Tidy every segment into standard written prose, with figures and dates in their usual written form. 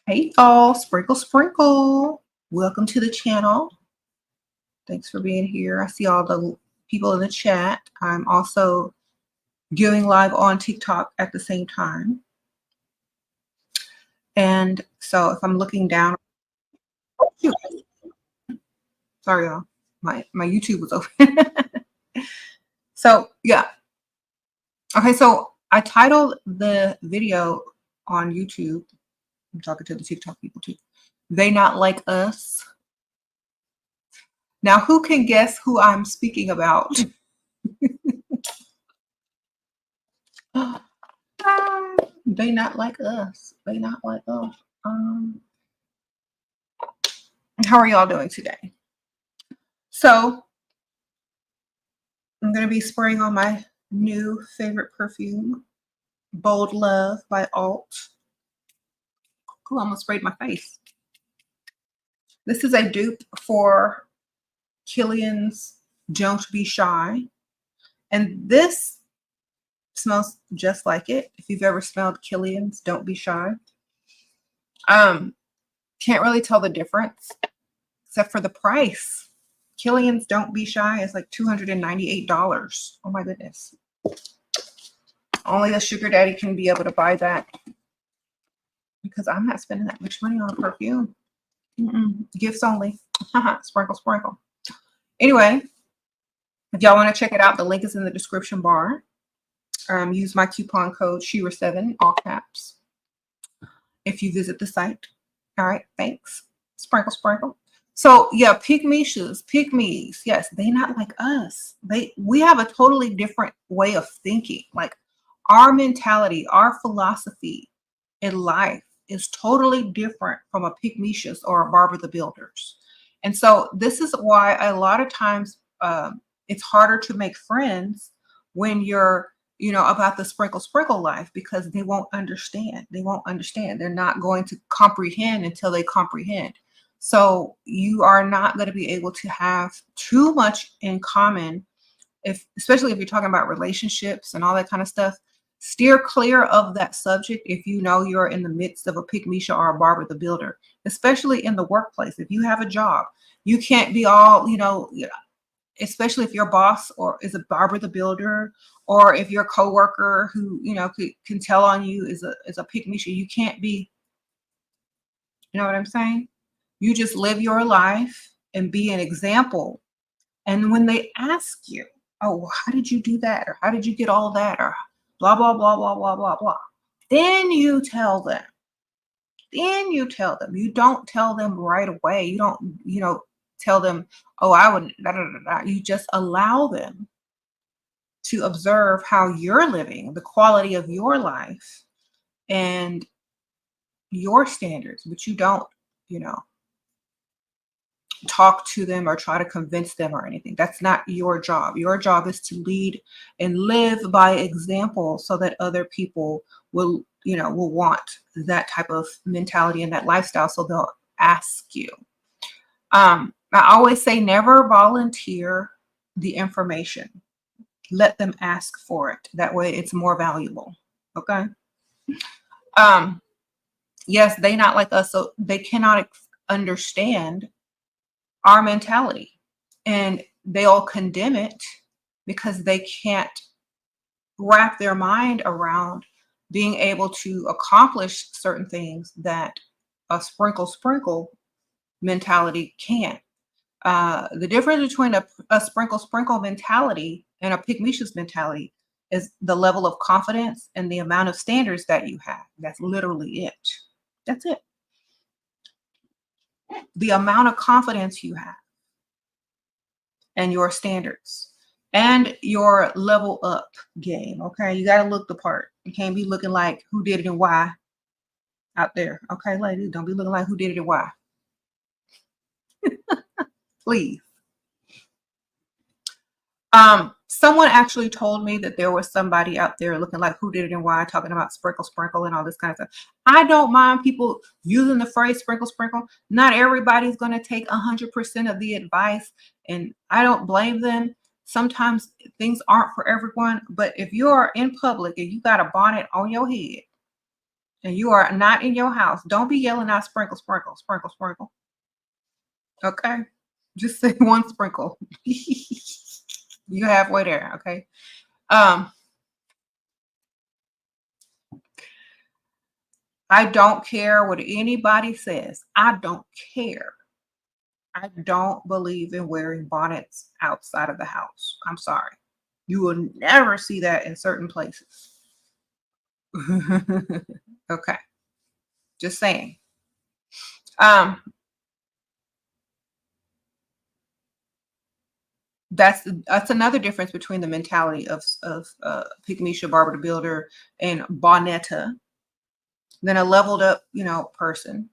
Hey all, sprinkle, sprinkle. Welcome to the channel. Thanks for being here. I see all the people in the chat. I'm also going live on TikTok at the same time. And so if I'm looking down, sorry y'all, my YouTube was open. So yeah. Okay, so I titled the video on YouTube, I'm talking to the TikTok people too, They Not Like Us. Now, who can guess who I'm speaking about? They not like us. They not like us. How are y'all doing today? So I'm going to be spraying on my new favorite perfume, Bold Love by Alt. Ooh, I almost sprayed my face. This is a dupe for Kilians Don't Be Shy. And this smells just like it. If you've ever smelled Kilians Don't Be Shy. Can't really tell the difference except for the price. Kilians Don't Be Shy is like $298. Oh my goodness. Only the sugar daddy can be able to buy that because I'm not spending that much money on a perfume. Gifts only. Sprinkle, sprinkle. Anyway, if y'all want to check it out, the link is in the description bar. Use my coupon code SHERA7, all caps, if you visit the site. All right, thanks. Sprinkle, sprinkle. So yeah, pygmies, yes, they not like us. We have a totally different way of thinking. Like our mentality, our philosophy in life is totally different from a pygmies or a Barbara the Builders. And so this is why a lot of times it's harder to make friends when you're, about the sprinkle, sprinkle life, because they won't understand. They won't understand. They're not going to comprehend until they comprehend. So you are not going to be able to have too much in common, especially if you're talking about relationships and all that kind of stuff. Steer clear of that subject if you know you're in the midst of a pygmies or a Barbara the Builder, especially in the workplace. If you have a job, you can't be all, especially if your boss is a Barbara the Builder, or if your coworker who, can tell on you is a pygmies. You can't be, you know what I'm saying? You just live your life and be an example. And when they ask you, oh, how did you do that? Or how did you get all that? Or blah, blah, blah, blah, blah, blah, blah. Then you tell them. You don't tell them right away. You don't, tell them, oh, I would, da, da, da, da. You just allow them to observe how you're living, the quality of your life and your standards, but you don't, talk to them or try to convince them or anything. That's not your job. Your job is to lead and live by example so that other people will want that type of mentality and that lifestyle. So they'll ask you. I always say never volunteer the information. Let them ask for it. That way it's more valuable. Okay. Yes, they not like us, so they cannot understand our mentality, and they all condemn it because they can't wrap their mind around being able to accomplish certain things that a sprinkle mentality can. The difference between a sprinkle mentality and a pygmies mentality is the level of confidence and the amount of standards that you have. That's literally it. That's it. The amount of confidence you have and your standards and your level up game. Okay. You got to look the part. You can't be looking like who did it and why out there. Okay, ladies, don't be looking like who did it and why. Please. Someone actually told me that there was somebody out there looking like who did it and why, talking about sprinkle and all this kind of stuff. I don't mind people using the phrase sprinkle. Not everybody's going to take 100% of the advice, and I don't blame them. Sometimes things aren't for everyone, but if you're in public and you got a bonnet on your head and you are not in your house, don't be yelling out sprinkle, sprinkle, sprinkle, sprinkle. Okay? Just say one sprinkle. You halfway there, okay? I don't care what anybody says. I don't care. I don't believe in wearing bonnets outside of the house. I'm sorry. You will never see that in certain places. Okay. Just saying. That's another difference between the mentality of Pygmisha, Barbara the Builder, and Bonetta than a leveled up, person.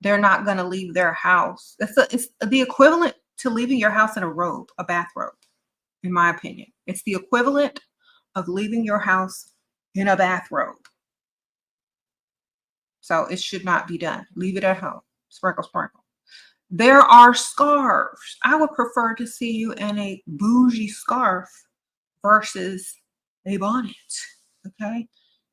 They're not going to leave their house. It's the equivalent to leaving your house in a robe, a bathrobe, in my opinion. It's the equivalent of leaving your house in a bathrobe. So it should not be done. Leave it at home. Sprinkle, sprinkle. There are scarves. I would prefer to see you in a bougie scarf versus a bonnet. Okay.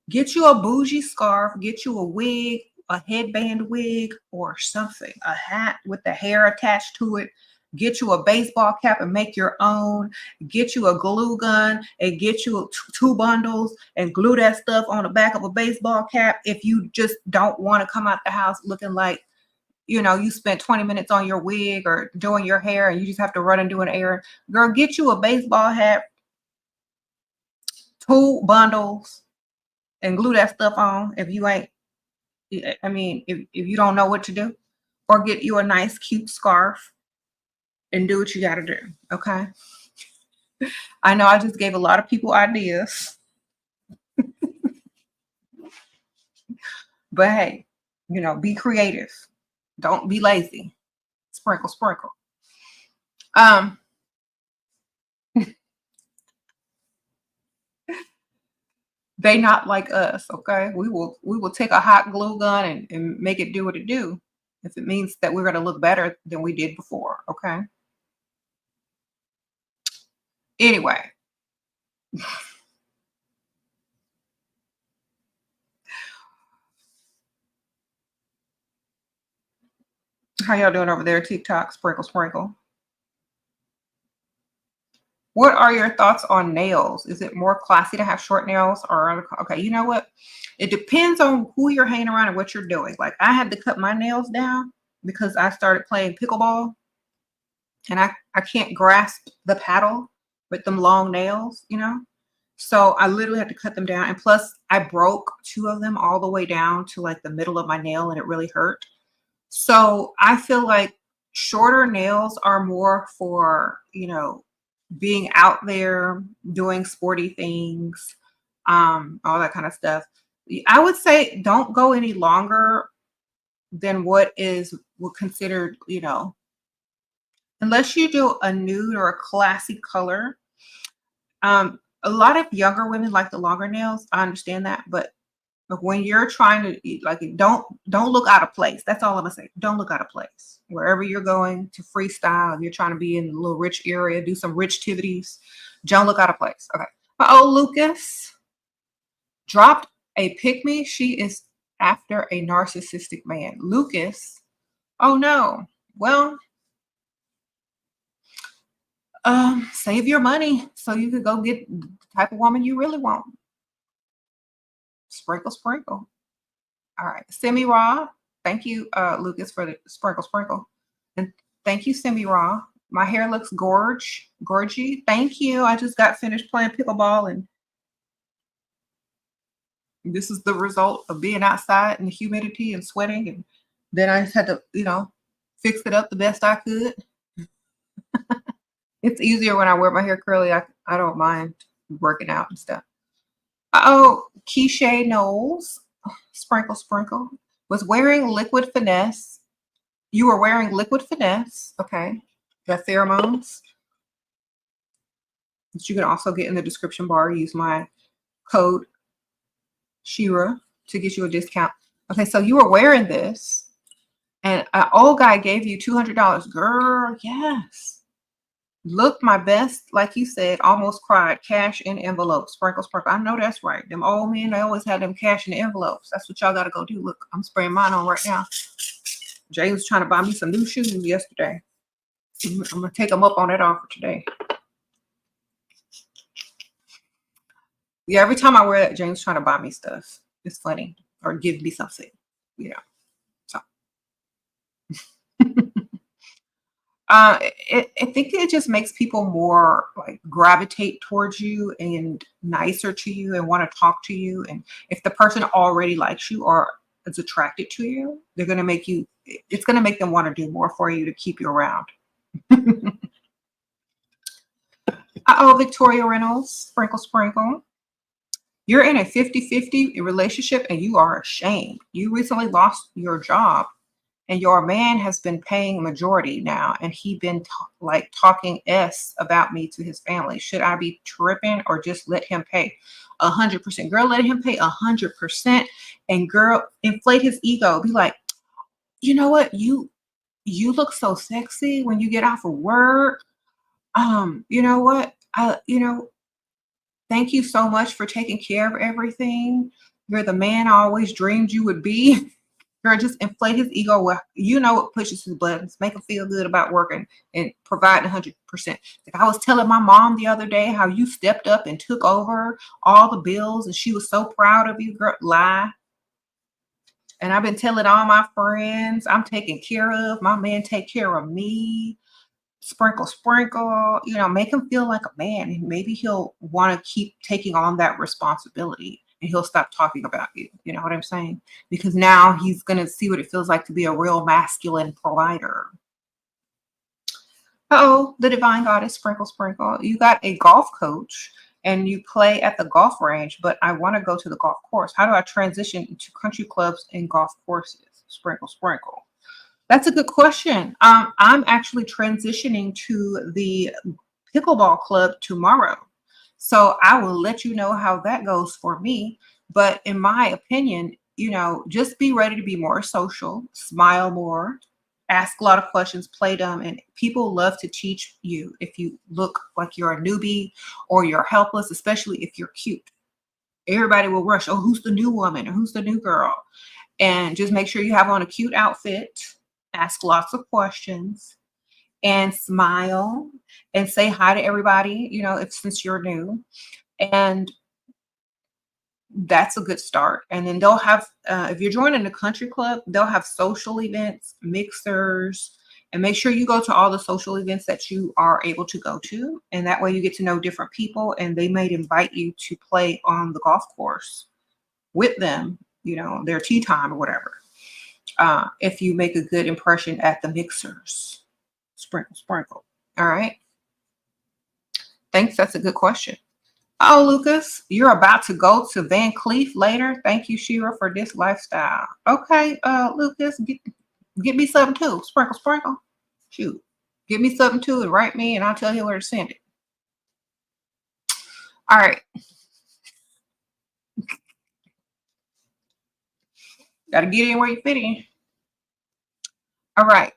Get you a bougie scarf, get you a wig, a headband wig, or something, a hat with the hair attached to it. Get you a baseball cap and make your own. Get you a glue gun and get you two bundles and glue that stuff on the back of a baseball cap. If you just don't want to come out the house looking like, you spent 20 minutes on your wig or doing your hair and you just have to run and do an errand. Girl, get you a baseball hat, two bundles, and glue that stuff on if you ain't, if you don't know what to do, or get you a nice cute scarf and do what you got to do. Okay. I know I just gave a lot of people ideas, but hey, be creative. Don't be lazy. Sprinkle, sprinkle. They not like us, okay? We will take a hot glue gun and make it do what it do if it means that we're going to look better than we did before, okay? Anyway. How y'all doing over there, TikTok? Sprinkle, sprinkle. What are your thoughts on nails? Is it more classy to have short nails or okay? You know what? It depends on who you're hanging around and what you're doing. Like I had to cut my nails down because I started playing pickleball, and I can't grasp the paddle with them long nails, So I literally had to cut them down, and plus I broke two of them all the way down to like the middle of my nail, and it really hurt. So I feel like shorter nails are more for being out there, doing sporty things, all that kind of stuff. I would say don't go any longer than what is considered, unless you do a nude or a classy color. A lot of younger women like the longer nails. I understand that, but when you're trying to don't look out of place. That's all I'm gonna say. Don't look out of place. Wherever you're going to freestyle, if you're trying to be in a little rich area, do some rich activities, don't look out of place. Okay. Oh, Lucas dropped a pick me. She is after a narcissistic man. Lucas. Oh no. Well, save your money so you could go get the type of woman you really want. Sprinkle, sprinkle. All right. Semi-raw. Thank you, Lucas, for the sprinkle, sprinkle. And thank you, Semi-raw. My hair looks gorgy. Thank you. I just got finished playing pickleball, and this is the result of being outside in the humidity and sweating. And then I just had to, fix it up the best I could. It's easier when I wear my hair curly. I don't mind working out and stuff. Oh, Keisha Knowles, sprinkle, sprinkle, was wearing liquid finesse. You were wearing liquid finesse. Okay. The Pheromones, that you can also get in the description bar. Use my code SHERA to get you a discount. Okay. So you were wearing this and an old guy gave you $200. Girl, yes. Look my best, like you said, almost cried, cash in envelopes, sprinkle, sprinkle. I know that's right. Them old men, they always had them cash in envelopes. That's what y'all got to go do. Look, I'm spraying mine on right now. Jay was trying to buy me some new shoes yesterday. I'm going to take them up on that offer today. Yeah, every time I wear that, James trying to buy me stuff. It's funny. Or give me something. Yeah. So I think it just makes people more like gravitate towards you and nicer to you and want to talk to you. And if the person already likes you or is attracted to you, they're going to make you, it's going to make them want to do more for you to keep you around. Uh-oh, Victoria Reynolds, sprinkle, sprinkle. You're in a 50-50 relationship and you are ashamed. You recently lost your job and your man has been paying majority now, and he been talking s about me to his family. Should I be tripping or just let him pay 100%? Girl, let him pay 100%, and girl, inflate his ego. Be like, you know what, you look so sexy when you get off of work. You know what, thank you so much for taking care of everything. You're the man I always dreamed you would be. Girl, just inflate his ego. Well, you know what pushes his buttons, make him feel good about working and providing 100%. Like I was telling my mom the other day how you stepped up and took over all the bills and she was so proud of you, girl. Lie. And I've been telling all my friends I'm taken care of. My man take care of me. Sprinkle, sprinkle, make him feel like a man. And maybe he'll want to keep taking on that responsibility. And he'll stop talking about you. You know what I'm saying? Because now he's going to see what it feels like to be a real masculine provider. Uh-oh, the divine goddess, sprinkle, sprinkle. You got a golf coach and you play at the golf range, but I want to go to the golf course. How do I transition into country clubs and golf courses? Sprinkle, sprinkle. That's a good question. I'm actually transitioning to the pickleball club tomorrow. So I will let you know how that goes for me. But in my opinion, just be ready to be more social, smile more, ask a lot of questions, play dumb. And people love to teach you if you look like you're a newbie or you're helpless, especially if you're cute. Everybody will rush, oh, who's the new woman or who's the new girl? And just make sure you have on a cute outfit, ask lots of questions, and smile and say hi to everybody, since you're new. And that's a good start. And then they'll have, if you're joining a country club, they'll have social events, mixers, and make sure you go to all the social events that you are able to go to. And that way you get to know different people and they might invite you to play on the golf course with them, their tea time or whatever. If you make a good impression at the mixers. Sprinkle, sprinkle. All right. Thanks. That's a good question. Oh, Lucas, you're about to go to Van Cleef later. Thank you, SHERA, for this lifestyle. Okay, Lucas, get me something too. Sprinkle, sprinkle. Shoot. Give me something too and write me and I'll tell you where to send it. All right. Got to get in where you fit in. All right.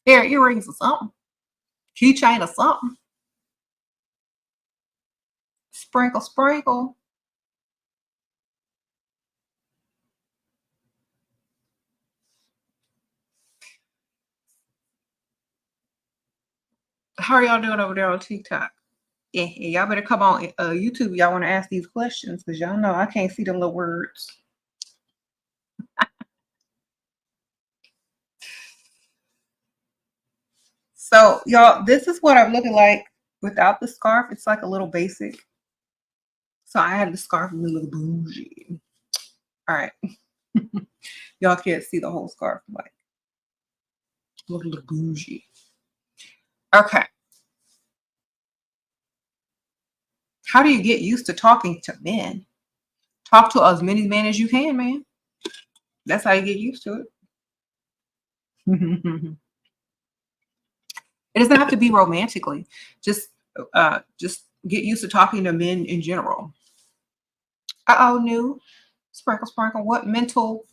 Pair of earrings or something. Keychain or something. Sprinkle, sprinkle. How are y'all doing over there on TikTok? Yeah, y'all better come on YouTube. Y'all want to ask these questions because y'all know I can't see them little words. So y'all, this is what I'm looking like without the scarf. It's like a little basic. So I had the scarf and a little bougie. All right. Y'all can't see the whole scarf. Like a little bougie. Okay. How do you get used to talking to men? Talk to as many men as you can, man. That's how you get used to it. It doesn't have to be romantically. Just get used to talking to men in general. Uh-oh, new. Sprinkle, sprinkle. What mental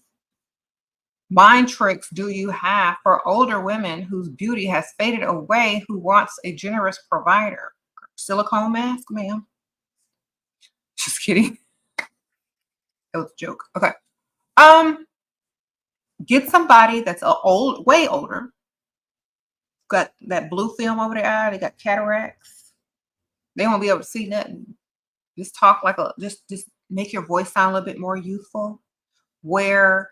Mind tricks do you have for older women whose beauty has faded away, who wants a generous provider? Silicone mask, ma'am. Just kidding. That was a joke. Okay. Um, get somebody that's way older, got that blue film over their eye, they got cataracts. They won't be able to see nothing. Just talk like just make your voice sound a little bit more youthful. Wear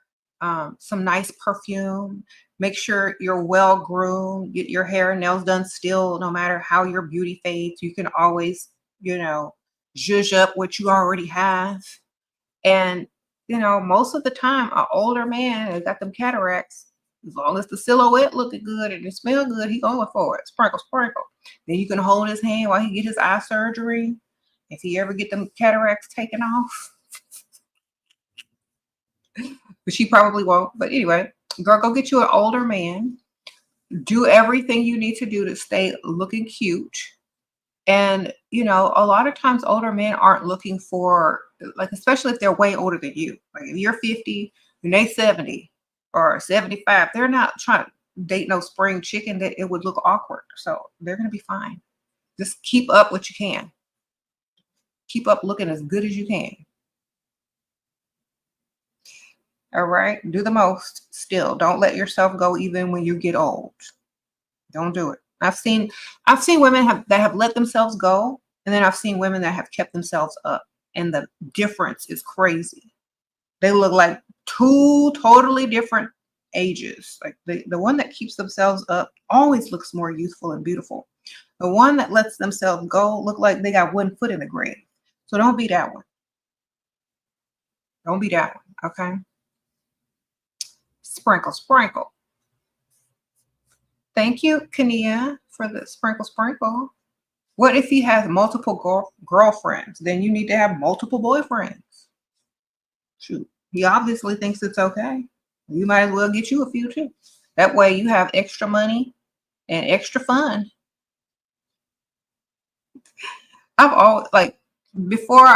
some nice perfume. Make sure you're well groomed. Get your hair and nails done still, no matter how your beauty fades. You can always, zhuzh up what you already have. And, most of the time, an older man that got them cataracts, as long as the silhouette looking good and it smell good, he going for it. Sprinkle, sprinkle. Then you can hold his hand while he get his eye surgery. If he ever get them cataracts taken off, but she probably won't. But anyway, girl, go get you an older man. Do everything you need to do to stay looking cute. And, a lot of times older men aren't looking for, like, especially if they're way older than you. Like if you're 50 and they 70 or 75, they're not trying to date no spring chicken that it would look awkward. So they're going to be fine. Just keep up what you can. Keep up looking as good as you can. All right. Do the most still. Don't let yourself go even when you get old. Don't do it. I've seen women that have let themselves go, and then I've seen women that have kept themselves up, and the difference is crazy. They look like two totally different ages. Like the one that keeps themselves up always looks more youthful and beautiful. The one that lets themselves go look like they got one foot in the grave. So don't be that one. Don't be that one. Okay. Sprinkle, sprinkle. Thank you, Kania, for the sprinkle, sprinkle. What if he has multiple girlfriends? Then you need to have multiple boyfriends. Shoot, he obviously thinks it's okay. You might as well get you a few too. That way you have extra money and extra fun. I've always before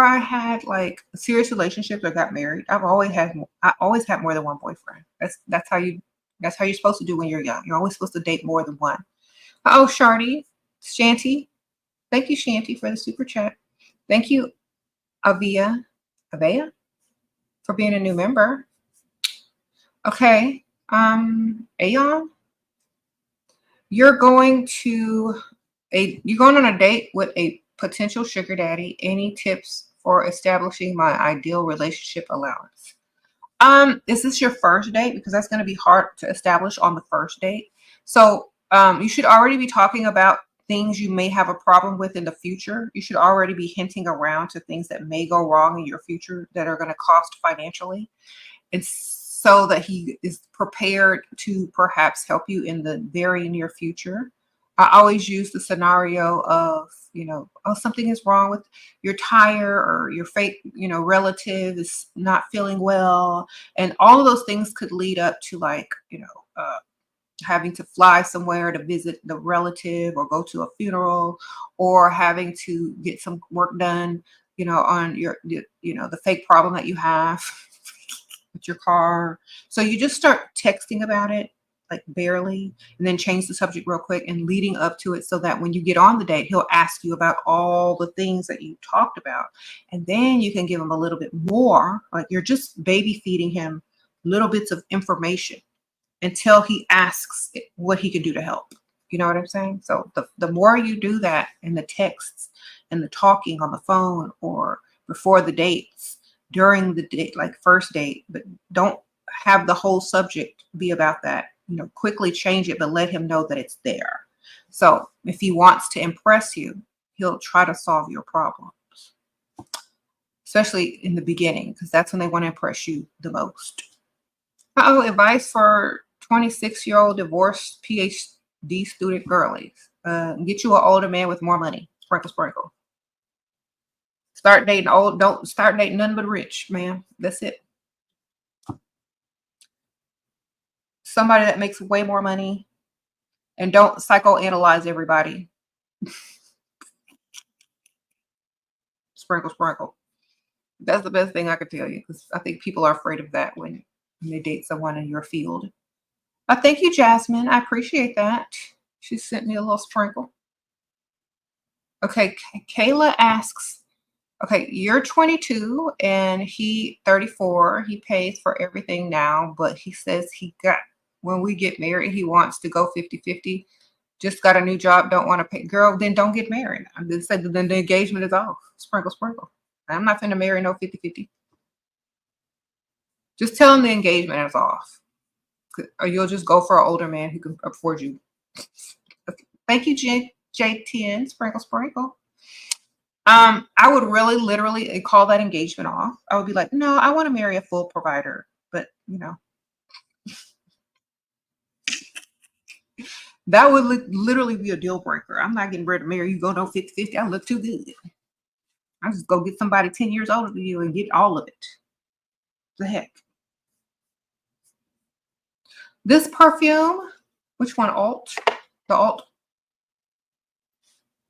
I had like serious relationships or got married, I always had more than one boyfriend. That's how you're supposed to do when you're young. You're always supposed to date more than one. Oh, Shanty. Thank you, Shanty, for the super chat. Thank you, Avia, for being a new member. Okay. Aeon, you're going on a date with a potential sugar daddy. Any tips for establishing my ideal relationship allowance? Is this your first date? Because that's going to be hard to establish on the first date. So you should already be talking about things you may have a problem with in the future. You should already be hinting around to things that may go wrong in your future that are going to cost financially. And so that he is prepared to perhaps help you in the very near future. I always use the scenario of, something is wrong with your tire, or your fake, relative is not feeling well. And all of those things could lead up to having to fly somewhere to visit the relative or go to a funeral, or having to get some work done, on the fake problem that you have with your car. So you just start texting about it, like barely, and then change the subject real quick and leading up to it, so that when you get on the date, he'll ask you about all the things that you talked about. And then you can give him a little bit more, like you're just baby feeding him little bits of information until he asks what he can do to help. You know what I'm saying? So the more you do that in the texts and the talking on the phone or before the dates, during the date, like first date, but don't have the whole subject be about that. Quickly change it, but let him know that it's there. So if he wants to impress you, he'll try to solve your problems, especially in the beginning, because that's when they want to impress you the most. Advice for 26-year-old divorced PhD student girlies. Get you an older man with more money. Sprinkle, sprinkle. Start dating old. Don't start dating none but rich, man. That's it. Somebody that makes way more money, and don't psychoanalyze everybody. Sprinkle, sprinkle. That's the best thing I could tell you, because I think people are afraid of that when and they date someone in your field. Thank you, Jasmine. I appreciate that. She sent me a little sprinkle. Okay, Kayla asks, okay, you're 22 and he 34. He pays for everything now, but he says when we get married, he wants to go 50-50. Just got a new job, don't want to pay. Girl, then don't get married. I just said then the engagement is off. Sprinkle, sprinkle. I'm not finna marry no 50-50. Just tell him the engagement is off. Or you'll just go for an older man who can afford you. Okay. Thank you, JTN. Sprinkle, sprinkle. I would really literally call that engagement off. I would be like, no, I want to marry a full provider. But, you know, that would literally be a deal breaker. I'm not getting ready to marry you. Go no 50-50. I look too good. I just go get somebody 10 years older than you and get all of it. The heck. This perfume, which one? Alt? The Alt.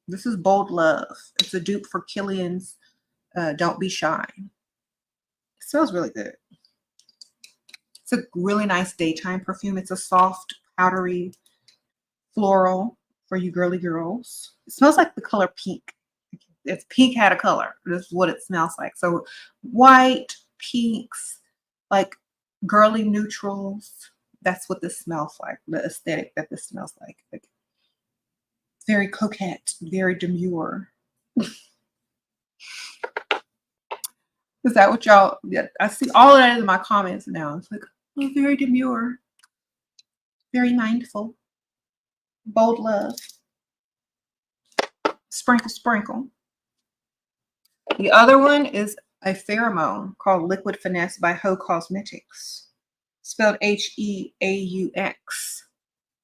This is Bold Love. It's a dupe for Kilians Don't Be Shy. It smells really good. It's a really nice daytime perfume. It's a soft, powdery, floral for you girly girls. It smells like the color pink. If pink had a color, this is what it smells like. So white, pinks, like girly neutrals. That's what this smells like. The aesthetic that this smells like very coquette, very demure. Is that what y'all? Yeah, I see all of that in my comments now. It's like, oh, very demure, very mindful, bold love. Sprinkle, sprinkle. The other one is a pheromone called Liquid Finesse by Heaux Cosmetics, spelled Heaux.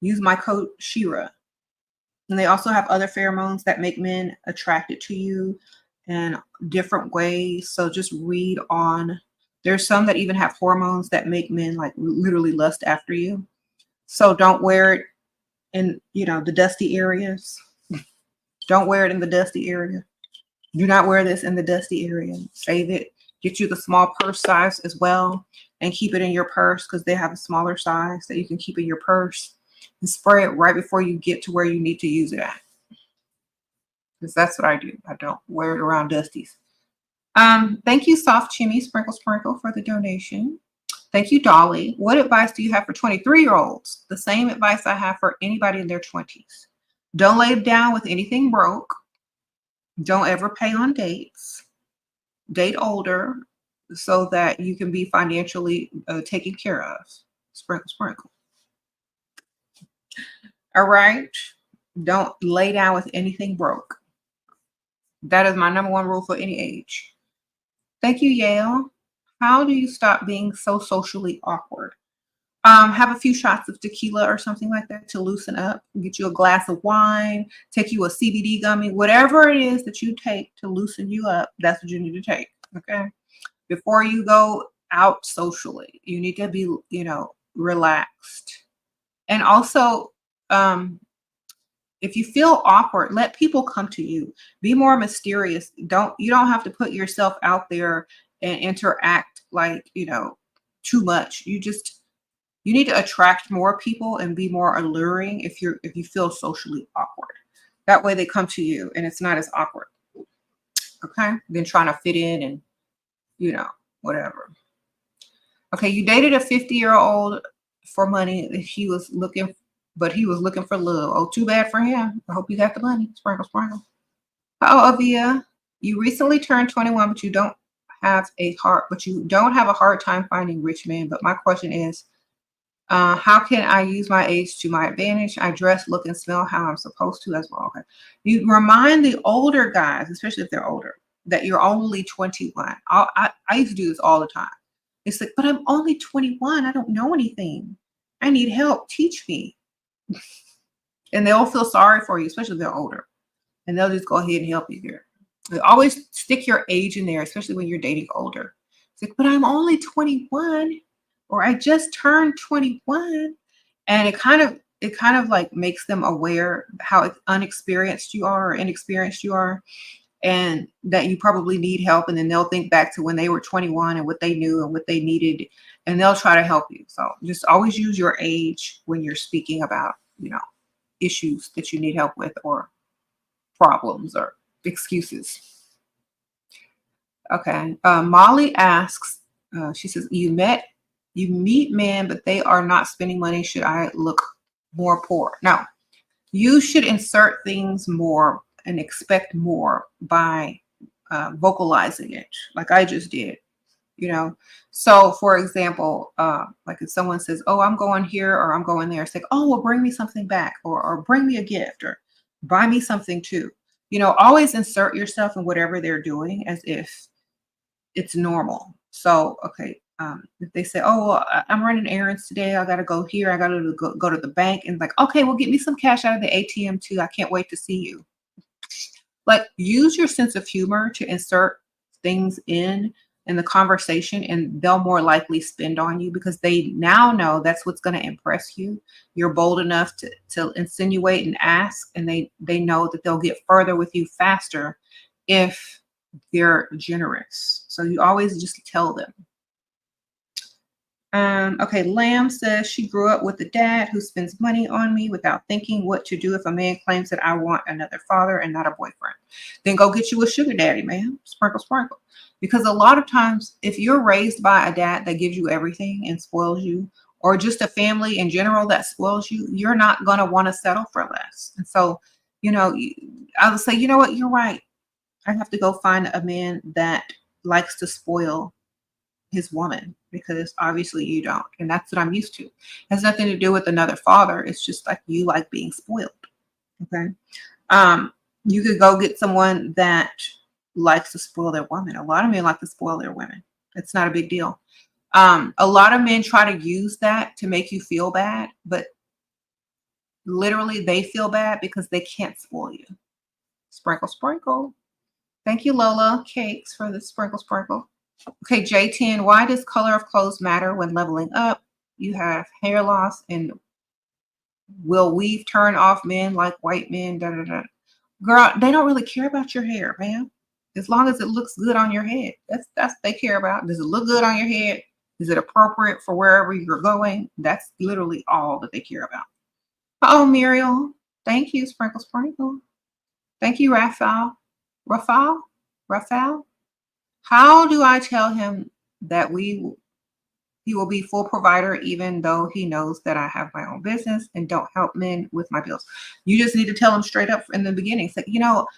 Use my code SHERA. And they also have other pheromones that make men attracted to you in different ways. So just read on. There's some that even have hormones that make men like literally lust after you. So don't wear it in, you know, the dusty areas. Don't wear it in the dusty area. Do not wear this in the dusty area. Save it. Get you the small purse size as well and keep it in your purse because they have a smaller size that you can keep in your purse. And spray it right before you get to where you need to use it at. Because that's what I do. I don't wear it around dusties. Thank you, Soft Chimmy, Sprinkle Sprinkle, for the donation. Thank you, Dolly. What advice do you have for 23-year-olds? The same advice I have for anybody in their 20s. Don't lay down with anything broke. Don't ever pay on dates. Date older so that you can be financially taken care of. Sprinkle, sprinkle. All right. Don't lay down with anything broke. That is my #1 rule for any age. Thank you, Yale. How do you stop being so socially awkward? Have a few shots of tequila or something like that to loosen up. Get you a glass of wine, take you a CBD gummy, whatever it is that you take to loosen you up, that's what you need to take, okay? Before you go out socially, you need to be, you know, relaxed. And also, if you feel awkward, let people come to you. Be more mysterious. You don't have to put yourself out there and interact like, you know, too much. You need to attract more people and be more alluring if you feel socially awkward. That way they come to you and it's not as awkward. Okay? Than trying to fit in and, you know, whatever. Okay, you dated a 50-year-old for money. He was looking for love. Oh, too bad for him. I hope you got the money. Sprinkle, sprinkle. Oh, Avia, you recently turned 21, but you don't have a hard time finding rich men. But my question is, how can I use my age to my advantage? I dress, look, and smell how I'm supposed to as well. Okay. You remind the older guys, especially if they're older, that you're only 21. I used to do this all the time. It's like, but I'm only 21. I don't know anything. I need help. Teach me. And they'll feel sorry for you, especially if they're older. And they'll just go ahead and help you here. Always stick your age in there, especially when you're dating older. It's like, but I'm only 21, or I just turned 21. And it kind of like makes them aware how inexperienced you are, and that you probably need help. And then they'll think back to when they were 21 and what they knew and what they needed and they'll try to help you. So just always use your age when you're speaking about, issues that you need help with, or problems, or excuses. Okay. Molly asks, she says, you meet men, but they are not spending money. Should I look more poor? No, you should insert things more and expect more by vocalizing it, like I just did. So for example, like if someone says, oh, I'm going here or I'm going there, it's like, oh, well, bring me something back, or bring me a gift, or buy me something too. Always insert yourself in whatever they're doing as if it's normal. So, okay, if they say, oh, well, I'm running errands today, I got to go here, I got to go to the bank, and like, okay, well, get me some cash out of the ATM too. I can't wait to see you. Like, use your sense of humor to insert things in the conversation, and they'll more likely spend on you because they now know that's what's going to impress you. You're bold enough to insinuate and ask, and they know that they'll get further with you faster if they're generous. So you always just tell them. Okay, Lamb says she grew up with a dad who spends money on me without thinking what to do if a man claims that I want another father and not a boyfriend. Then go get you a sugar daddy, man. Sprinkle, sprinkle. Because a lot of times, if you're raised by a dad that gives you everything and spoils you, or just a family in general that spoils you, you're not going to want to settle for less. And so, I would say, you know what, you're right. I have to go find a man that likes to spoil his woman, because obviously you don't. And that's what I'm used to. It has nothing to do with another father. It's just like you like being spoiled. Okay. You could go get someone that likes to spoil their woman. A lot of men like to spoil their women. It's not a big deal. A lot of men try to use that to make you feel bad, but literally they feel bad because they can't spoil you. Sprinkle, sprinkle. Thank you, Lola Cakes, for the sprinkle, sprinkle. Okay, J10, why does color of clothes matter when leveling up? You have hair loss, and will weave turn off men like white men? Da, da, da. Girl, they don't really care about your hair, man. As long as it looks good on your head. That's what they care about. Does it look good on your head? Is it appropriate for wherever you're going? That's literally all that they care about. Oh, Muriel. Thank you, Sprinkle Sprinkle. Thank you, Raphael. Raphael? How do I tell him that he will be full provider even though he knows that I have my own business and don't help men with my bills? You just need to tell him straight up in the beginning. It's like, tell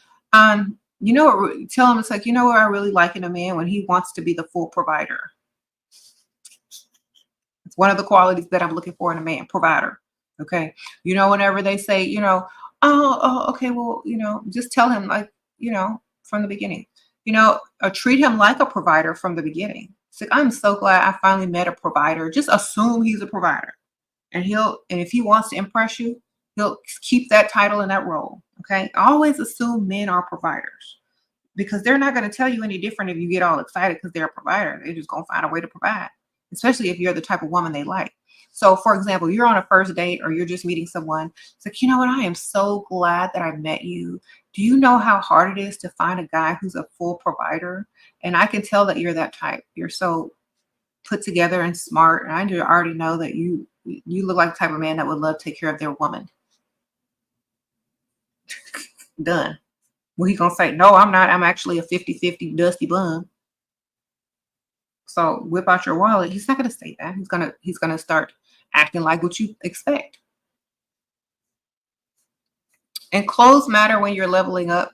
him, it's like, what I really like in a man when he wants to be the full provider. It's one of the qualities that I'm looking for in a man, provider. Okay. Whenever they say, okay, well, just tell him, like, from the beginning, treat him like a provider from the beginning. It's like, I'm so glad I finally met a provider. Just assume he's a provider, and if he wants to impress you, he'll keep that title and that role. Okay. Always assume men are providers, because they're not going to tell you any different if you get all excited because they're a provider. They're just going to find a way to provide, especially if you're the type of woman they like. So, for example, you're on a first date or you're just meeting someone. It's like, you know what? I am so glad that I met you. Do you know how hard it is to find a guy who's a full provider? And I can tell that you're that type. You're so put together and smart. And I already know that you look like the type of man that would love to take care of their woman. Done. Well, he's going to say, no, I'm not. I'm actually a 50-50 dusty bum. So whip out your wallet. He's not going to say that. He's going to start acting like what you expect. And clothes matter when you're leveling up.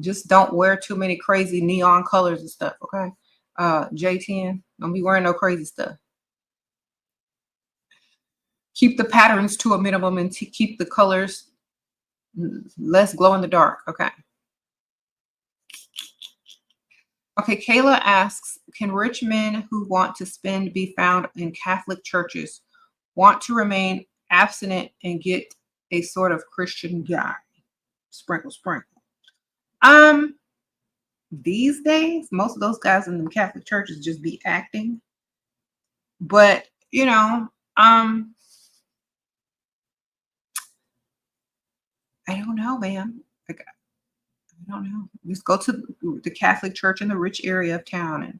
Just don't wear too many crazy neon colors and stuff. Okay. J10, don't be wearing no crazy stuff. Keep the patterns to a minimum and keep the colors less glow in the dark. Okay. Okay, Kayla asks, can rich men who want to spend be found in Catholic churches, want to remain abstinent and get a sort of Christian guy? Sprinkle, sprinkle. These days, most of those guys in the Catholic churches just be acting. But, I don't know, man. Like, I don't know. Just go to the Catholic church in the rich area of town and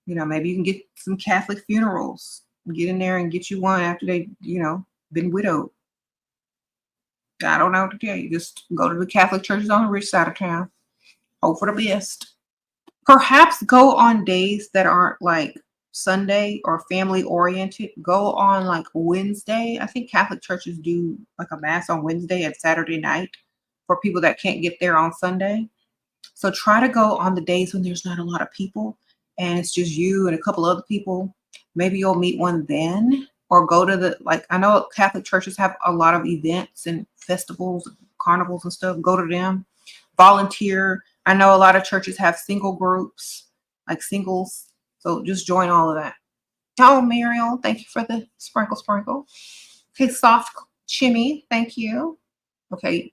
You know, maybe you can get some Catholic funerals. Get in there and get you one after they, been widowed. I don't know what to tell you. Just go to the Catholic churches on the rich side of town. Hope for the best. Perhaps go on days that aren't like Sunday or family oriented. Go on like Wednesday. I think Catholic churches do like a mass on Wednesday and Saturday night for people that can't get there on Sunday. So try to go on the days when there's not a lot of people and it's just you and a couple other people. Maybe you'll meet one then, or go to I know Catholic churches have a lot of events and festivals, carnivals and stuff. Go to them. Volunteer. I know a lot of churches have single groups, like singles. So just join all of that. Oh, Muriel, thank you for the sprinkle. Okay, soft Chimmy, thank you. Okay,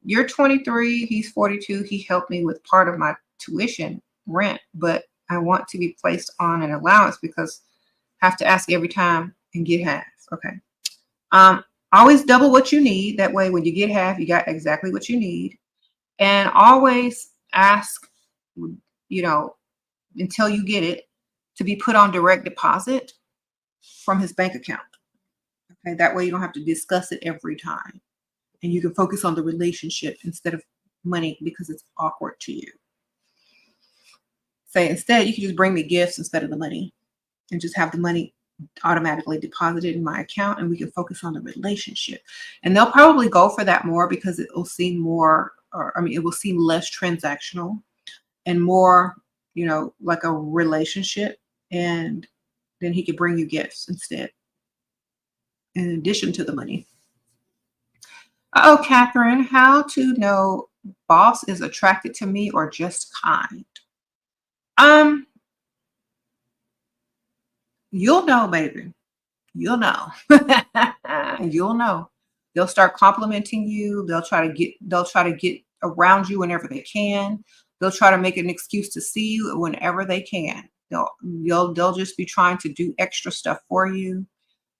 you're 23, he's 42. He helped me with part of my tuition rent, but I want to be placed on an allowance because I have to ask every time and get half. Okay. Always double what you need. That way when you get half, you got exactly what you need. And always ask, until you get it, to be put on direct deposit from his bank account. Okay, that way you don't have to discuss it every time. And you can focus on the relationship instead of money because it's awkward to you. Say instead, you can just bring me gifts instead of the money and just have the money automatically deposited in my account and we can focus on the relationship. And they'll probably go for that more because it will seem more, it will seem less transactional and more, like a relationship. And then he could bring you gifts instead, in addition to the money. Oh, Catherine, how to know boss is attracted to me or just kind? You'll know, baby. You'll know. You'll know. They'll start complimenting you. They'll try to get around you whenever they can. They'll try to make an excuse to see you whenever they can. They'll just be trying to do extra stuff for you.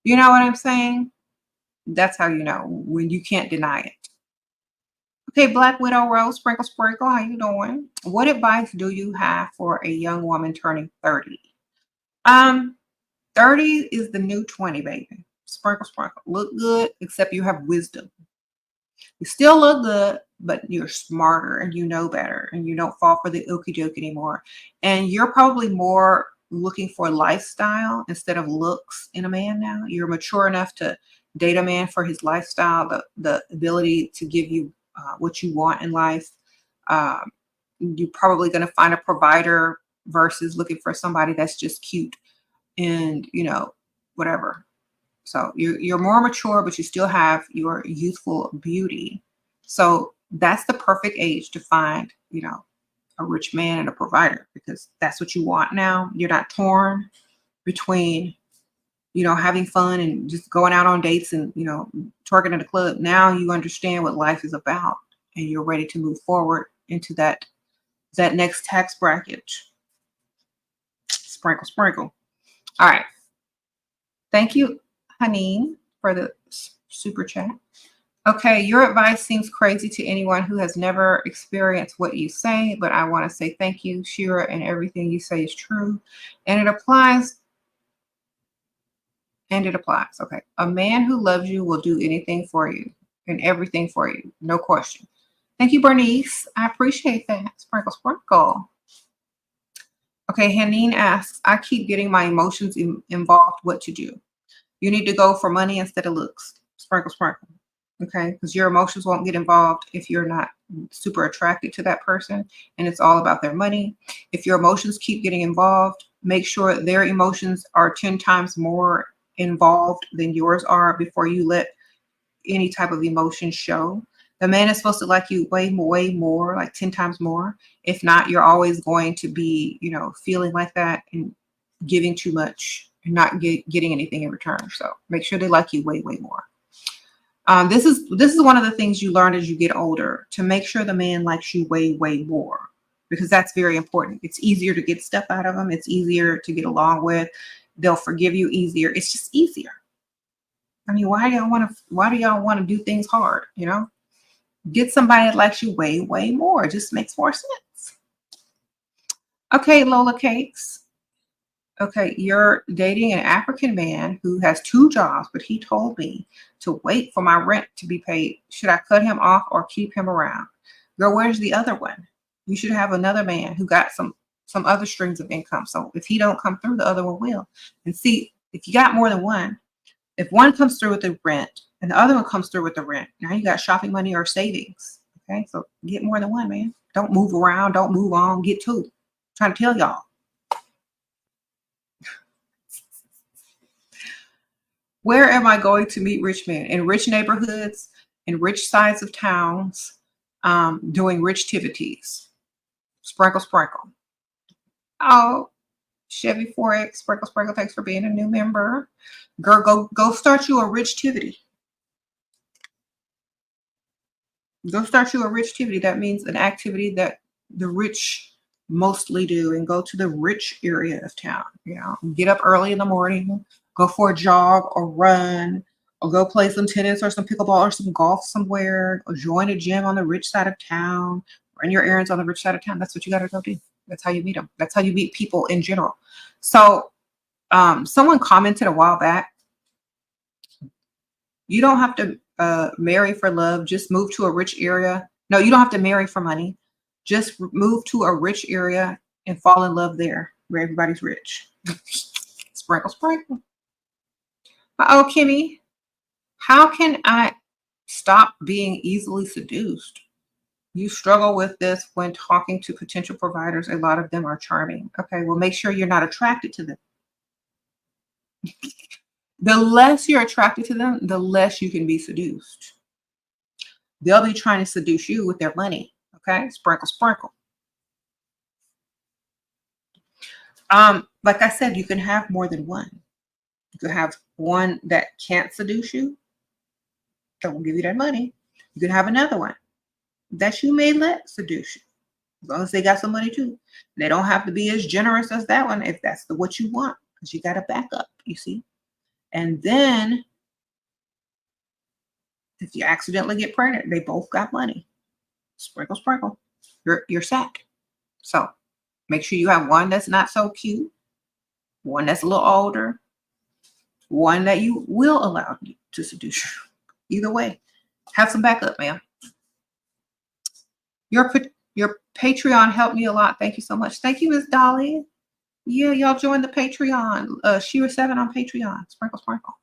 You know what I'm saying? That's how you know when you can't deny it. Okay, Black Widow Rose, Sprinkle, how you doing? What advice do you have for a young woman turning 30? 30 is the new 20, baby. Sprinkle. Look good, except you have wisdom. You still look good, but you're smarter and you know better and you don't fall for the okie doke anymore. And you're probably more looking for lifestyle instead of looks in a man now. You're mature enough to date a man for his lifestyle, the ability to give you what you want in life. You're probably going to find a provider versus looking for somebody that's just cute and, whatever. So you're more mature, but you still have your youthful beauty. So that's the perfect age to find, a rich man and a provider, because that's what you want now. You're not torn between, having fun and just going out on dates and, twerking at a club. Now you understand what life is about and you're ready to move forward into that next tax bracket. Sprinkle. All right. Thank you, Haneen, for the super chat. Okay, your advice seems crazy to anyone who has never experienced what you say, but I want to say thank you, SHERA, and everything you say is true. And it applies. Okay. A man who loves you will do anything for you and everything for you. No question. Thank you, Bernice. I appreciate that. Sprinkle. Okay, Haneen asks, I keep getting my emotions involved. What to do? You need to go for money instead of looks. Sprinkle. Okay, because your emotions won't get involved if you're not super attracted to that person and it's all about their money. If your emotions keep getting involved, make sure their emotions are 10 times more involved than yours are before you let any type of emotion show. The man is supposed to like you way more, like 10 times more. If not, you're always going to be, feeling like that and giving too much and not getting anything in return. So make sure they like you way more. This is one of the things you learn as you get older, to make sure the man likes you way more, because that's very important. It's easier to get stuff out of them. It's easier to get along with. They'll forgive you easier. It's just easier. I mean, why do y'all want to do things hard? Get somebody that likes you way more. It just makes more sense. Okay, Lola Cakes. Okay, you're dating an African man who has 2 jobs, but he told me to wait for my rent to be paid. Should I cut him off or keep him around? Girl, where's the other one? You should have another man who got some other streams of income. So if he don't come through, the other one will. And see, if you got more than one, if one comes through with the rent and the other one comes through with the rent, now you got shopping money or savings. Okay, so get more than one, man. Don't move around. Don't move on. Get 2. I'm trying to tell y'all. Where am I going to meet rich men? In rich neighborhoods, in rich sides of towns, doing rich activities. Sprinkle, sprinkle. Oh, Chevy 4X, sprinkle, sprinkle. Thanks for being a new member. Girl, go start you a rich activity. Go start you a rich activity. That means an activity that the rich mostly do, and go to the rich area of town. You know, get up early in the morning, go for a jog or run, or go play some tennis or some pickleball or some golf somewhere, or join a gym on the rich side of town, run your errands on the rich side of town. That's what you got to go do. That's how you meet them. That's how you meet people in general. So someone commented a while back, you don't have to marry for love. Just move to a rich area. No, you don't have to marry for money. Just move to a rich area and fall in love there where everybody's rich. Sprinkle, sprinkle. Uh-oh, Kimmy. How can I stop being easily seduced? You struggle with this when talking to potential providers. A lot of them are charming. Okay, well, make sure you're not attracted to them. The less you're attracted to them, the less you can be seduced. They'll be trying to seduce you with their money. Okay, sprinkle, sprinkle. Like I said, you can have more than one. You can have one that can't seduce you, that will give you that money. You can have another one that you may let seduce you, as long as they got some money too. They don't have to be as generous as that one if that's what you want, because you got a backup, you see. And then if you accidentally get pregnant, they both got money. Sprinkle, sprinkle. You're set. So make sure you have one that's not so cute, one that's a little older, one that you will allow to seduce you. Either way, have some backup, ma'am. Your Patreon helped me a lot. Thank you so much. Thank you, Miss Dolly. Yeah, y'all join the Patreon. SheRaSeven on Patreon. Sprinkle, sprinkle.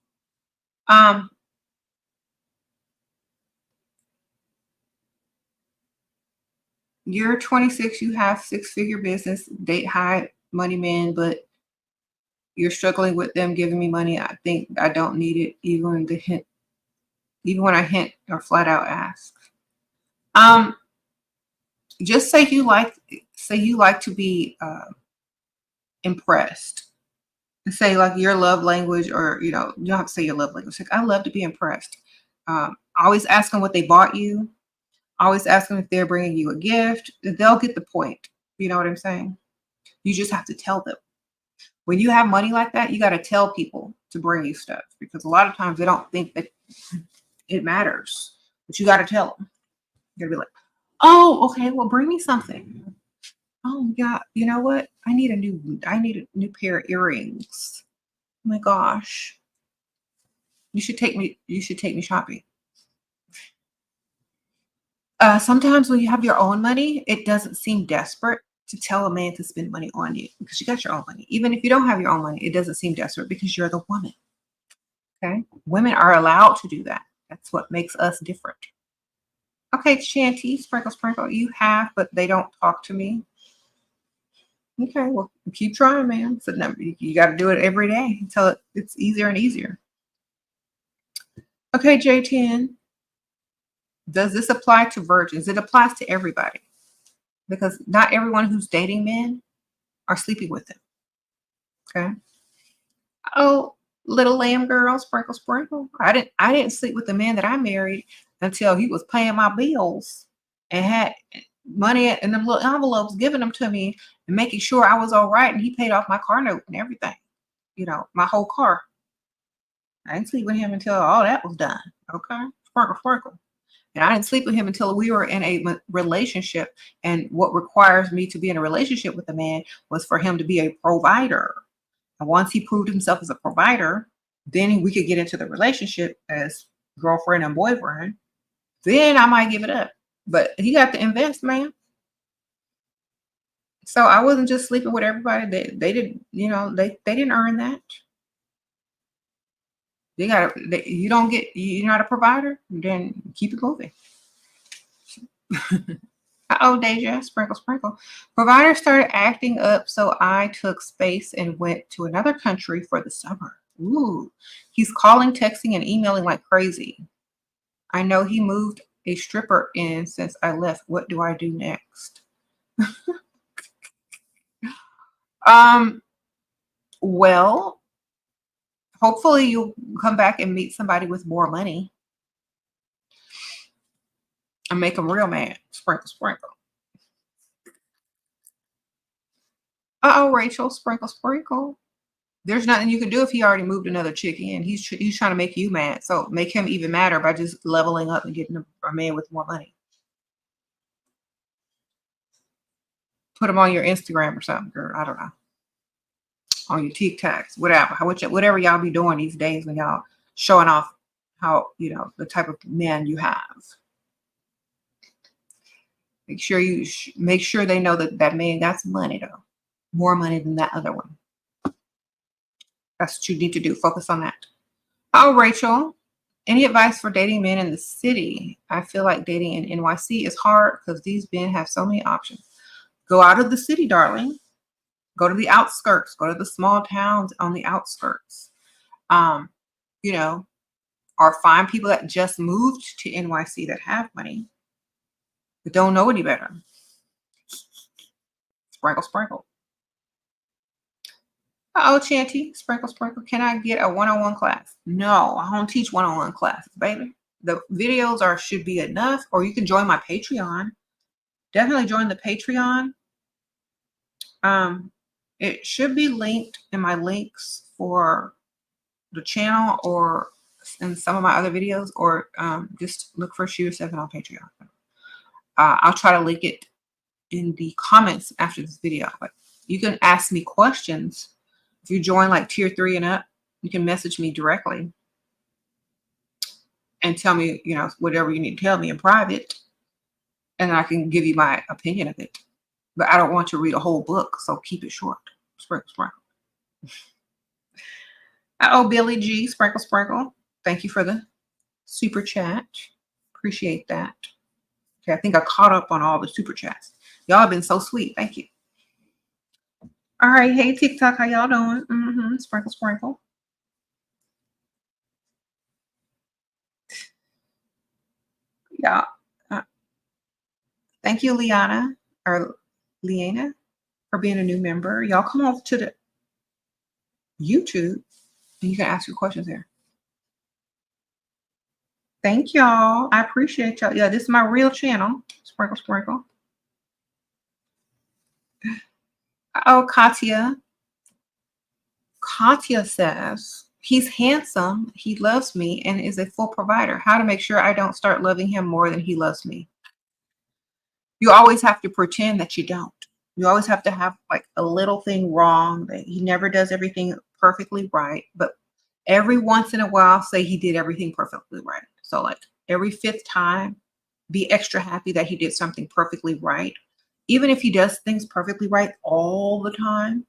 You're 26. You have 6-figure business, date high money men, but you're struggling with them giving me money. I think I don't need it, even when I hint or flat out ask. Just say you like to be impressed. Say like your love language, or you don't have to say your love language. Like, I love to be impressed. Always ask them what they bought you. Always ask them if they're bringing you a gift. They'll get the point. You know what I'm saying? You just have to tell them. When you have money like that, you got to tell people to bring you stuff, because a lot of times they don't think that it matters. But you got to tell them. You got to be like, oh, okay, well, bring me something. Oh, yeah, you know what? I need a new pair of earrings. Oh my gosh. You should take me shopping. Sometimes when you have your own money, it doesn't seem desperate to tell a man to spend money on you, because you got your own money. Even if you don't have your own money, it doesn't seem desperate because you're the woman. Okay? Women are allowed to do that. That's what makes us different. Okay, Shanty, sprinkle, sprinkle. You have, but they don't talk to me. Okay, well, keep trying, man. So you got to do it every day until it's easier and easier. Okay, J10. Does this apply to virgins? It applies to everybody, because not everyone who's dating men are sleeping with them. Okay. Oh, little lamb girl, sprinkle, sprinkle. I didn't sleep with the man that I married until he was paying my bills and had money in them little envelopes, giving them to me and making sure I was all right. And he paid off my car note and everything. You know, my whole car. I didn't sleep with him until all that was done. Okay. Sprinkle, sprinkle. And I didn't sleep with him until we were in a relationship. And what requires me to be in a relationship with a man was for him to be a provider. And once he proved himself as a provider, then we could get into the relationship as girlfriend and boyfriend. Then I might give it up. But he got to invest, man. So I wasn't just sleeping with everybody. They didn't, they didn't earn that. They got you don't get, you're not a provider, then keep it moving. Oh, Deja, sprinkle, sprinkle. Provider started acting up, so I took space and went to another country for the summer. Ooh, he's calling, texting, and emailing like crazy. I know he moved a stripper in since I left. What do I do next? Well, hopefully you'll come back and meet somebody with more money and make them real mad. Sprinkle, sprinkle. Uh-oh, Rachel, sprinkle, sprinkle. There's nothing you can do if he already moved another chick in. He's trying to make you mad. So make him even madder by just leveling up and getting a man with more money. Put him on your Instagram or something, girl. I don't know. On your TikToks, whatever y'all be doing these days when y'all showing off how, the type of man you have. Make sure they know that man got some money, though. More money than that other one. That's what you need to do. Focus on that. Oh, Rachel, any advice for dating men in the city? I feel like dating in NYC is hard because these men have so many options. Go out of the city, darling. Go to the outskirts. Go to the small towns on the outskirts. Or find people that just moved to NYC that have money, but don't know any better. Sprinkle, sprinkle. Oh, Chanty, sprinkle, sprinkle. Can I get a one-on-one class? No, I don't teach one-on-one classes, baby. The videos should be enough, or you can join my Patreon. Definitely join the Patreon. It should be linked in my links for the channel or in some of my other videos, or just look for SheRaSeven on Patreon. I'll try to link it in the comments after this video. But you can ask me questions. If you join like tier 3 and up, you can message me directly and tell me, whatever you need to tell me in private, and I can give you my opinion of it. But I don't want to read a whole book, so keep it short. Sprinkle, sprinkle. Oh, Billy G, sprinkle, sprinkle. Thank you for the super chat. Appreciate that. Okay, I think I caught up on all the super chats. Y'all have been so sweet. Thank you. All right. Hey, TikTok, how y'all doing? Sprinkle, sprinkle. Yeah. Thank you, Liana, or Liana, for being a new member. Y'all come over to the YouTube and you can ask your questions there. Thank y'all. I appreciate y'all. Yeah, this is my real channel. Sprinkle, sprinkle. Oh, Katya. Katya says, he's handsome, he loves me, and is a full provider. How to make sure I don't start loving him more than he loves me? You always have to pretend that you don't. You always have to have like a little thing wrong, that he never does everything perfectly right. But every once in a while, say he did everything perfectly right. So like every 5th time, be extra happy that he did something perfectly right. Even if he does things perfectly right all the time,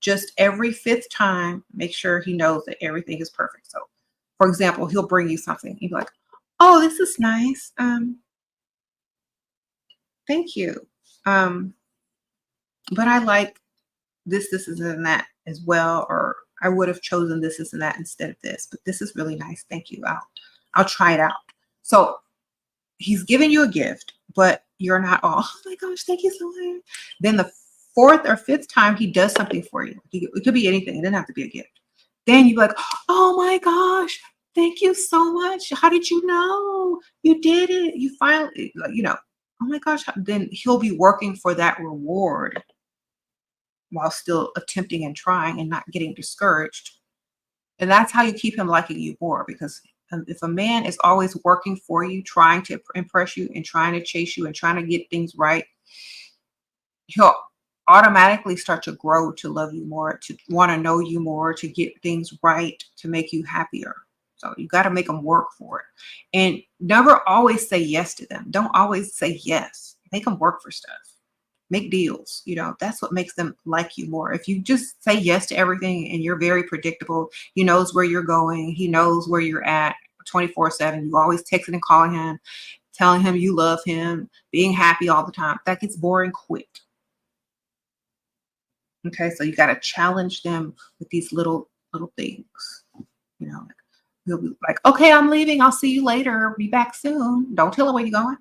just every 5th time, make sure he knows that everything is perfect. So, for example, he'll bring you something. You'll be like, oh, this is nice. Thank you. But I like this, and that as well. Or I would have chosen this, and that instead of this. But this is really nice. Thank you. I'll try it out. So he's giving you a gift, but you're not all, oh my gosh, thank you so much. Then the 4th or 5th time he does something for you. It could be anything. It doesn't have to be a gift. Then you're like, oh my gosh, thank you so much. How did you know? You did it. You finally, oh my gosh. Then he'll be working for that reward while still attempting and trying and not getting discouraged. And that's how you keep him liking you more, because if a man is always working for you, trying to impress you and trying to chase you and trying to get things right, automatically start to grow to love you more, to want to know you more, to get things right, to make you happier. So you got to make them work for it. And never always say yes to them. Don't always say yes. Make them work for stuff. Make deals. That's what makes them like you more. If you just say yes to everything and you're very predictable, he knows where you're going, he knows where you're at 24/7. You always texting and calling him, telling him you love him, being happy all the time. That gets boring quick. Okay, so you got to challenge them with these little things. He'll be like, okay, I'm leaving. I'll see you later. Be back soon. Don't tell him where you're going.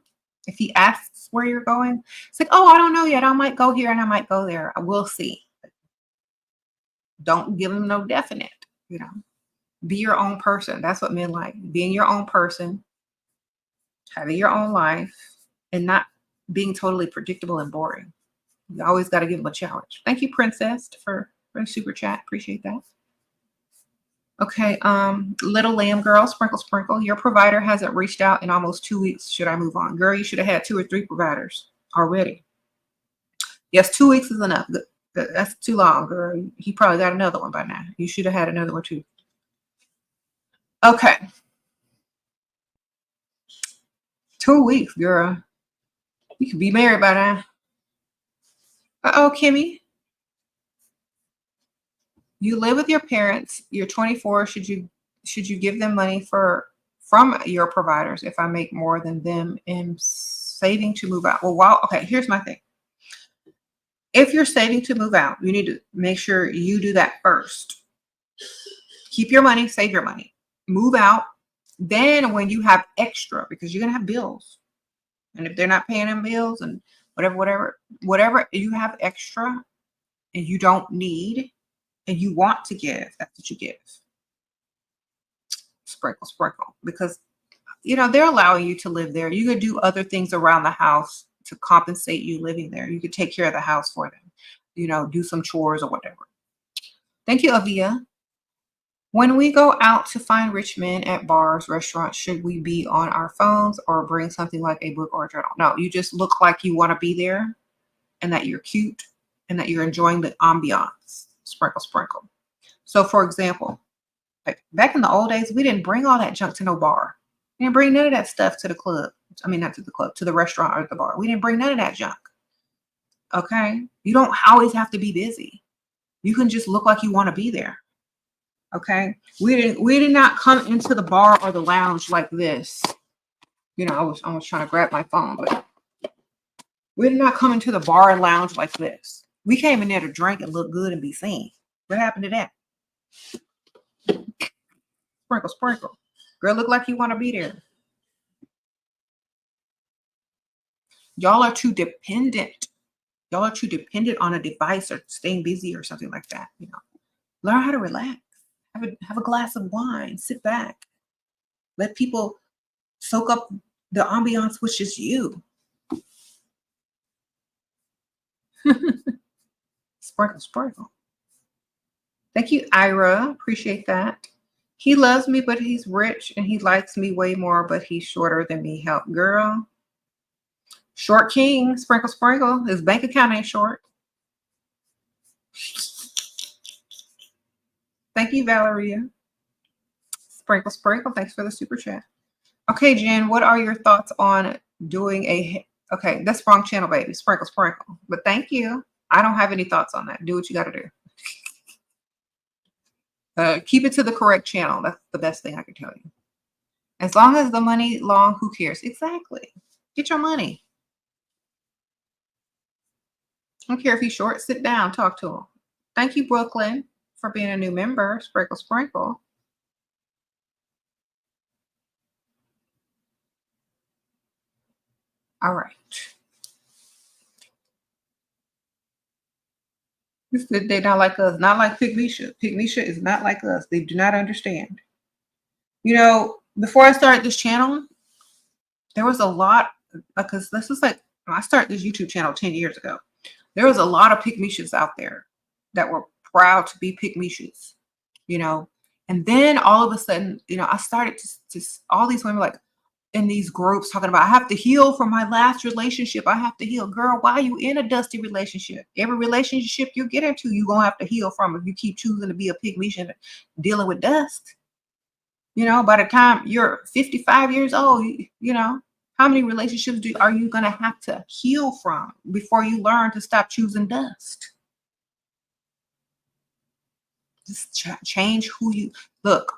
If he asks where you're going, it's like, oh, I don't know yet. I might go here and I might go there. I will see. Don't give him no definite. Be your own person. That's what men like. Being your own person, having your own life, and not being totally predictable and boring. You always got to give them a challenge. Thank you, Princess, for the super chat. Appreciate that. Okay, Little Lamb Girl, Sprinkle Sprinkle. Your provider hasn't reached out in almost 2 weeks. Should I move on? Girl, you should have had 2 or 3 providers already. Yes, 2 weeks is enough. That's too long, girl. He probably got another one by now. You should have had another one too. Okay. 2 weeks, girl. You could be married by now. Uh-oh, Kimmy. You live with your parents. You're 24. Should you give them money from your providers if I make more than them in saving to move out? Well, okay, here's my thing. If you're saving to move out, you need to make sure you do that first. Keep your money, save your money. Move out. Then when you have extra, because you're going to have bills. And if they're not paying them bills and whatever you have extra and you don't need and you want to give, that's what you give. Sprinkle, sprinkle. Because, they're allowing you to live there. You could do other things around the house to compensate you living there. You could take care of the house for them, do some chores or whatever. Thank you, Avia. When we go out to find rich men at bars, restaurants, should we be on our phones or bring something like a book or a journal? No, you just look like you want to be there and that you're cute and that you're enjoying the ambiance. Sprinkle, sprinkle. So, for example, like back in the old days, we didn't bring all that junk to no bar. We didn't bring none of that stuff to the club. I mean, not to the club, to the restaurant or the bar. We didn't bring none of that junk. Okay? You don't always have to be busy. You can just look like you want to be there. Okay? We did not come into the bar or the lounge like this. I was trying to grab my phone, but we did not come into the bar and lounge like this. We came in there to drink and look good and be seen. What happened to that? Sprinkle, sprinkle. Girl, look like you want to be there. Y'all are too dependent. Y'all are too dependent on a device or staying busy or something like that. Learn how to relax. Have a glass of wine. Sit back. Let people soak up the ambiance, which is you. Sprinkle, sprinkle. Thank you, Ira. Appreciate that. He loves me, but he's rich, and he likes me way more, but he's shorter than me. Help, girl. Short king. Sprinkle, sprinkle. His bank account ain't short. Thank you, Valeria. Sprinkle, sprinkle. Thanks for the super chat. Okay, Jen, what are your thoughts on doing okay, that's wrong channel, baby. Sprinkle, sprinkle. But thank you. I don't have any thoughts on that. Do what you got to do. Keep it to the correct channel. That's the best thing I can tell you. As long as the money long, who cares? Exactly. Get your money. I don't care if he's short. Sit down. Talk to him. Thank you, Brooklyn, for being a new member. Sprinkle, sprinkle. All right. They're not like us. Not like Pygmisha. Pygmisha is not like us. They do not understand. Before I started this channel, there was a lot, because this is like, when I started this YouTube channel 10 years ago, there was a lot of Pygmishas out there that were proud to be Pygmishas, and then all of a sudden, I started to all these women like, in these groups talking about, I have to heal from my last relationship. I have to heal. Girl, why are you in a dusty relationship? Every relationship you get into, you're going to have to heal from if you keep choosing to be a pygmy dealing with dust. By the time you're 55 years old, how many relationships are you going to have to heal from before you learn to stop choosing dust? Just change who you look.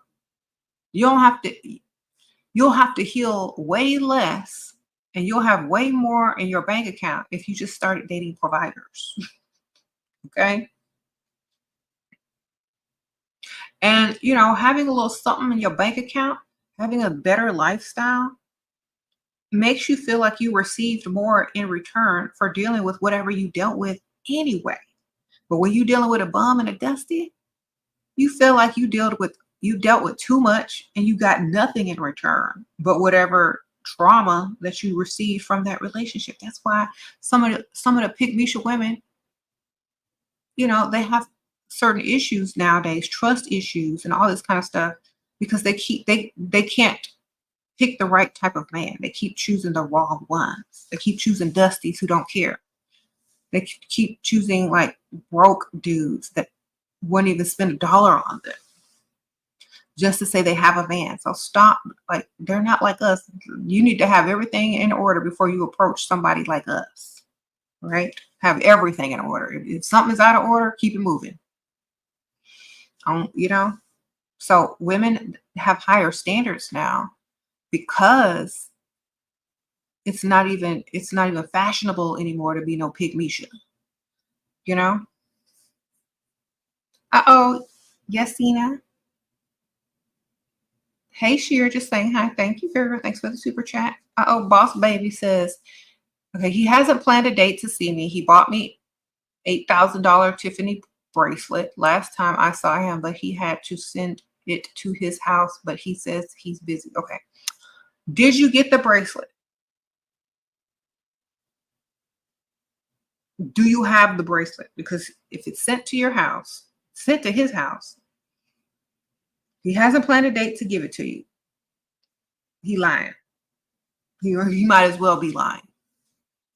You'll have to heal way less, and you'll have way more in your bank account if you just started dating providers. Okay. And having a little something in your bank account, having a better lifestyle, makes you feel like you received more in return for dealing with whatever you dealt with anyway. But when you're dealing with a bum and a dusty, you feel like you dealt with too much and you got nothing in return but whatever trauma that you received from that relationship. That's why some of the pygmy women, they have certain issues nowadays, trust issues and all this kind of stuff, because they can't pick the right type of man. They keep choosing the wrong ones. They keep choosing dusties who don't care. They keep choosing like broke dudes that wouldn't even spend $1 on them just to say they have a man. So stop. Like, they're not like us. You need to have everything in order before you approach somebody like us, right? Have everything in order. If something's out of order, keep it moving. So women have higher standards now because it's not even fashionable anymore to be no pygmy. Uh-oh. Yes, Sina. Hey, Sheer, just saying hi. Thank you, Vera. Thanks for the super chat. Uh-oh, Boss Baby says, okay, he hasn't planned a date to see me. He bought me $8,000 Tiffany bracelet last time I saw him, but he had to send it to his house, but he says he's busy. Okay. Did you get the bracelet? Do you have the bracelet? Because if it's sent to your house, sent to his house, he hasn't planned a date to give it to you. He lying. He might as well be lying,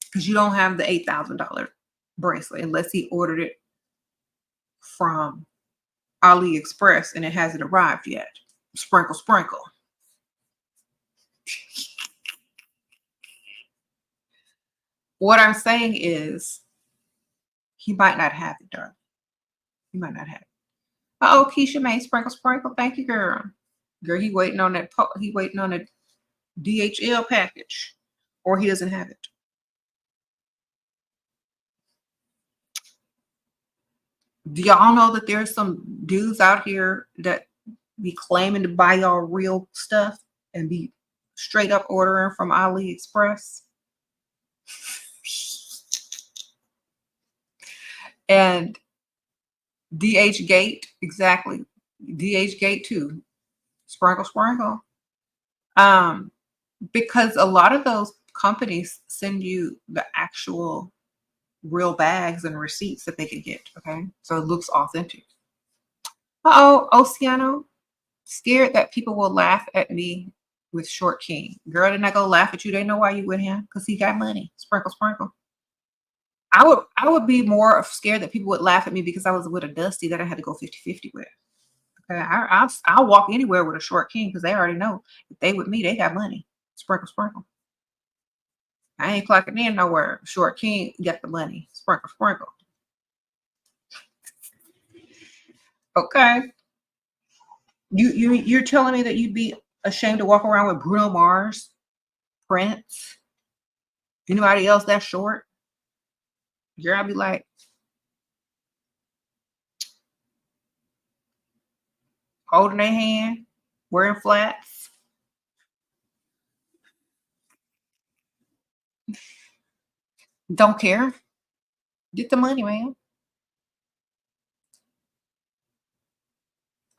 because you don't have the $8,000 bracelet unless he ordered it from AliExpress and it hasn't arrived yet. Sprinkle, sprinkle. What I'm saying is, he might not have it, darling. He might not have it. Uh-oh, Keisha May, sprinkle, sprinkle. Thank you, girl. Girl, he waiting on that. He waiting on a DHL package, or he doesn't have it. Do y'all know that there's some dudes out here that be claiming to buy y'all real stuff and be straight up ordering from AliExpress? And DH Gate, exactly. DH Gate too. Sprinkle, sprinkle. Because a lot of those companies send you the actual real bags and receipts that they can get. Okay. So it looks authentic. Uh-oh, Oceano. Scared that people will laugh at me with Short King. Girl, didn't I go laugh at you? They know why you with him, because he got money. Sprinkle, sprinkle. I would be more scared that people would laugh at me because I was with a Dusty that I had to go 50-50 with. Okay, I'll walk anywhere with a Short King because they already know if they with me, they got money. Sprinkle, sprinkle. I ain't clocking in nowhere. Short King got the money. Sprinkle, sprinkle. Okay. You're telling me that you'd be ashamed to walk around with Bruno Mars, Prince, anybody else that short? Girl, I'd be like, holding their hand, wearing flats. Don't care. Get the money, man.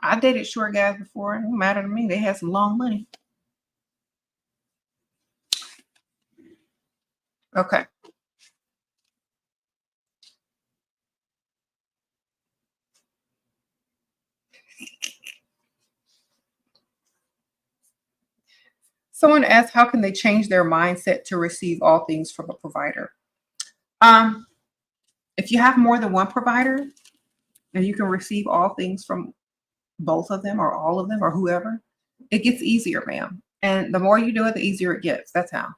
I dated short guys before. It don't matter to me. They had some long money. Okay. Someone asked, how can they change their mindset to receive all things from a provider? If you have more than one provider and you can receive all things from both of them or all of them or whoever, it gets easier, ma'am. And the more you do it, the easier it gets. That's how.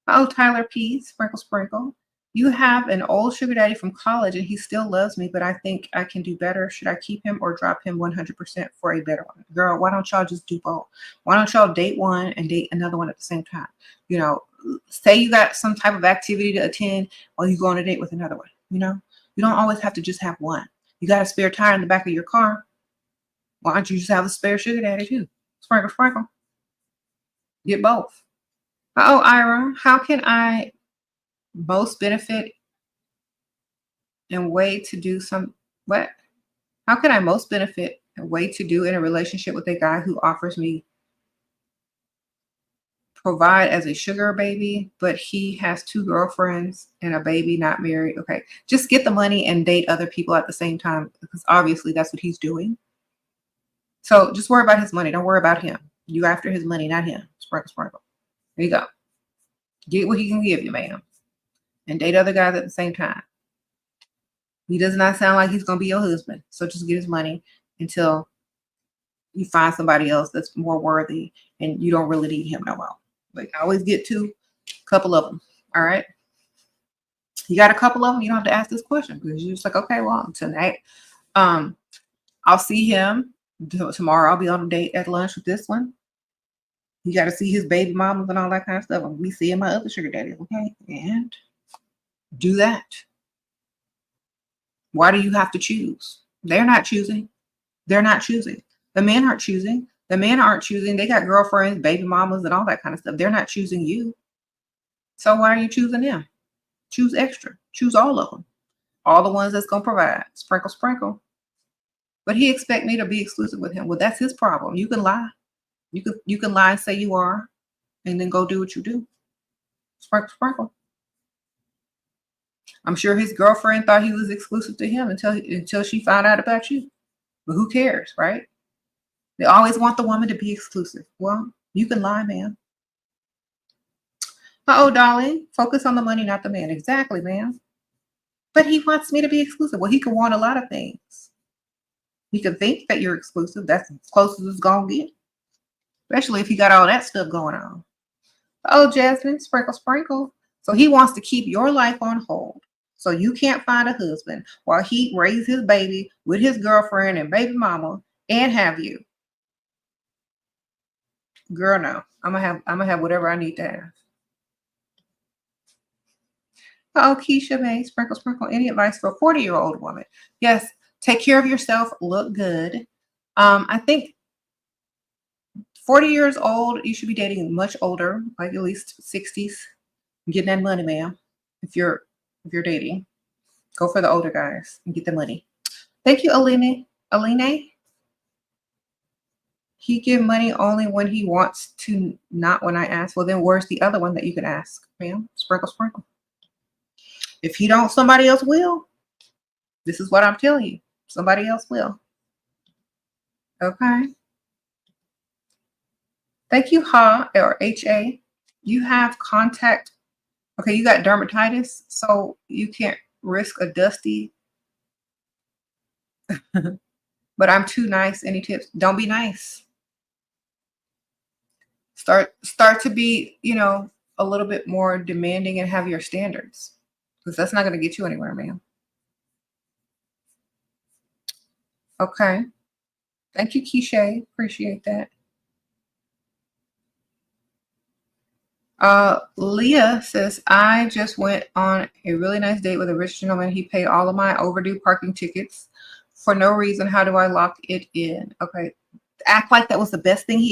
Oh, Tyler P. Sprinkle Sprinkle. You have an old sugar daddy from college and he still loves me, but I think I can do better. Should I keep him or drop him 100% for a better one? Girl, why don't y'all just do both? Why don't y'all date one and date another one at the same time? You know, say you got some type of activity to attend while you go on a date with another one. You know, you don't always have to just have one. You got a spare tire in the back of your car. Why don't you just have a spare sugar daddy too? Sprinkle, sprinkle. Get both. Oh, Ira, how can I most benefit and way to do some what? How can I most benefit and way to do in a relationship with a guy who offers me provide as a sugar baby, but he has 2 girlfriends and a baby, not married? Okay, just get the money and date other people at the same time because obviously that's what he's doing. So just worry about his money. Don't worry about him. You after his money, not him. Sprinkle, sprinkle. There you go. Get what he can give you, ma'am. And date other guys at the same time. He does not sound like he's going to be your husband. So just get his money until you find somebody else that's more worthy and you don't really need him no more. But always get to a couple of them. All right. You got a couple of them. You don't have to ask this question because you're just like, okay, well, tonight, I'll see him tomorrow. I'll be on a date at lunch with this one. You got to see his baby mamas and all that kind of stuff. I'll be seeing my other sugar daddies. Okay. And do that. Why do you have to choose? They're not choosing. They're not choosing. The men aren't choosing. The men aren't choosing. They got girlfriends, baby mamas, and all that kind of stuff. They're not choosing you. So why are you choosing them? Choose extra. Choose all of them. All the ones that's going to provide. Sprinkle, sprinkle. But he expect me to be exclusive with him. Well, that's his problem. You can lie. You can lie and say you are, and then go do what you do. Sprinkle, sprinkle. I'm sure his girlfriend thought he was exclusive to him until she found out about you. But who cares, right? They always want the woman to be exclusive. Well, you can lie, man. Uh-oh, darling. Focus on the money, not the man. Exactly, man. But he wants me to be exclusive. Well, he can want a lot of things. He can think that you're exclusive. That's as close as it's going to get. Especially if he got all that stuff going on. Oh, Jasmine, sprinkle, sprinkle. So he wants to keep your life on hold. So you can't find a husband while he raises his baby with his girlfriend and baby mama and have you. Girl, no. I'm gonna have whatever I need to have. Oh, Keisha May, sprinkle, sprinkle. Any advice for a 40-year-old woman? Yes, take care of yourself, look good. I think 40 years old, you should be dating much older, like at least 60s. Getting that money, ma'am. If you're dating, go for the older guys and get the money. Thank you, Aline. He give money only when he wants to, not when I ask. Well, then where's the other one that you can ask, ma'am? Sprinkle, sprinkle. If he don't, somebody else will. This is what I'm telling you. Somebody else will. Okay. Thank you, Ha, or H-A. You have contact. Okay, you got dermatitis, so you can't risk a dusty. But I'm too nice. Any tips? Don't be nice. Start to be, a little bit more demanding and have your standards. Because that's not going to get you anywhere, ma'am. Okay. Thank you, Keisha. Appreciate that. Leah says, I just went on a really nice date with a rich gentleman. He paid all of my overdue parking tickets for no reason. How do I lock it in? Okay. Act like that was the best thing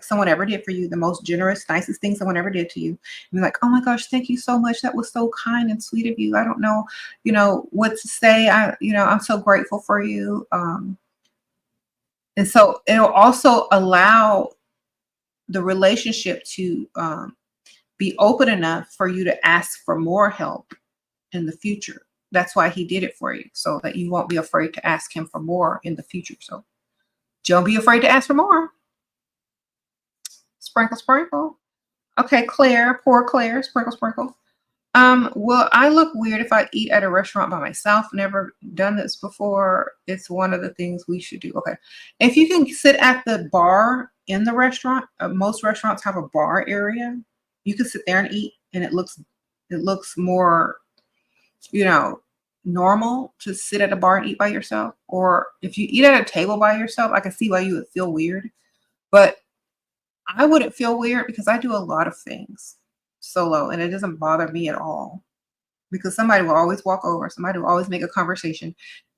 someone ever did for you, the most generous, nicest thing someone ever did to you. And be like, oh my gosh, thank you so much. That was so kind and sweet of you. I don't know, what to say. I'm so grateful for you. And so it'll also allow the relationship to be open enough for you to ask for more help in the future. That's why he did it for you, so that you won't be afraid to ask him for more in the future. So don't be afraid to ask for more. Sprinkle, sprinkle. Okay, Claire, poor Claire, sprinkle, sprinkle. Well, I look weird if I eat at a restaurant by myself. Never done this before. It's one of the things we should do. Okay. If you can sit at the bar in the restaurant, most restaurants have a bar area. You can sit there and eat, and it looks more, normal to sit at a bar and eat by yourself. Or if you eat at a table by yourself, I can see why you would feel weird. But I wouldn't feel weird because I do a lot of things solo and it doesn't bother me at all because somebody will always walk over, somebody will always make a conversation,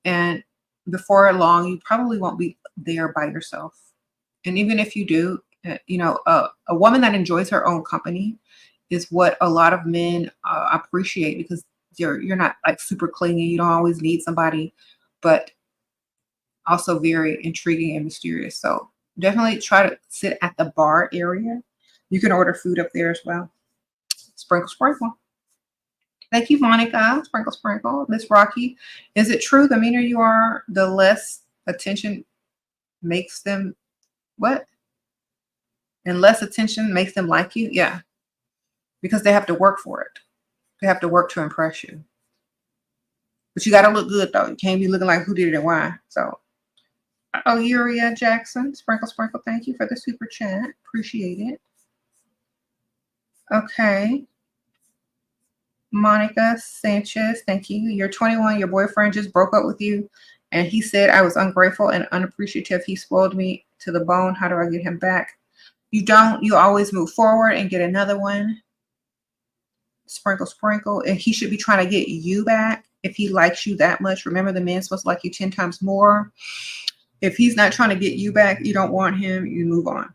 and before long you probably won't be there by yourself. And even if you do, a woman that enjoys her own company is what a lot of men appreciate, because you're not like super clingy, you don't always need somebody, but also very intriguing and mysterious. So definitely try to sit at the bar area. You can order food up there as well. Sprinkle, sprinkle. Thank you, Monica. Sprinkle, sprinkle. Miss Rocky, is it true the meaner you are, the less attention makes them what? And less attention makes them like you? Yeah. Because they have to work for it. They have to work to impress you. But you got to look good, though. You can't be looking like who did it and why. So, Uria Jackson, sprinkle, sprinkle. Thank you for the super chat. Appreciate it. Okay. Monica Sanchez, thank you. You're 21. Your boyfriend just broke up with you, and he said I was ungrateful and unappreciative. He spoiled me to the bone. How do I get him back? You don't. You always move forward and get another one. Sprinkle, sprinkle. And he should be trying to get you back if he likes you that much. Remember, the man's supposed to like you 10 times more. If he's not trying to get you back, you don't want him, you move on.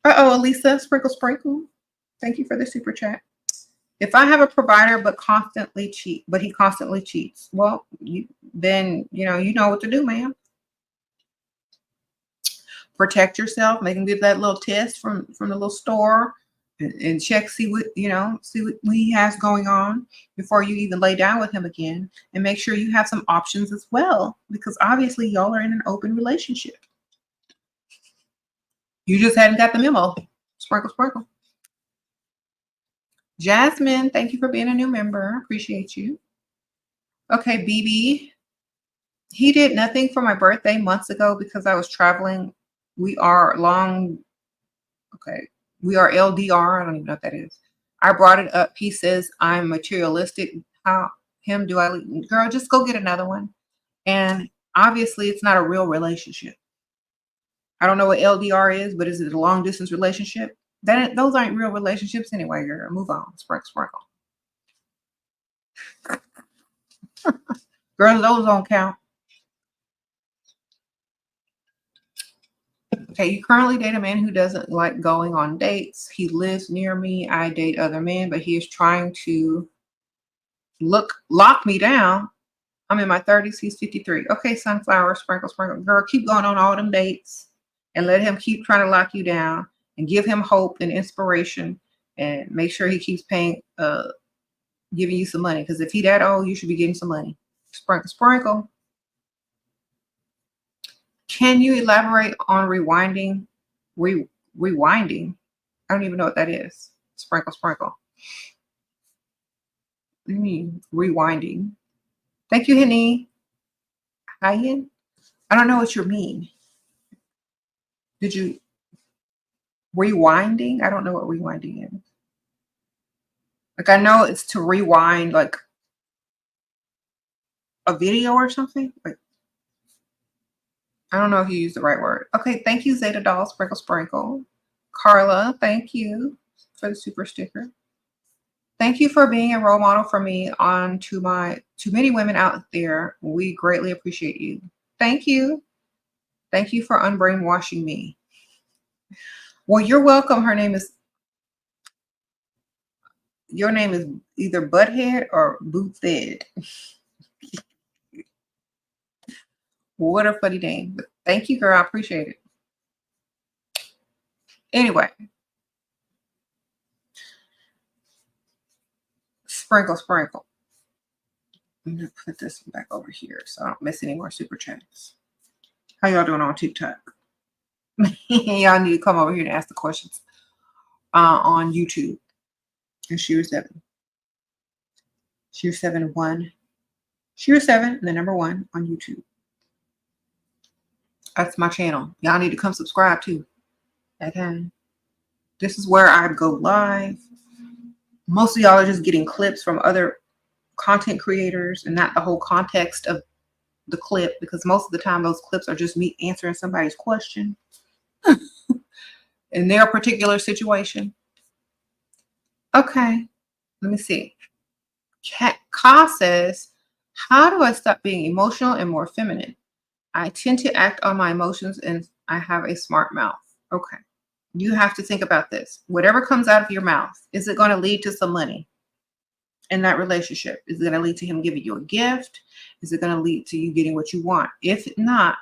Uh-oh, Elisa, sprinkle, sprinkle. Thank you for the super chat. If I have a provider but he constantly cheats, well, you know what to do, ma'am. Protect yourself. Make him get that little test from the little store and check, see what he has going on before you even lay down with him again. And make sure you have some options as well, because obviously y'all are in an open relationship. You just hadn't got the memo. Sprinkle, sprinkle. Jasmine, thank you for being a new member. Appreciate you. Okay, BB. He did nothing for my birthday months ago because I was traveling. We are LDR. I don't even know what that is. I brought it up. He says I'm materialistic. How him do I leave? Girl, just go get another one. And obviously it's not a real relationship. I don't know what LDR is, but is it a long distance relationship? Those aren't real relationships anyway, girl. Move on. Sprinkle, sprinkle. Girl, those don't count. Okay, you currently date a man who doesn't like going on dates. He lives near me. I date other men, but he is trying to lock me down. I'm in my 30s. He's 53. Okay, sunflower, sprinkle, sprinkle. Girl, keep going on all them dates and let him keep trying to lock you down, and give him hope and inspiration, and make sure he keeps paying, giving you some money. Because if he that old, you should be getting some money. Sprinkle, sprinkle. Can you elaborate on rewinding? Rewinding? I don't even know what that is. Sprinkle, sprinkle. What do you mean rewinding? Thank you, Henny. Hyen? I don't know what you mean. Did you rewinding? I don't know what rewinding is. Like, I know it's to rewind like a video or something. Like, I don't know if you used the right word. Okay, thank you, Zeta Doll, sprinkle, sprinkle. Carla, thank you for the super sticker. Thank you for being a role model for me to many women out there. We greatly appreciate you. Thank you. Thank you for unbrainwashing me. Well, you're welcome. Your name is either Butthead or Boothhead. What a funny name. But thank you, girl. I appreciate it. Anyway. Sprinkle, sprinkle. I'm going to put this back over here so I don't miss any more super chats. How y'all doing on TikTok? Y'all need to come over here and ask the questions on YouTube. And SheRaSeven. SheRaSeven1. SheRaSeven and the number 1 on YouTube. That's my channel. Y'all need to come subscribe too. Okay. This is where I go live. Most of y'all are just getting clips from other content creators and not the whole context of the clip, because most of the time those clips are just me answering somebody's question in their particular situation. Okay. Let me see. Ka says, how do I stop being emotional and more feminine? I tend to act on my emotions and I have a smart mouth. Okay. You have to think about this. Whatever comes out of your mouth, is it going to lead to some money in that relationship? Is it going to lead to him giving you a gift? Is it going to lead to you getting what you want? If not,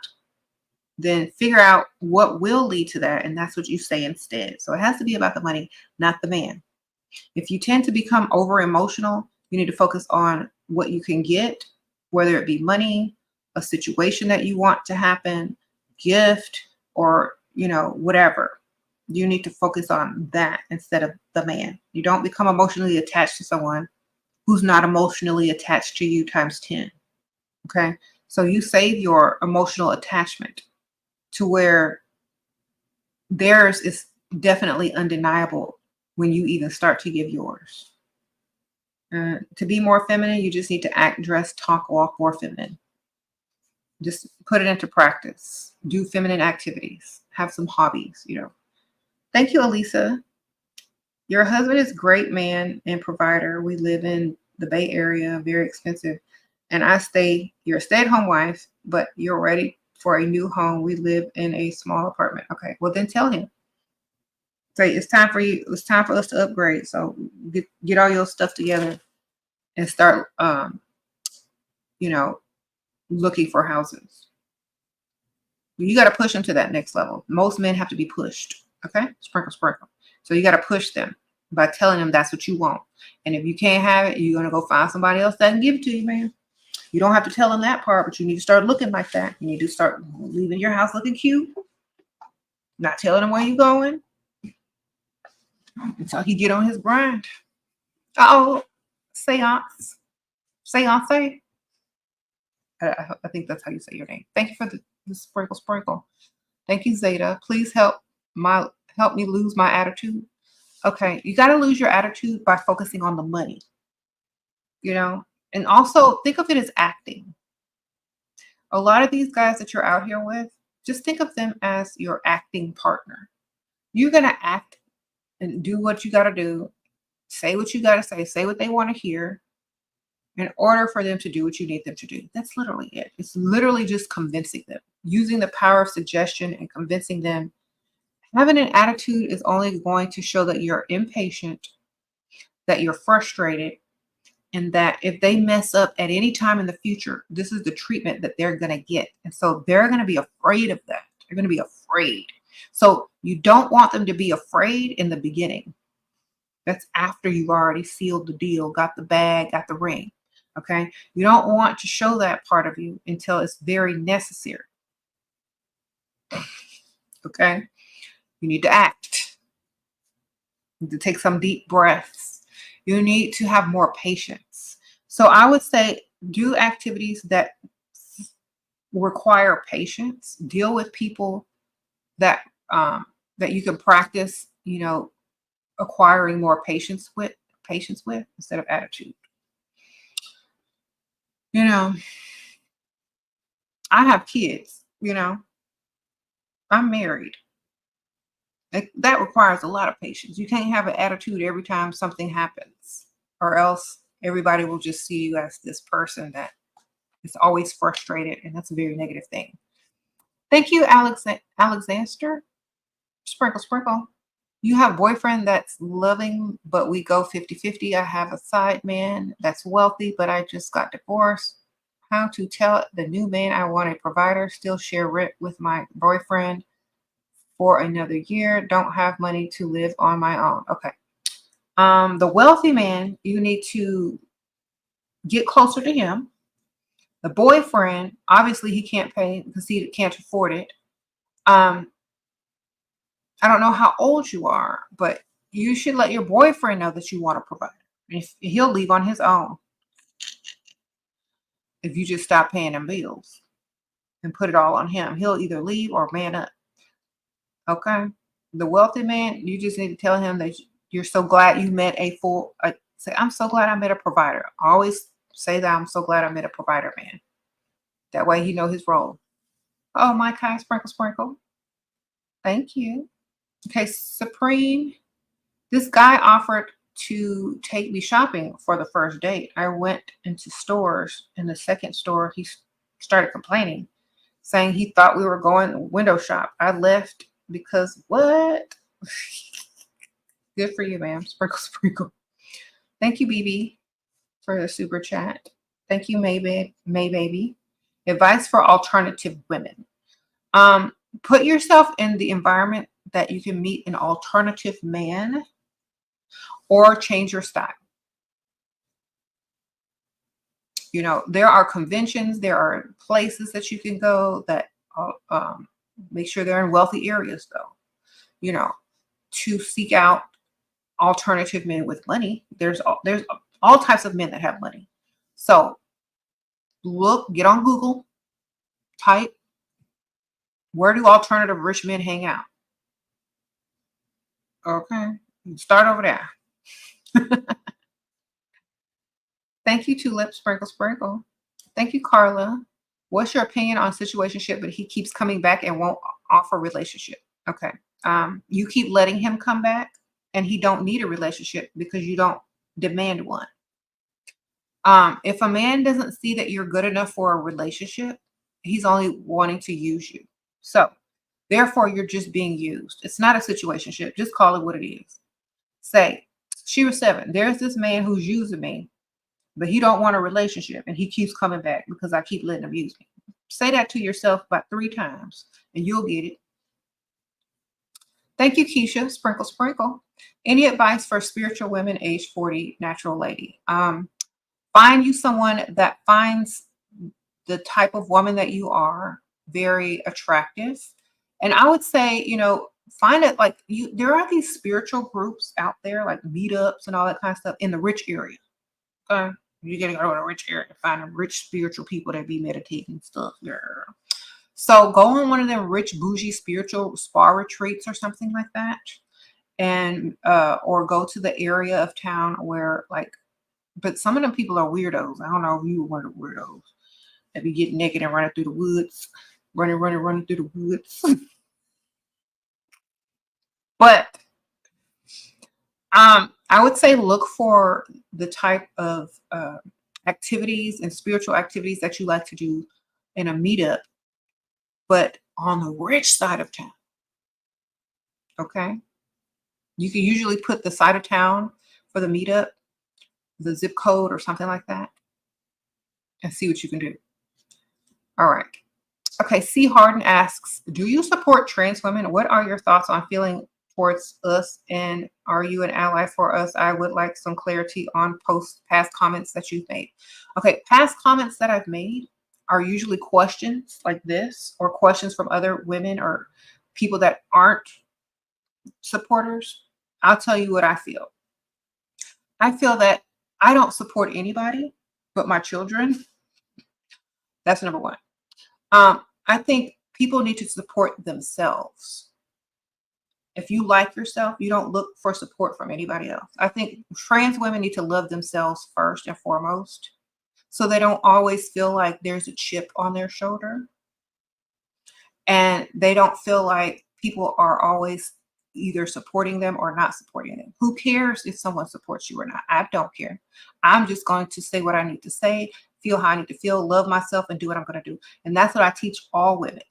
then figure out what will lead to that. And that's what you say instead. So it has to be about the money, not the man. If you tend to become over emotional, you need to focus on what you can get, whether it be money, a situation that you want to happen, gift, or, whatever. You need to focus on that instead of the man. You don't become emotionally attached to someone who's not emotionally attached to you times 10. Okay. So you save your emotional attachment to where theirs is definitely undeniable when you even start to give yours. To be more feminine, you just need to act, dress, talk, walk more feminine. Just put it into practice. Do feminine activities. Have some hobbies, Thank you, Elisa. Your husband is a great man and provider. We live in the Bay Area, very expensive. And you're a stay-at-home wife, but you're ready for a new home. We live in a small apartment. Okay, well then tell him. Say it's time for you. It's time for us to upgrade. So get all your stuff together and start, looking for houses. You got to push them to that next level. Most men have to be pushed. Okay, sprinkle, sprinkle. So you got to push them by telling them that's what you want. And if you can't have it, you're gonna go find somebody else that can give it to you, man. You don't have to tell them that part, but you need to start looking like that. You need to start leaving your house looking cute. Not telling him where you're going until he get on his grind. Oh, seance. Seance. I think that's how you say your name. Thank you for the sprinkle, sprinkle. Thank you, Zeta. Please help me lose my attitude. Okay, you got to lose your attitude by focusing on the money. And also think of it as acting. A lot of these guys that you're out here with, just think of them as your acting partner. You're going to act and do what you got to do, say what you got to say what they want to hear in order for them to do what you need them to do. That's literally it. It's literally just convincing them, using the power of suggestion and convincing them. Having an attitude is only going to show that you're impatient, that you're frustrated, and that if they mess up at any time in the future, this is the treatment that they're going to get. And so they're going to be afraid of that. They're going to be afraid. So you don't want them to be afraid in the beginning. That's after you've already sealed the deal, got the bag, got the ring. Okay. You don't want to show that part of you until it's very necessary. Okay. You need to act. You need to take some deep breaths. You need to have more patience. So I would say do activities that require patience. Deal with people that you can practice, acquiring more patience with instead of attitude. I have kids, I'm married. That requires a lot of patience. You can't have an attitude every time something happens, or else everybody will just see you as this person that is always frustrated, and that's a very negative thing. Thank you, Alexander. Sprinkle, sprinkle. You have a boyfriend that's loving, but we go 50-50. I have a side man that's wealthy, but I just got divorced. How to tell the new man I want a provider, still share rent with my boyfriend for another year, don't have money to live on my own. Okay. The wealthy man, you need to get closer to him. The boyfriend, obviously he can't pay because he can't afford it. I don't know how old you are, but you should let your boyfriend know that you want a provider. If he'll leave on his own if you just stop paying him bills and put it all on him. He'll either leave or man up. Okay? The wealthy man, you just need to tell him that you're so glad you met a full, say, I'm so glad I met a provider. Always say that I'm so glad I met a provider man. That way he know his role. Oh, my kind sprinkle sprinkle. Thank you. Okay, Supreme. This guy offered to take me shopping for the first date. I went into stores. In the second store, he started complaining, saying he thought we were going window shop. I left because what? Good for you, ma'am. Sprinkle, sprinkle. Thank you, BB, for the super chat. Thank you, May Baby. Advice for alternative women. Put yourself in the environment that you can meet an alternative man or change your style. You know, there are conventions, there are places that you can go that make sure they're in wealthy areas, though, you know, to seek out alternative men with money. There's all types of men that have money. So get on Google, type, where do alternative rich men hang out? Okay, start over there. Thank you, Tulip, Sprinkle, Sprinkle. Thank you, Carla. What's your opinion on situationship, but he keeps coming back and won't offer relationship? Okay. You keep letting him come back and he don't need a relationship because you don't demand one. If a man doesn't see that you're good enough for a relationship, he's only wanting to use you. So therefore you're just being used. It's not a situationship. Just call it what it is. Say, SheRaSeven, there's this man who's using me, but he don't want a relationship and he keeps coming back because I keep letting him use me. Say that to yourself about 3 times and you'll get it. Thank you, Keisha. Sprinkle, sprinkle. Any advice for spiritual women age 40, natural lady? Find you someone that finds the type of woman that you are very attractive. And I would say, you know, find it like there are these spiritual groups out there like meetups and all that kind of stuff in the rich area. Okay. You gotta go to a rich area to find them rich spiritual people that be meditating and stuff. Yeah. So go on one of them rich bougie spiritual spa retreats or something like that. And or go to the area of town where but some of them people are weirdos. I don't know if you were one of the weirdos that be getting naked and running through the woods, running through the woods. But I would say look for the type of activities and spiritual activities that you like to do in a meetup, but on the rich side of town. Okay. You can usually put the side of town for the meetup, the zip code or something like that, and see what you can do. All right. Okay. C. Harden asks, do you support trans women? What are your thoughts on feeling towards us? And are you an ally for us? I would like some clarity on past comments that you've made. Okay. Past comments that I've made are usually questions like this or questions from other women or people that aren't supporters. I'll tell you what I feel. I feel that I don't support anybody but my children. That's number one. I think people need to support themselves. If you like yourself, you don't look for support from anybody else. I think trans women need to love themselves first and foremost, so they don't always feel like there's a chip on their shoulder. And they don't feel like people are always either supporting them or not supporting them. Who cares if someone supports you or not? I don't care. I'm just going to say what I need to say, feel how I need to feel, love myself, and do what I'm going to do. And that's what I teach all women.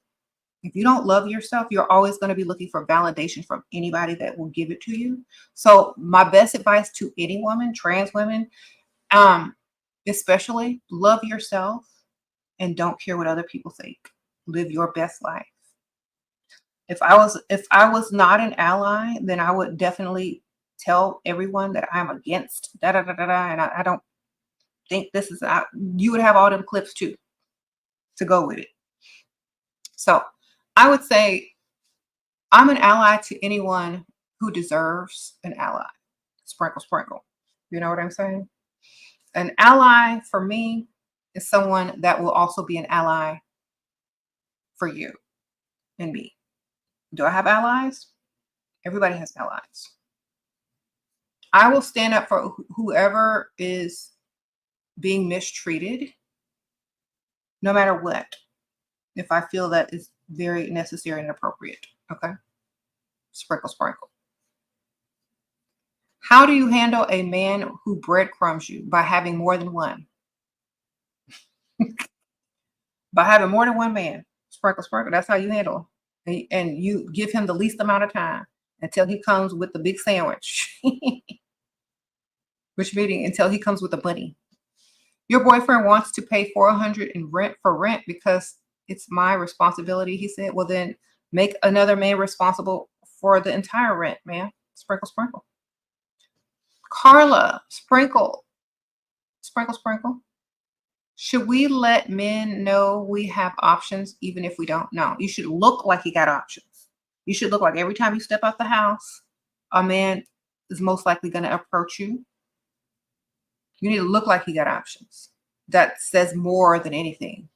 If you don't love yourself, you're always going to be looking for validation from anybody that will give it to you. So my best advice to any woman, trans women, especially, love yourself and don't care what other people think. Live your best life. If I was not an ally, then I would definitely tell everyone that I'm against da da da da da, and I don't think this is. You would have all them clips too to go with it. So I would say I'm an ally to anyone who deserves an ally. Sprinkle, sprinkle. You know what I'm saying? An ally for me is someone that will also be an ally for you and me. Do I have allies? Everybody has allies. I will stand up for whoever is being mistreated, no matter what, if I feel that is very necessary and appropriate. Okay? Sprinkle, sprinkle. How do you handle a man who breadcrumbs you? By having more than one. By having more than one man. Sprinkle, sprinkle. That's how you handle him. And you give him the least amount of time until he comes with the big sandwich. Which meaning until he comes with a bunny. Your boyfriend wants to pay $400 in rent because it's my responsibility, he said. Well, then make another man responsible for the entire rent, man. Sprinkle, sprinkle. Carla, sprinkle. Sprinkle, sprinkle. Should we let men know we have options even if we don't? No, you should look like you got options. You should look like every time you step out the house, a man is most likely going to approach you. You need to look like you got options. That says more than anything.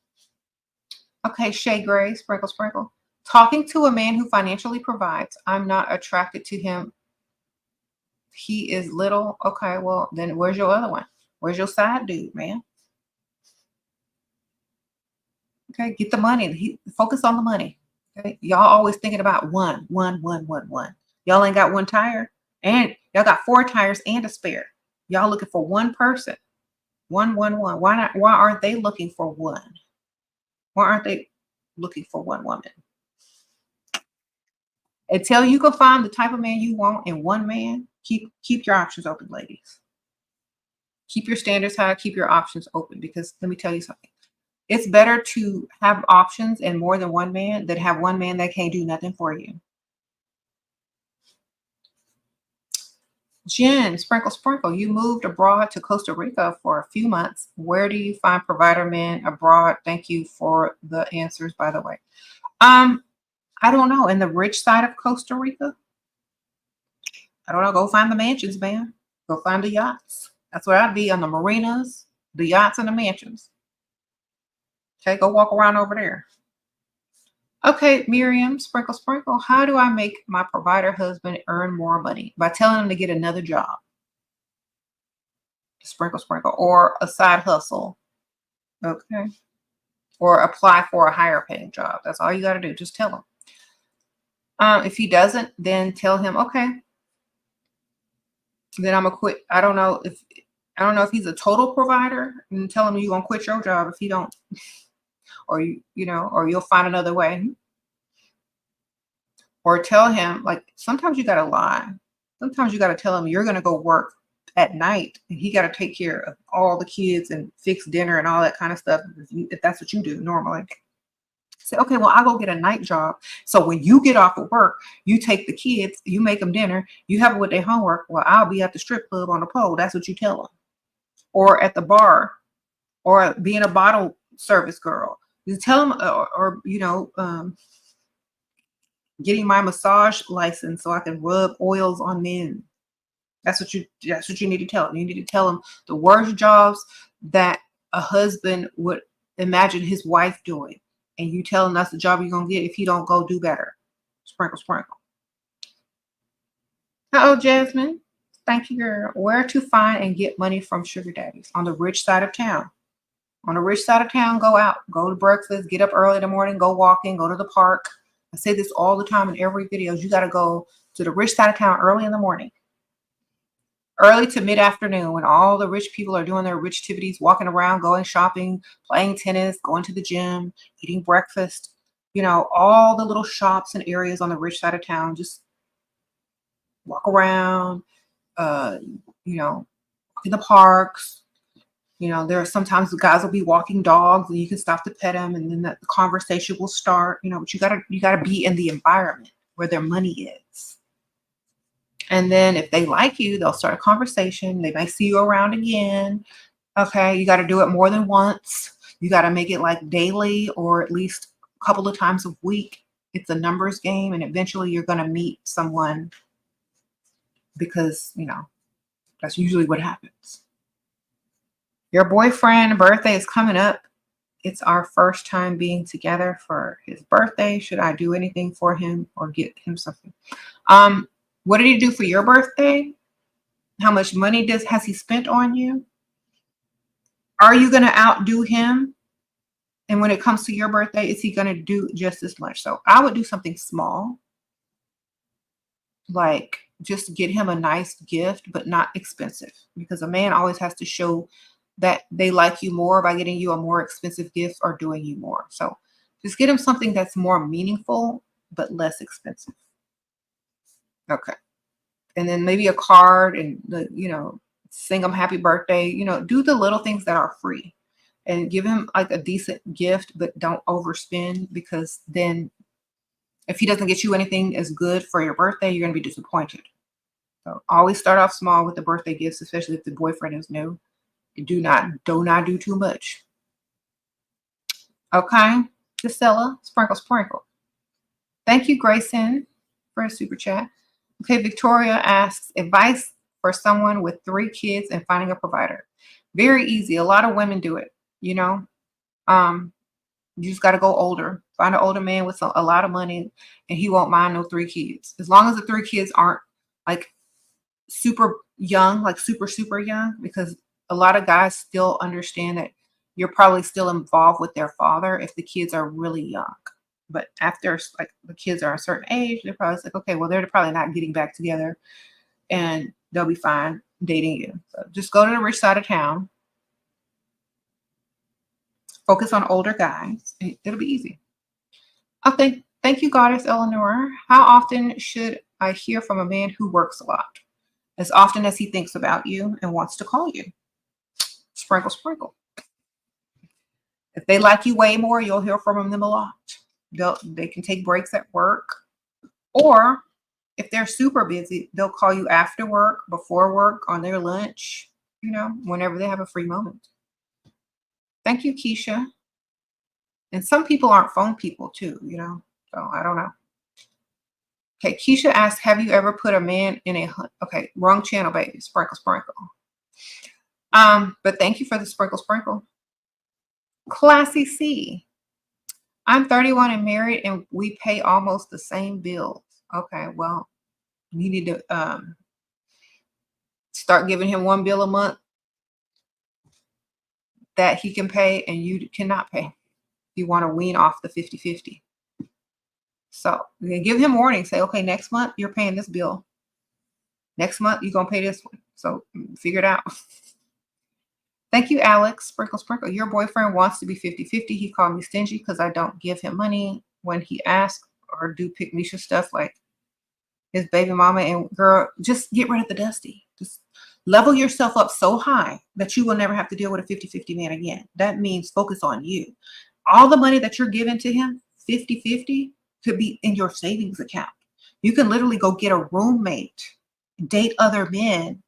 Okay, Shay Gray, sprinkle, sprinkle. Talking to a man who financially provides. I'm not attracted to him. He is little. Okay, well, then where's your other one? Where's your side dude, man? Okay, get the money. Focus on the money. Okay, y'all always thinking about one. Y'all ain't got one tire, and y'all got 4 tires and a spare. Y'all looking for one person. One. Why not? Why aren't they looking for one? Why aren't they looking for one woman? Until you can find the type of man you want in one man, keep your options open, ladies. Keep your standards high. Keep your options open, because let me tell you something. It's better to have options and more than one man than have one man that can't do nothing for you. Jen, sprinkle, sprinkle. You moved abroad to Costa Rica for a few months. Where do you find provider men abroad? Thank you for the answers, by the way. I don't know. In the rich side of Costa Rica? I don't know. Go find the mansions, man. Go find the yachts. That's where I'd be, on the marinas, the yachts, and the mansions. Okay, go walk around over there. Okay, Miriam, sprinkle, sprinkle. How do I make my provider husband earn more money? By telling him to get another job. Sprinkle, sprinkle. Or a side hustle. Okay. Or apply for a higher paying job. That's all you got to do. Just tell him. If he doesn't, then tell him, okay, then I'm gonna quit. I don't know if he's a total provider, and tell him you're gonna quit your job if he don't, or or you'll find another way. Or tell him, like, sometimes you gotta lie. Sometimes you gotta tell him you're gonna go work at night, and he gotta take care of all the kids and fix dinner and all that kind of stuff. If that's what you do normally. Say, okay, well, I'll go get a night job. So when you get off of work, you take the kids, you make them dinner, you have them with their homework. Well, I'll be at the strip club on the pole. That's what you tell them. Or at the bar, or being a bottle service girl. You tell them, getting my massage license so I can rub oils on men. That's what you need to tell them. You need to tell them the worst jobs that a husband would imagine his wife doing. And you tell him that's the job you're going to get if you don't go do better. Sprinkle, sprinkle. Hello, Jasmine. Thank you, girl. Where to find and get money from sugar daddies? On the rich side of town. On the rich side of town, go out. Go to breakfast. Get up early in the morning. Go walking. Go to the park. I say this all the time in every video. You got to go to the rich side of town early in the morning. Early to mid-afternoon, when all the rich people are doing their rich activities, walking around, going shopping, playing tennis, going to the gym, eating breakfast, all the little shops and areas on the rich side of town, just walk around, walk in the parks. There are sometimes the guys will be walking dogs and you can stop to pet them, and then the conversation will start, but you gotta be in the environment where their money is. And then if they like you, they'll start a conversation. They might see you around again. Okay, you got to do it more than once. You got to make it like daily or at least a couple of times a week It's a numbers game, and eventually you're going to meet someone because, you know, that's usually what happens. Your boyfriend birthday is coming up. It's our first time being together for his birthday. Should I do anything for him or get him something? What did he do for your birthday? How much money has he spent on you? Are you going to outdo him? And when it comes to your birthday, is he going to do just as much? So I would do something small, like just get him a nice gift, but not expensive, because a man always has to show that they like you more by getting you a more expensive gift or doing you more. So just get him something that's more meaningful, but less expensive. Okay. And then maybe a card and, you know, sing him happy birthday, you know, do the little things that are free and give him like a decent gift, but don't overspend, because then if he doesn't get you anything as good for your birthday, you're going to be disappointed. So always start off small with the birthday gifts, especially if the boyfriend is new. Do not do too much. Okay. Gisela, sprinkle. Thank you, Grayson, for a super chat. Okay, Victoria asks, advice for someone with 3 kids and finding a provider. Very easy. A lot of women do it, you know. You just got to go older. Find an older man with a lot of money, and he won't mind no 3 kids. As long as the 3 kids aren't like super young, like super young, because a lot of guys still understand that you're probably still involved with their father if the kids are really young. But after like the kids are a certain age, they're probably like, okay, well, they're probably not getting back together, and they'll be fine dating you. So just go to the rich side of town. Focus on older guys. It'll be easy. Okay. Thank you, Goddess Eleanor. How often should I hear from a man who works a lot? As often as he thinks about you and wants to call you. Sprinkle. If they like you way more, you'll hear from them a lot. They can take breaks at work, or if they're super busy, they'll call you after work, before work, on their lunch, you know, whenever they have a free moment. Thank you, Keisha. And some people aren't phone people too, you know, so I don't know. Okay, Keisha asks, have you ever put a man in a, okay, wrong channel, baby, sprinkle. But thank you for the sprinkle. Classy C. I'm 31 and married, and we pay almost the same bills. Okay, well, you need to start giving him 1 bill a month that he can pay and you cannot pay. You want to wean off the 50-50. So you give him warning. Say, okay, next month you're paying this bill. Next month you're going to pay this one. So figure it out. Thank you, Alex. Sprinkle. Your boyfriend wants to be 50-50. He called me stingy because I don't give him money when he asks, or do pick Misha stuff like his baby mama. And girl, just get rid of the dusty. Just level yourself up so high that you will never have to deal with a 50-50 man again. That means focus on you. All the money that you're giving to him, 50-50, could be in your savings account. You can literally go get a roommate, date other men,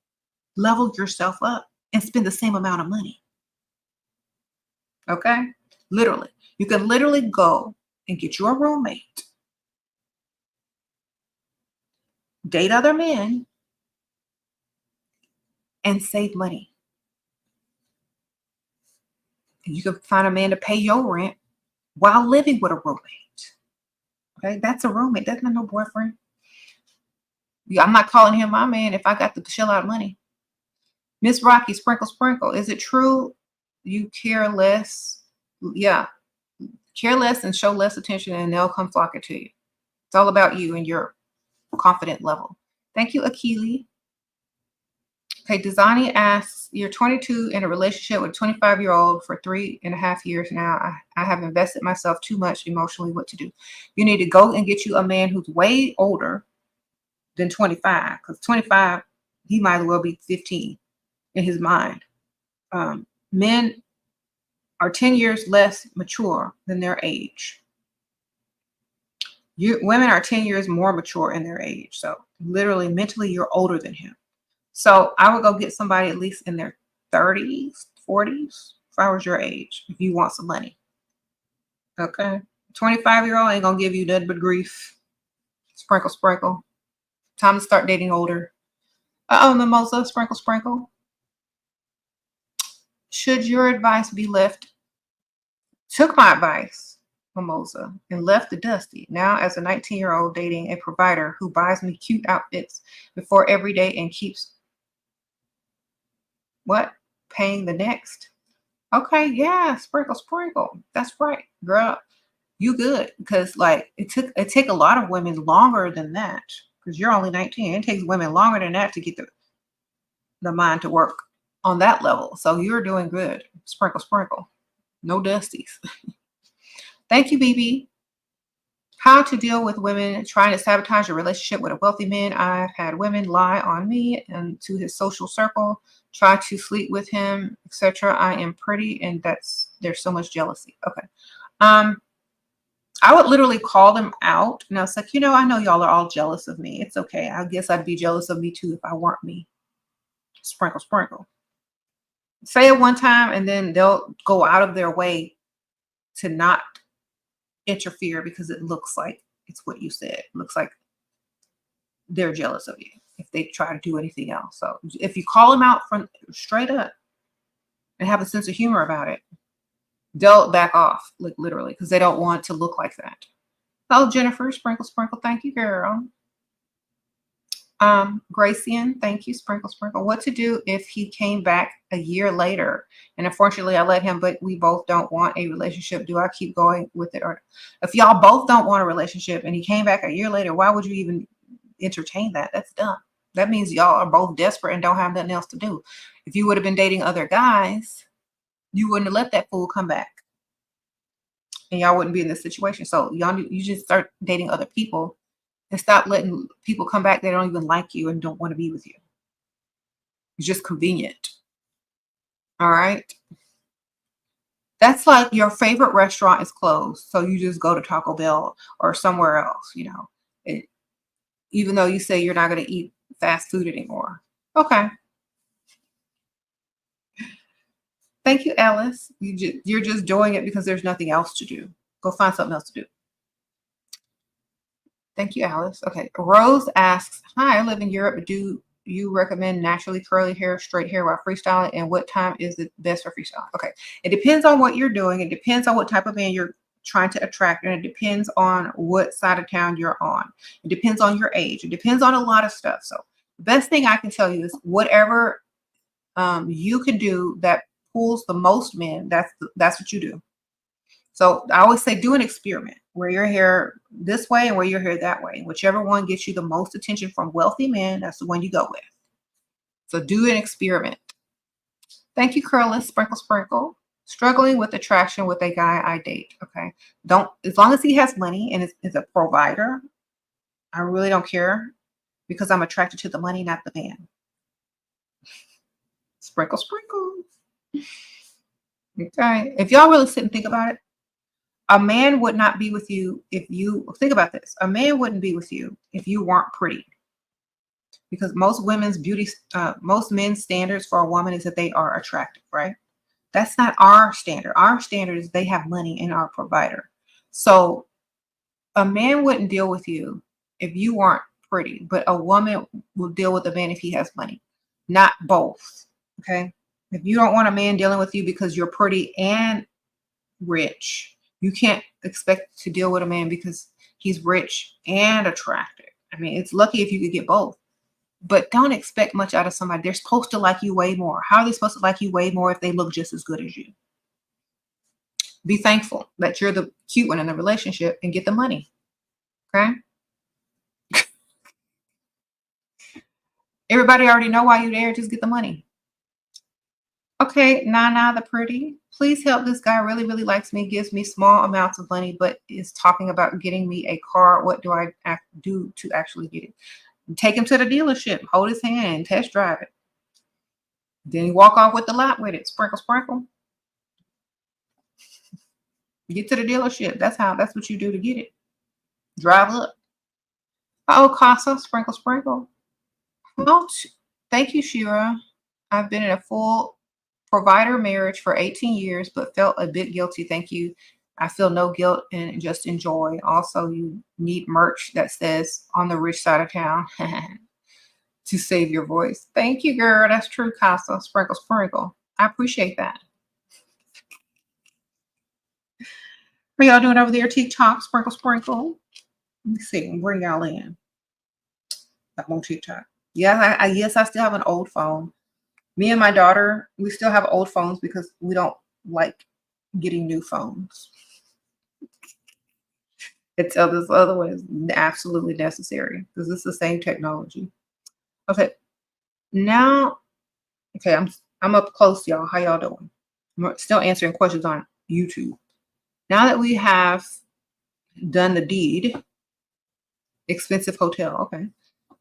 level yourself up, and spend the same amount of money. Okay? Literally. You can literally go and get your roommate, date other men, and save money. And you can find a man to pay your rent while living with a roommate. Okay? That's a roommate. That's not no boyfriend. Yeah, I'm not calling him my man if I got the shell out money. Miss Rocky, sprinkle. Is it true you care less? Yeah. Care less and show less attention, and they'll come flocking to you. It's all about you and your confident level. Thank you, Akili. Okay, Dizani asks, you're 22 in a relationship with a 25-year-old for 3.5 years now. I have invested myself too much emotionally. What to do? You need to go and get you a man who's way older than 25, because 25, he might as well be 15 in his mind. Men are 10 years less mature than their age. Women are 10 years more mature in their age. So literally, mentally, you're older than him. So I would go get somebody at least in their 30s, 40s, if I was your age, if you want some money. Okay. 25-year-old ain't gonna give you nothing but grief. Sprinkle, sprinkle. Time to start dating older. Uh-oh, mimosa, sprinkle, sprinkle. Should your advice be left? Took my advice, mimosa, and left the dusty. Now, as a 19-year-old dating a provider who buys me cute outfits before every day and keeps what? Paying the next. Okay, yeah, sprinkle, sprinkle. That's right, girl. You good, because like it take a lot of women longer than that, because you're only 19. It takes women longer than that to get the mind to work on that level. So you're doing good. Sprinkle, sprinkle. No dusties. Thank you, BB. How to deal with women trying to sabotage your relationship with a wealthy man. I've had women lie on me and to his social circle, try to sleep with him, etc. I am pretty, and there's so much jealousy. Okay. I would literally call them out. And I was like, I know y'all are all jealous of me. It's okay. I guess I'd be jealous of me too if I weren't me. Sprinkle, sprinkle. Say it one time and then they'll go out of their way to not interfere because it looks like it's what you said. It looks like they're jealous of you if they try to do anything else. So if you call them out from straight up and have a sense of humor about it, they'll back off, like literally, because they don't want to look like that. Oh, Jennifer, sprinkle, sprinkle. Thank you, girl. Gracian, thank you, sprinkle, sprinkle. What to do if he came back a year later and unfortunately I let him, but we both don't want a relationship? Do I keep going with it? Or if y'all both don't want a relationship and he came back a year later, why would you even entertain that? That's dumb. That means y'all are both desperate and don't have nothing else to do. If you would have been dating other guys, you wouldn't have let that fool come back and y'all wouldn't be in this situation. So you just start dating other people and stop letting people come back that don't even like you and don't want to be with you. It's just convenient. All right. That's like your favorite restaurant is closed, so you just go to Taco Bell or somewhere else, even though you say you're not going to eat fast food anymore. Okay. Thank you, Alice. You're just doing it because there's nothing else to do. Go find something else to do. Thank you, Alice. Okay. Rose asks, hi, I live in Europe. Do you recommend naturally curly hair, straight hair while freestyling? And what time is it best for freestyling? Okay. It depends on what you're doing. It depends on what type of man you're trying to attract. And it depends on what side of town you're on. It depends on your age. It depends on a lot of stuff. So the best thing I can tell you is whatever you can do that pulls the most men, that's what you do. So I always say do an experiment. Wear your hair this way and wear your hair that way. Whichever one gets you the most attention from wealthy men, that's the one you go with. So do an experiment. Thank you, Curlis. Sprinkle, sprinkle. Struggling with attraction with a guy I date. Okay. As long as he has money and is a provider, I really don't care because I'm attracted to the money, not the man. Sprinkle, sprinkle. Okay. If y'all really sit and think about it, a man would not be with you if you think about this. A man wouldn't be with you if you weren't pretty, because most men's standards for a woman is that they are attractive, right? That's not our standard. Our standard is they have money and are a provider. So a man wouldn't deal with you if you weren't pretty, but a woman will deal with a man if he has money, not both. Okay. If you don't want a man dealing with you because you're pretty and rich, you can't expect to deal with a man because he's rich and attractive. I mean, it's lucky if you could get both, but don't expect much out of somebody. They're supposed to like you way more. How are they supposed to like you way more if they look just as good as you? Be thankful that you're the cute one in the relationship and get the money. Okay. Everybody already know why you're there. Just get the money. Okay, Nana the pretty. Please help. This guy really, really likes me, gives me small amounts of money, but is talking about getting me a car. What do I do to actually get it? Take him to the dealership, hold his hand, and test drive it. Then you walk off with the lot with it. Sprinkle, sprinkle. Get to the dealership. That's what you do to get it. Drive up. Oh, Casa, sprinkle, sprinkle. Well, thank you, SHERA. I've been in a full provider marriage for 18 years, but felt a bit guilty. Thank you. I feel no guilt and just enjoy. Also, you need merch that says on the rich side of town to save your voice. Thank you, girl. That's true, Casa. Sprinkle, sprinkle. I appreciate that. What y'all doing over there? TikTok, sprinkle, sprinkle. Let me see. Bring y'all in. I'm on TikTok. Yeah, yes, I still have an old phone. Me and my daughter, we still have old phones because we don't like getting new phones. It's this other one is absolutely necessary because it's the same technology. Okay, now, okay, I'm up close, y'all. How y'all doing? I'm still answering questions on YouTube. Now that we have done the deed, expensive hotel. Okay,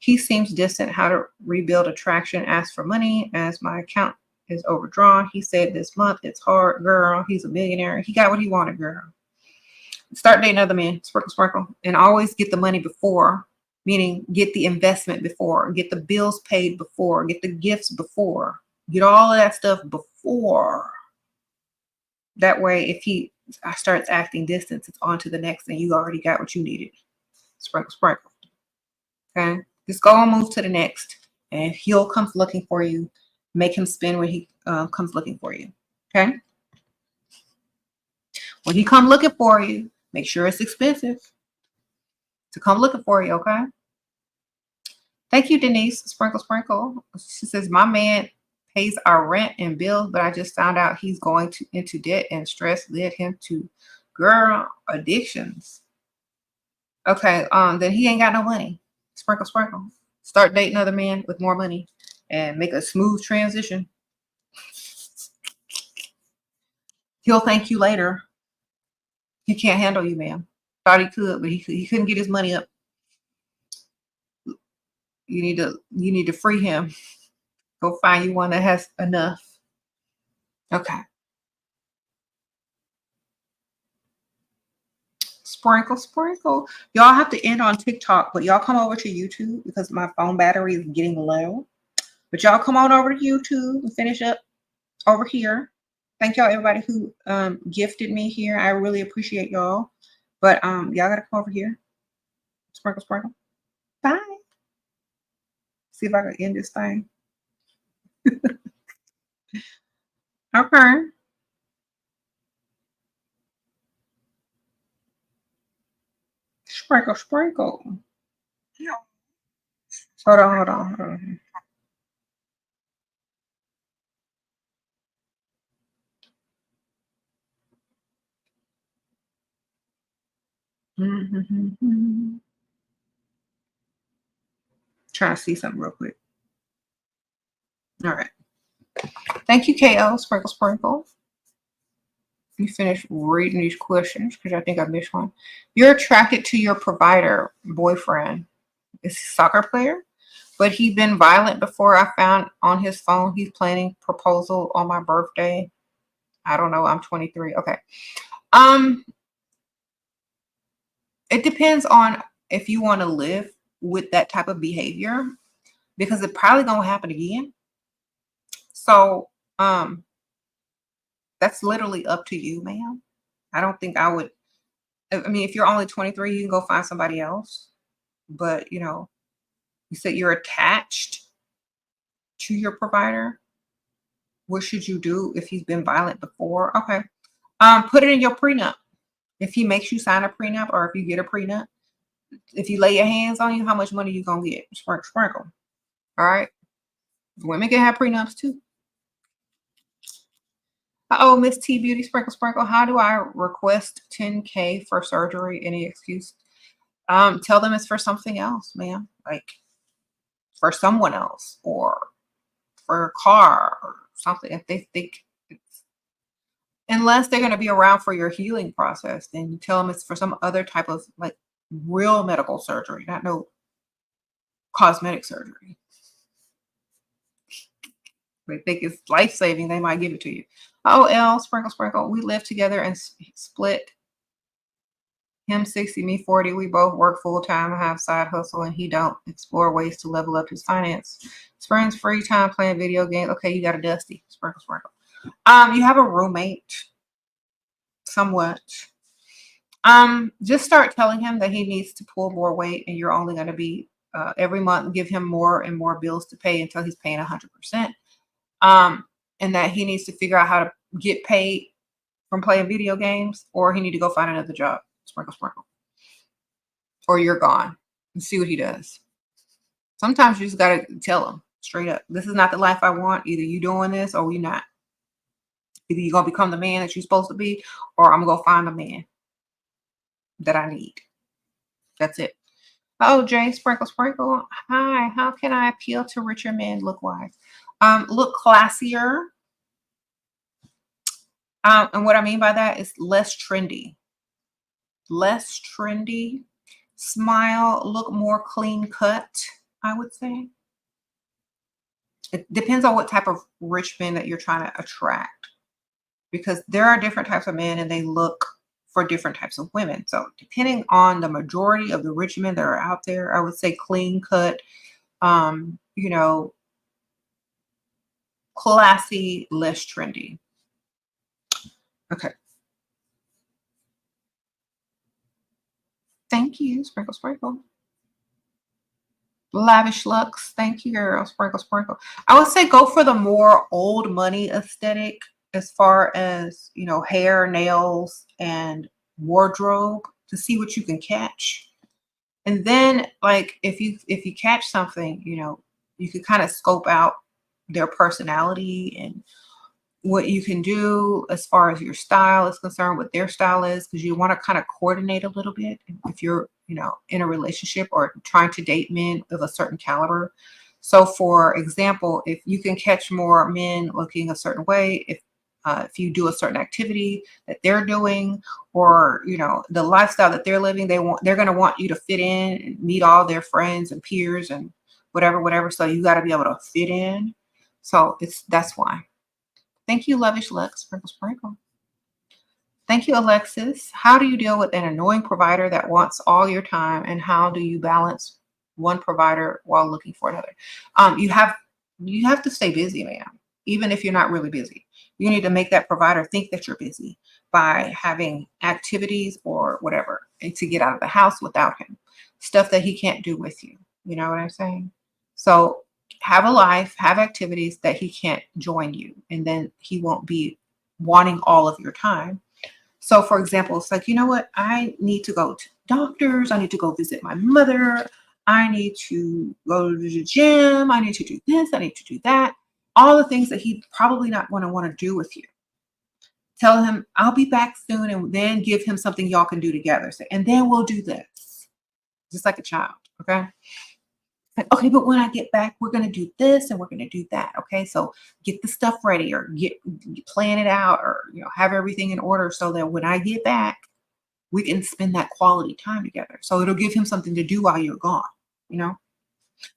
he seems distant. How to rebuild attraction? Ask for money as my account is overdrawn. He said this month it's hard, girl. He's a millionaire. He got what he wanted, girl. Start dating other men, sprinkle, sprinkle, and always get the money before, meaning get the investment before, get the bills paid before, get the gifts before, get all of that stuff before. That way, if he starts acting distant, it's on to the next, and you already got what you needed. Sprinkle, sprinkle. Okay, just go and move to the next, and he'll come looking for you. Make him spin when he comes looking for you. Okay, when he come looking for you, make sure it's expensive to come looking for you, okay? Thank you, Denise. Sprinkle, sprinkle. She says, my man pays our rent and bills, but I just found out he's going into debt and stress led him to, girl, addictions. Okay, then he ain't got no money. Sprinkle, sprinkle. Start dating other men with more money and make a smooth transition. He'll thank you later. He can't handle you, ma'am. Thought he could, but he couldn't get his money up. You need to free him. Go find you one that has enough. Okay. Sprinkle, sprinkle. Y'all have to end on TikTok, but y'all come over to YouTube because my phone battery is getting low. But y'all come on over to YouTube and finish up over here. Thank y'all, everybody who gifted me here. I really appreciate y'all. But y'all gotta come over here. Sprinkle, sprinkle. Bye. See if I can end this thing. Okay. Sprinkle, sprinkle. Hold on, hold on, hold on. Trying to see something real quick. All right. Thank you, KO. Sprinkle, sprinkle. Let me finish reading these questions because I think I missed one. You're attracted to your provider, boyfriend. Is he a soccer player? But he's been violent before. I found on his phone he's planning proposal on my birthday. I don't know. I'm 23. Okay. It depends on if you want to live with that type of behavior because it probably gonna happen again. So that's literally up to you, ma'am. I don't think I would. I mean, if you're only 23, you can go find somebody else. But you know, you said you're attached to your provider. What should you do if he's been violent before? Okay. Put it in your prenup. If he makes you sign a prenup or if you get a prenup, if you lay your hands on you, how much money you gonna get? Sprinkle, sprinkle. All right. Women can have prenups too. Oh, Miss T Beauty, sprinkle, sprinkle. How do I request 10K for surgery? Any excuse? Tell them it's for something else, ma'am. Like for someone else or for a car or something. If they think it's, unless they're going to be around for your healing process, then you tell them it's for some other type of like real medical surgery, not no cosmetic surgery. They think it's life-saving, they might give it to you. Oh, L, sprinkle, sprinkle. We live together and split. Him 60, me 40. We both work full-time and have side hustle, and he don't. Explore ways to level up his finance. Spends free time playing video games. Okay, you got a Dusty. Sprinkle, sprinkle. You have a roommate. Somewhat. Just start telling him that he needs to pull more weight, and you're only going to be every month give him more and more bills to pay until he's paying 100%. And that he needs to figure out how to get paid from playing video games, or he need to go find another job. Sprinkle, sprinkle. Or you're gone, and see what he does. Sometimes you just got to tell him straight up, this is not the life I want. Either you doing this or we not. Either you're going to become the man that you're supposed to be, or I'm going to go find the man that I need. That's it. Oh, Jay, sprinkle, sprinkle. Hi, how can I appeal to richer men look-wise? Look classier. And what I mean by that is less trendy. Less trendy. Smile, look more clean cut, I would say. It depends on what type of rich men that you're trying to attract, because there are different types of men and they look for different types of women. So depending on the majority of the rich men that are out there, I would say clean cut, you know, classy, less trendy. Okay. Thank you, sprinkle, sprinkle. Lavish looks. Thank you, girl. Sprinkle, sprinkle. I would say go for the more old money aesthetic as far as, you know, hair, nails, and wardrobe to see what you can catch. And then, like, if you catch something, you know, you could kind of scope out their personality and what you can do as far as your style is concerned, what their style is, because you want to kind of coordinate a little bit if you're, you know, in a relationship or trying to date men of a certain caliber. So for example, if you can catch more men looking a certain way, if you do a certain activity that they're doing, or, you know, the lifestyle that they're living, they're going to want you to fit in and meet all their friends and peers and whatever. So you got to be able to fit in. So that's why. Thank you, Lavish Lux. Sprinkle, sprinkle. Thank you, Alexis. How do you deal with an annoying provider that wants all your time, and how do you balance one provider while looking for another? You have to stay busy, ma'am, even if you're not really busy. You need to make that provider think that you're busy by having activities or whatever, and to get out of the house without him. Stuff that he can't do with you. You know what I'm saying? So have a life, have activities that he can't join you, and then he won't be wanting all of your time. So for example, it's like, you know what? I need to go to doctors. I need to go visit my mother. I need to go to the gym. I need to do this. I need to do that. All the things that he probably not going to want to do with you. Tell him, I'll be back soon, and then give him something y'all can do together. Say, and then we'll do this. Just like a child, okay? Like, okay, but when I get back, we're going to do this and we're going to do that. Okay, so get the stuff ready, or plan it out, or, you know, have everything in order so that when I get back, we can spend that quality time together. So it'll give him something to do while you're gone. You know,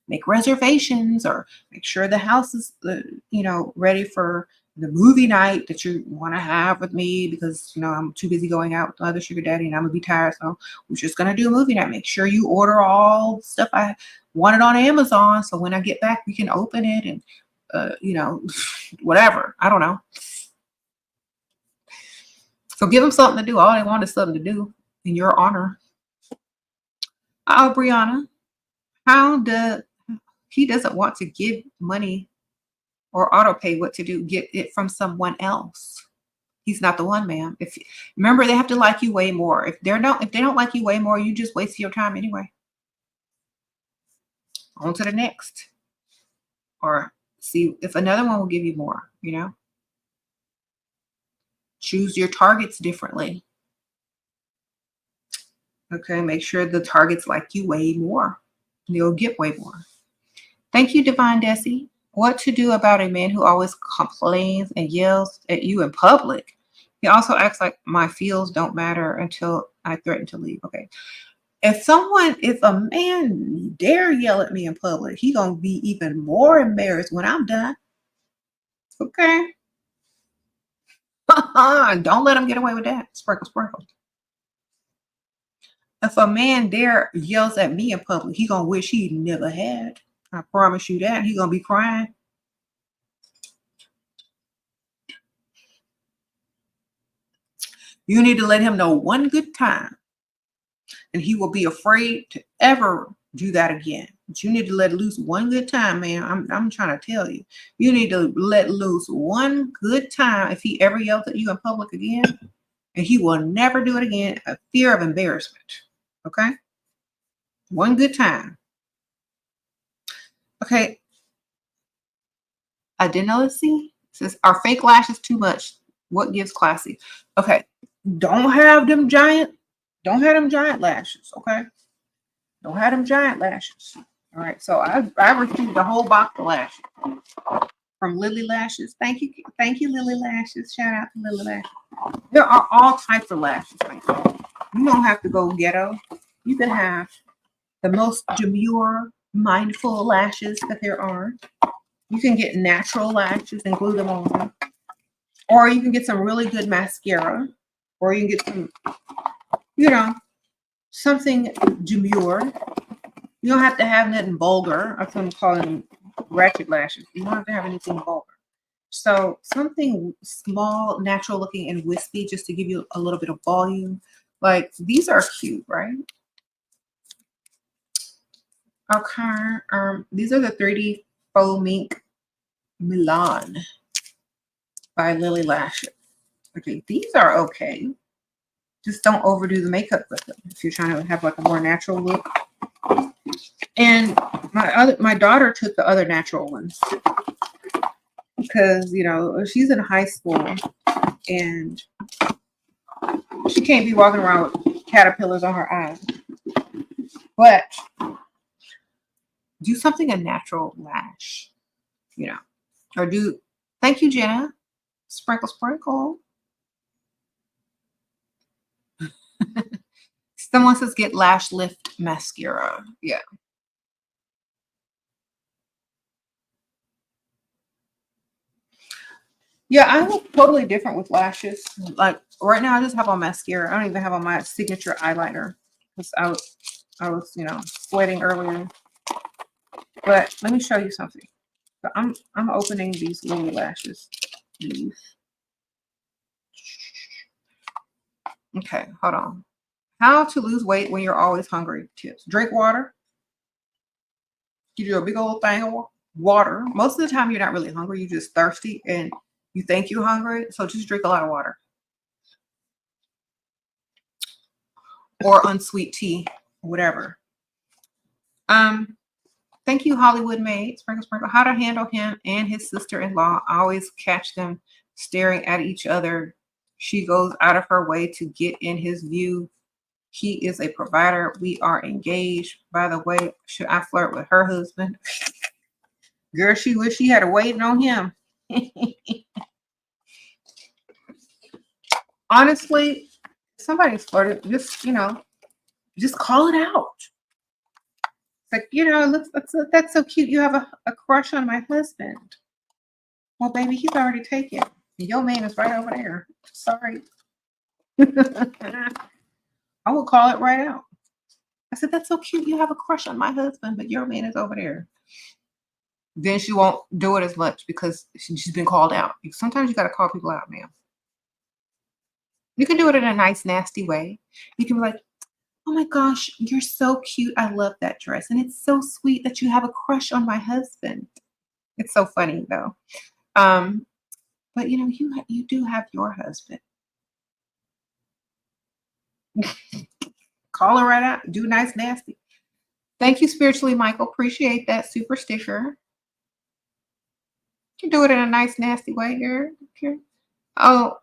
make reservations, or make sure the house is, you know, ready for the movie night that you want to have with me, because, you know, I'm too busy going out with the other sugar daddy and I'm gonna be tired. So we're just gonna do a movie night. Make sure you order all the stuff I wanted on Amazon, so when I get back we can open it and you know, whatever. I don't know. So give them something to do. All they want is something to do in your honor. Oh, Brianna, he doesn't want to give money or auto pay what to do, get it from someone else. He's not the one, ma'am. Remember, they have to like you way more. If they don't like you way more, you just waste your time anyway. On to the next. Or see if another one will give you more, you know. Choose your targets differently. Okay, make sure the targets like you way more. You'll get way more. Thank you, Divine Desi. What to do about a man who always complains and yells at you in public? He also acts like my feels don't matter until I threaten to leave. Okay. If a man dare yell at me in public, he gonna be even more embarrassed when I'm done. Okay. Don't let him get away with that. Sprinkle, sprinkle. If a man dare yells at me in public, he gonna wish he never had. I promise you that. He gonna be crying. You need to let him know one good time, and he will be afraid to ever do that again. But you need to let loose one good time, man. I'm trying to tell you. You need to let loose one good time if he ever yells at you in public again, and he will never do it again. A fear of embarrassment. Okay? One good time. Okay. Adenalacy says, are fake lashes too much? What gives classy? Okay. Don't have them giant lashes. Okay. Don't have them giant lashes. All right. So I received a whole box of lashes from Lily Lashes. Thank you, Lily Lashes. Shout out to Lily Lashes. There are all types of lashes. You don't have to go ghetto. You can have the most demure, mindful lashes that there are. You can get natural lashes and glue them on. Or you can get some really good mascara. Or you can get some, something demure. You don't have to have nothing vulgar. I'm calling them ratchet lashes. You don't have to have anything vulgar. So something small, natural looking, and wispy, just to give you a little bit of volume. Like, these are cute, right? Okay. These are the 3D Faux Mink Milan by Lily Lashes. Okay, these are okay. Just don't overdo the makeup with them if you're trying to have like a more natural look. And my daughter took the other natural ones because she's in high school and she can't be walking around with caterpillars on her eyes. But do something a natural lash, or do. Thank you, Jenna. Sprinkle, sprinkle. Someone says get lash lift mascara. Yeah. Yeah, I look totally different with lashes. Like right now, I just have on mascara. I don't even have on my signature eyeliner because I was, sweating earlier. But let me show you something. So I'm opening these Lily Lashes. Okay, hold on. How to lose weight when you're always hungry tips. Drink water. Give you a big old thing of water. Most of the time, you're not really hungry. You're just thirsty and you think you're hungry. So just drink a lot of water. Or unsweet tea, whatever. Thank you, Hollywood Maid. Sprinkle, sprinkle. How to handle him and his sister-in-law. I always catch them staring at each other. She goes out of her way to get in his view. He is a provider. We are engaged. By the way, should I flirt with her husband? Girl, she wish she had a waiting on him. Honestly, somebody's flirting. Just call it out. Like, that's so cute. You have a crush on my husband. Well, baby, he's already taken. Your man is right over there. Sorry. I will call it right out. I said, that's so cute. You have a crush on my husband, but your man is over there. Then she won't do it as much because she's been called out. Sometimes you got to call people out, ma'am. You can do it in a nice, nasty way. You can be like, oh my gosh, you're so cute. I love that dress. And it's so sweet that you have a crush on my husband. It's so funny, though. But, you do have your husband. Call her right out. Do nice, nasty. Thank you, Spiritually Michael. Appreciate that super sticker. You can do it in a nice, nasty way here. Okay. Oh,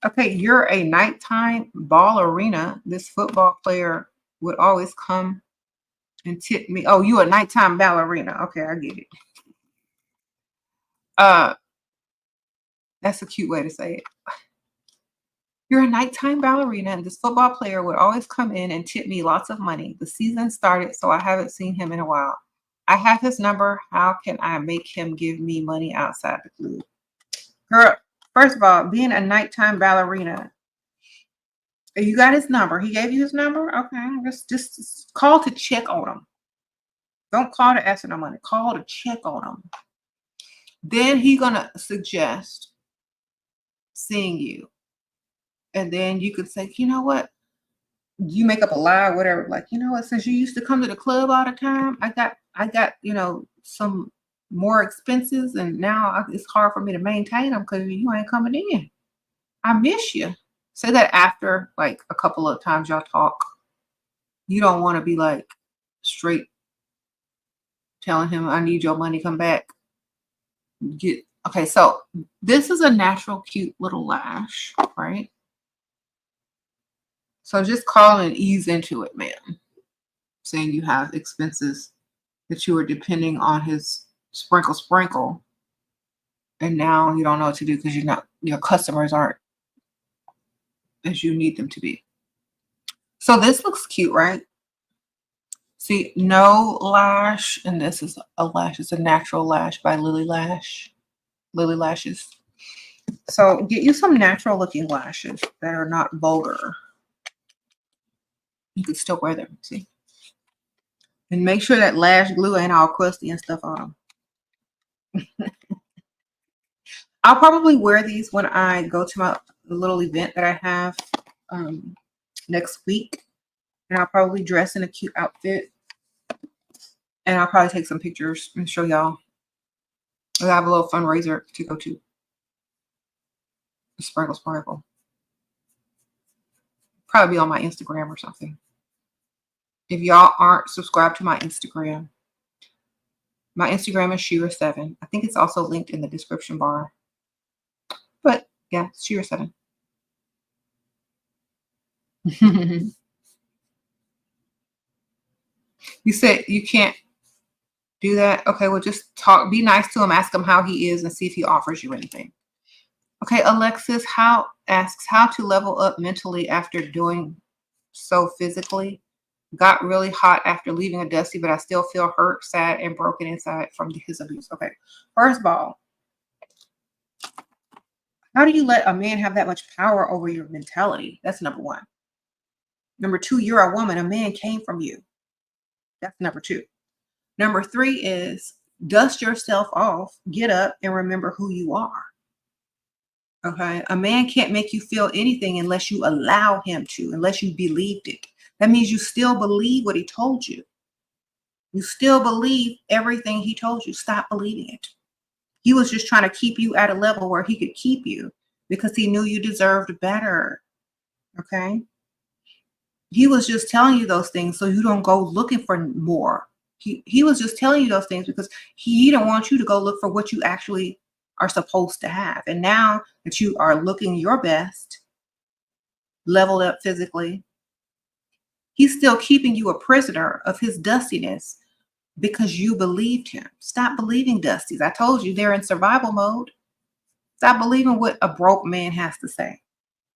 okay. You're a nighttime ballerina. This football player would always come and tip me. Oh, you a nighttime ballerina. Okay, I get it. That's a cute way to say it. You're a nighttime ballerina, and this football player would always come in and tip me lots of money. The season started, so I haven't seen him in a while. I have his number. How can I make him give me money outside the club? Girl, first of all, being a nighttime ballerina, you got his number. He gave you his number? Okay, just call to check on him. Don't call to ask for no money. Call to check on him. Then he's going to suggest seeing you. And then you could say, you know what? You make up a lie or whatever. Like, you know what? Since you used to come to the club all the time, I got, some more expenses, and now it's hard for me to maintain them because you ain't coming in. I miss you. Say that after like a couple of times y'all talk. You don't want to be like straight telling him, I need your money, come back. Okay, so this is a natural, cute little lash, right? So just call and ease into it, man. Saying you have expenses that you were depending on his sprinkle, and now you don't know what to do because your customers aren't as you need them to be. So this looks cute, right? See, no lash, and this is a lash. It's a natural lash by Lily Lashes. So get you some natural looking lashes that are not vulgar. You can still wear them, see? And make sure that lash glue ain't all crusty and stuff on them. I'll probably wear these when I go to my little event that I have next week. And I'll probably dress in a cute outfit. And I'll probably take some pictures and show y'all. I have a little fundraiser to go to. Sprinkle. Probably be on my Instagram or something. If y'all aren't subscribed to my Instagram is SHERA7. I think it's also linked in the description bar. But yeah, SHERA7. You said you can't do that? Okay, well, just talk. Be nice to him. Ask him how he is and see if he offers you anything. Okay, Alexis asks how to level up mentally after doing so physically. Got really hot after leaving a dusty, but I still feel hurt, sad, and broken inside from his abuse. Okay, first of all, how do you let a man have that much power over your mentality? That's number one. Number two, you're a woman. A man came from you. That's number two. Number three is dust yourself off, get up, and remember who you are. Okay, a man can't make you feel anything unless you allow him to, unless you believed it. That means you still believe what he told you. You still believe everything he told you. Stop believing it. He was just trying to keep you at a level where he could keep you because he knew you deserved better. Okay? He was just telling you those things so you don't go looking for more. He was just telling you those things because he didn't want you to go look for what you actually are supposed to have. And now that you are looking your best, leveled up physically, he's still keeping you a prisoner of his dustiness because you believed him. Stop believing dusties. I told you they're in survival mode. Stop believing what a broke man has to say.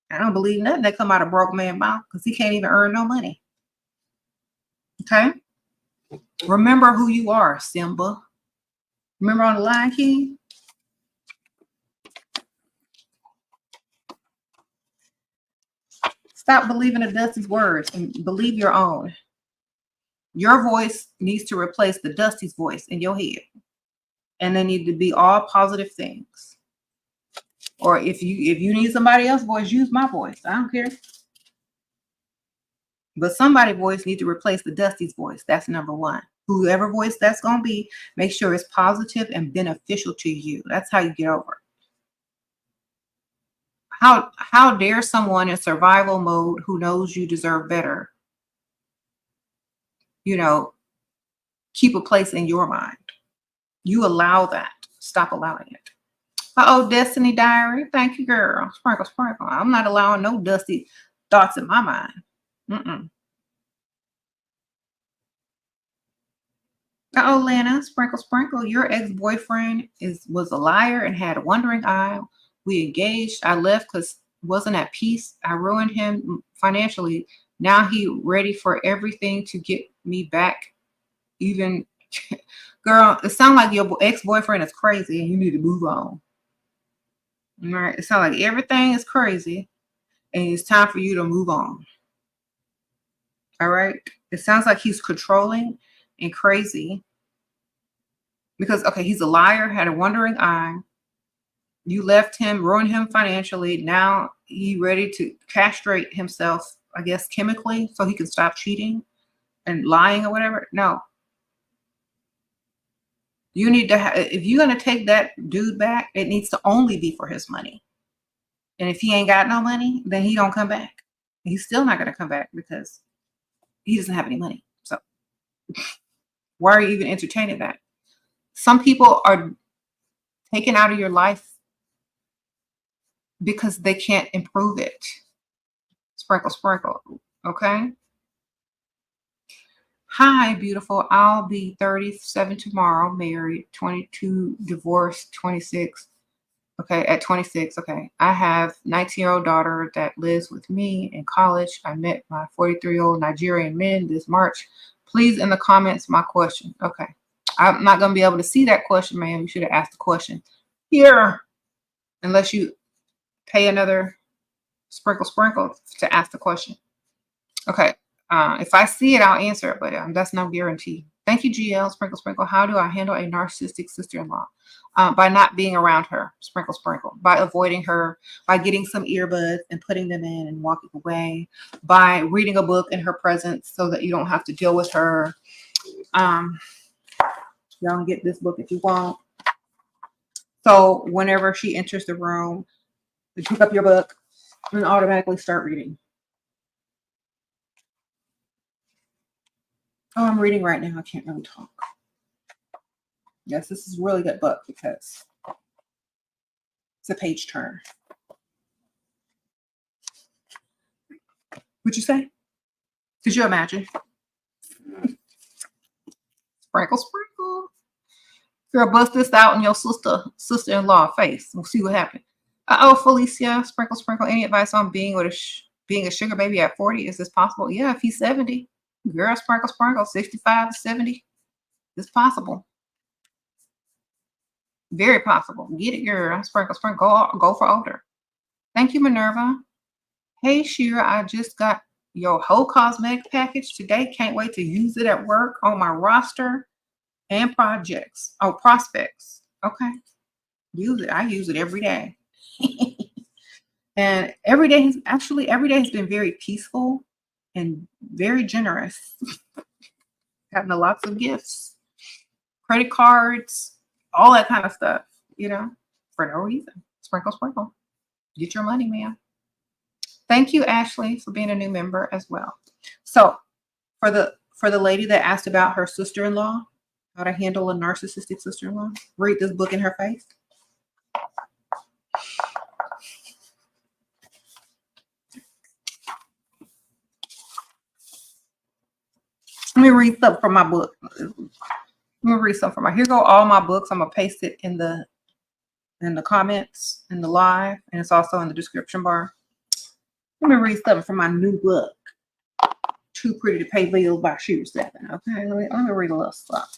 I don't believe nothing that come out of broke man's mouth because he can't even earn no money. Okay? Remember who you are, Simba. Remember on the Lion King? Stop believing the Dusty's words and believe your own. Your voice needs to replace the Dusty's voice in your head. And they need to be all positive things. Or if you need somebody else's voice, use my voice. I don't care. But somebody's voice needs to replace the Dusty's voice. That's number one. Whoever voice that's going to be, make sure it's positive and beneficial to you. That's how you get over it. How dare someone in survival mode who knows you deserve better, keep a place in your mind? You allow that. Stop allowing it. Uh-oh, Destiny Diary. Thank you, girl. Sprinkle. I'm not allowing no dusty thoughts in my mind. Mm-mm. Uh-oh, Lana. Sprinkle. Your ex-boyfriend was a liar and had a wandering eye. We engaged. I left because wasn't at peace. I ruined him financially. Now he ready for everything to get me back. Even, girl, it sounds like your ex-boyfriend is crazy and you need to move on. All right. It sounds like everything is crazy and it's time for you to move on. All right. It sounds like he's controlling and crazy because, okay, he's a liar, had a wandering eye. You left him, ruined him financially. Now he ready to castrate himself, I guess, chemically, so he can stop cheating and lying or whatever. No. You need to if you're going to take that dude back, it needs to only be for his money. And if he ain't got no money, then he don't come back. He's still not going to come back because he doesn't have any money. So why are you even entertaining that? Some people are taken out of your life because they can't improve it. Sprinkle, sprinkle. Okay. Hi, beautiful. I'll be 37 tomorrow, married, 22, divorced, 26. Okay, at 26. Okay. I have 19-year-old daughter that lives with me in college. I met my 43-year-old Nigerian man this March. Please, in the comments, my question. Okay. I'm not going to be able to see that question, ma'am. You should have asked the question here, unless you pay another sprinkle, sprinkle to ask the question. Okay. If I see it, I'll answer it, but that's no guarantee. Thank you, GL. Sprinkle, sprinkle. How do I handle a narcissistic sister-in-law? By not being around her. Sprinkle, sprinkle. By avoiding her. By getting some earbuds and putting them in and walking away. By reading a book in her presence so that you don't have to deal with her. Y'all can get this book if you want. So whenever she enters the room, you pick up your book and automatically start reading. Oh, I'm reading right now. I can't really talk. Yes, this is a really good book because it's a page turner. What'd you say? Could you imagine? Sprinkle, sprinkle. Girl, bust this out in your sister-in-law face. We'll see what happens. Oh, Felicia, sprinkle, sprinkle. Any advice on being a sugar baby at 40? Is this possible? Yeah, if he's 70. Girl, sprinkle, sprinkle. 65 to 70. It's possible. Very possible. Get it, girl. Sprinkle, sprinkle. Go for older. Thank you, Minerva. Hey, SHERA, I just got your whole cosmetic package today. Can't wait to use it at work, on my roster, and projects. Oh, prospects. Okay. Use it. I use it every day. And every day has been very peaceful and very generous. Gotten lots of gifts, credit cards, all that kind of stuff, for no reason. Sprinkle, sprinkle. Get your money, ma'am. Thank you, Ashley, for being a new member as well. So for the lady that asked about her sister-in-law, how to handle a narcissistic sister-in-law, read this book in her face. Let me read something from my book. Here go all my books. I'm gonna paste it in the comments, in the live, and it's also in the description bar. Let me read something from my new book, Too Pretty to Pay Bills by SheRaSeven. Okay, let me read a little stuff.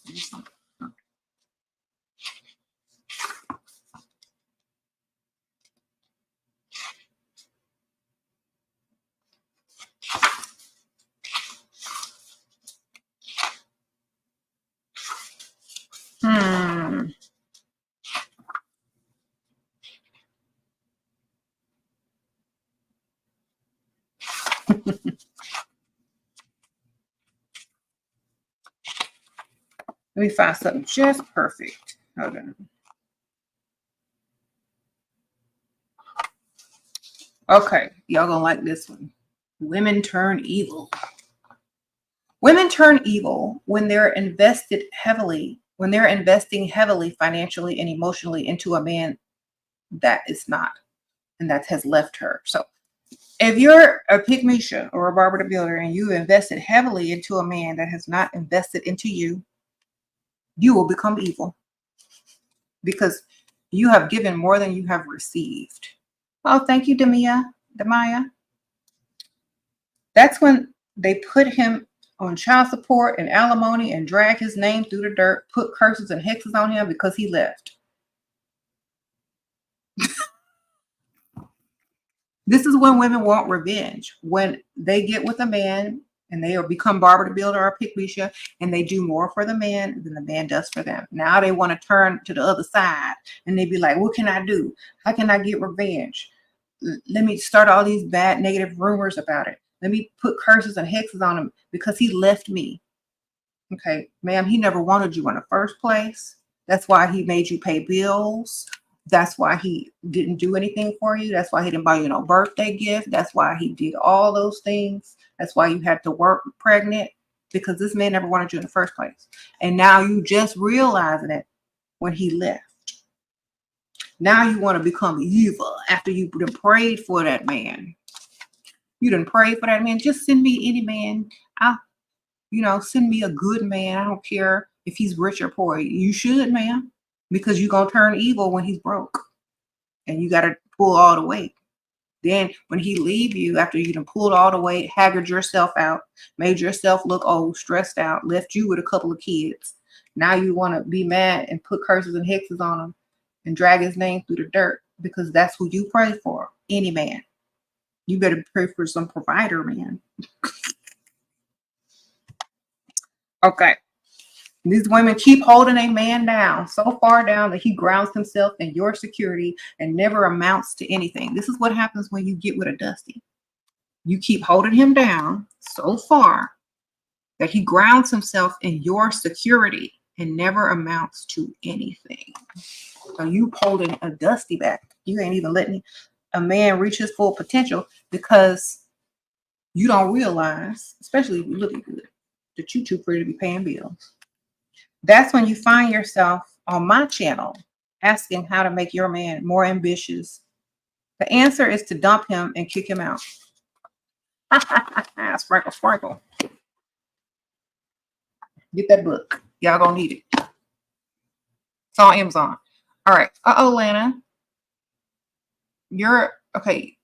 Let me find something just perfect. Hold on. Okay, y'all gonna like this one. Women turn evil. Women turn evil when they're investing heavily financially and emotionally into a man that is not, and that has left her. So if you're a Pygmisha or a Barbara the Builder and you invested heavily into a man that has not invested into you, you will become evil because you have given more than you have received. Oh, thank you, Demaya. That's when they put him on child support and alimony and drag his name through the dirt, put curses and hexes on him because he left. This is when women want revenge. When they get with a man And they will become Barbara the Builder or Piclisha, and they do more for the man than the man does for them. Now they want to turn to the other side, and they be like, what can I do? How can I get revenge? Let me start all these bad negative rumors about it. Let me put curses and hexes on him because he left me. Okay, ma'am, he never wanted you in the first place. That's why he made you pay bills. That's why he didn't do anything for you. That's why he didn't buy you no birthday gift. That's why he did all those things. That's why you had to work pregnant, because this man never wanted you in the first place. And now you just realizing it when he left. Now you want to become evil after you done prayed for that man. You done prayed for that man. Just send me any man. Send me a good man. I don't care if he's rich or poor. You should, ma'am, because you're going to turn evil when he's broke. And you got to pull all the weight. Then when he leave you, after you done pulled all the weight, haggard yourself out, made yourself look old, stressed out, left you with a couple of kids. Now you want to be mad and put curses and hexes on him and drag his name through the dirt, because that's who you pray for, any man. You better pray for some provider, man. Okay. These women keep holding a man down, so far down that he grounds himself in your security and never amounts to anything. This is what happens when you get with a Dusty. You keep holding him down so far that he grounds himself in your security and never amounts to anything. So you holding a Dusty back. You ain't even letting a man reach his full potential, because you don't realize, especially if you're looking good, that you too pretty to be paying bills. That's when you find yourself on my channel asking how to make your man more ambitious. The answer is to dump him and kick him out. Sprinkle, sprinkle. Get that book. Y'all gonna need it. It's on Amazon. All right. Lana. You're okay.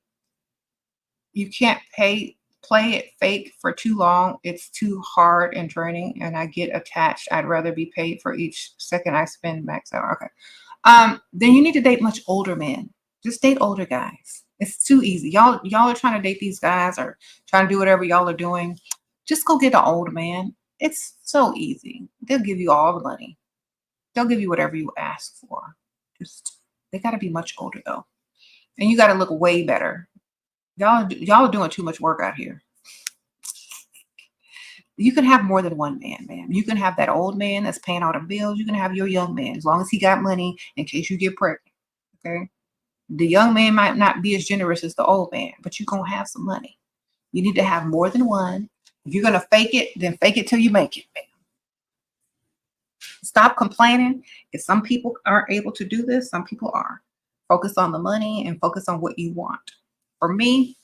You can't play it fake for too long. It's too hard and draining, and I get attached. I'd rather be paid for each second I spend max hour. Okay. Then you need to date much older men. Just date older guys. It's too easy. Y'all are trying to date these guys or trying to do whatever y'all are doing. Just go get an old man. It's so easy. They'll give you all the money. They'll give you whatever you ask for. They got to be much older though, and you got to look way better. Y'all are doing too much work out here. You can have more than one man, ma'am. You can have that old man that's paying all the bills. You can have your young man, as long as he got money in case you get pregnant. Okay. The young man might not be as generous as the old man, but you're going to have some money. You need to have more than one. If you're going to fake it, then fake it till you make it, ma'am. Stop complaining. If some people aren't able to do this, some people are. Focus on the money and focus on what you want. For me,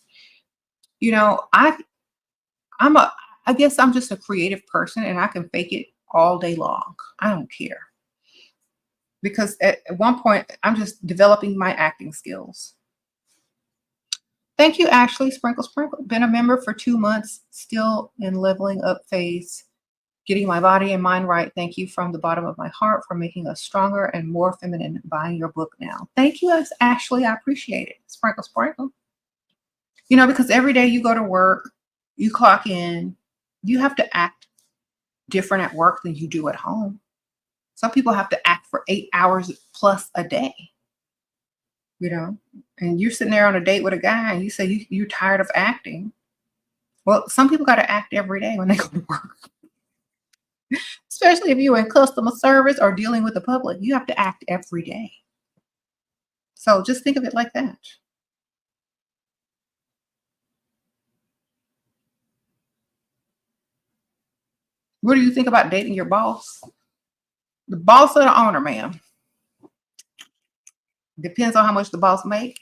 I guess I'm just a creative person, and I can fake it all day long. I don't care. Because at one point, I'm just developing my acting skills. Thank you, Ashley. Sprinkle, sprinkle. Been a member for 2 months, still in leveling up phase, getting my body and mind right. Thank you from the bottom of my heart for making us stronger and more feminine. Buying your book now. Thank you, Ashley. I appreciate it. Sprinkle, sprinkle. Because every day you go to work, you clock in, you have to act different at work than you do at home. Some people have to act for 8 hours plus a day, and you're sitting there on a date with a guy and you say you're tired of acting. Well, some people got to act every day when they go to work, especially if you're in customer service or dealing with the public. You have to act every day. So just think of it like that. What do you think about dating your boss? The boss or the owner, ma'am? Depends on how much the boss make.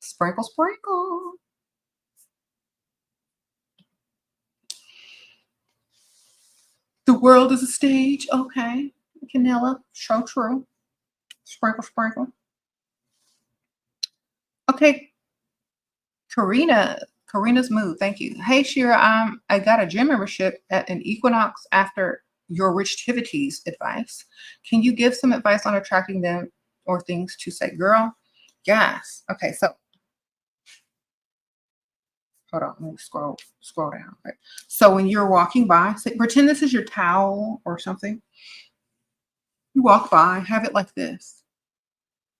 Sprinkle, sprinkle. The world is a stage. Okay. Canela. So true. Sprinkle, sprinkle. Okay. Karina's mood. Thank you. Hey, Shera, I got a gym membership at an Equinox after your Richtivities advice. Can you give some advice on attracting them or things to say, girl? Yes. Okay. So Hold on, let me scroll down. Okay. So when you're walking by, say, pretend this is your towel or something. You walk by, have it like this.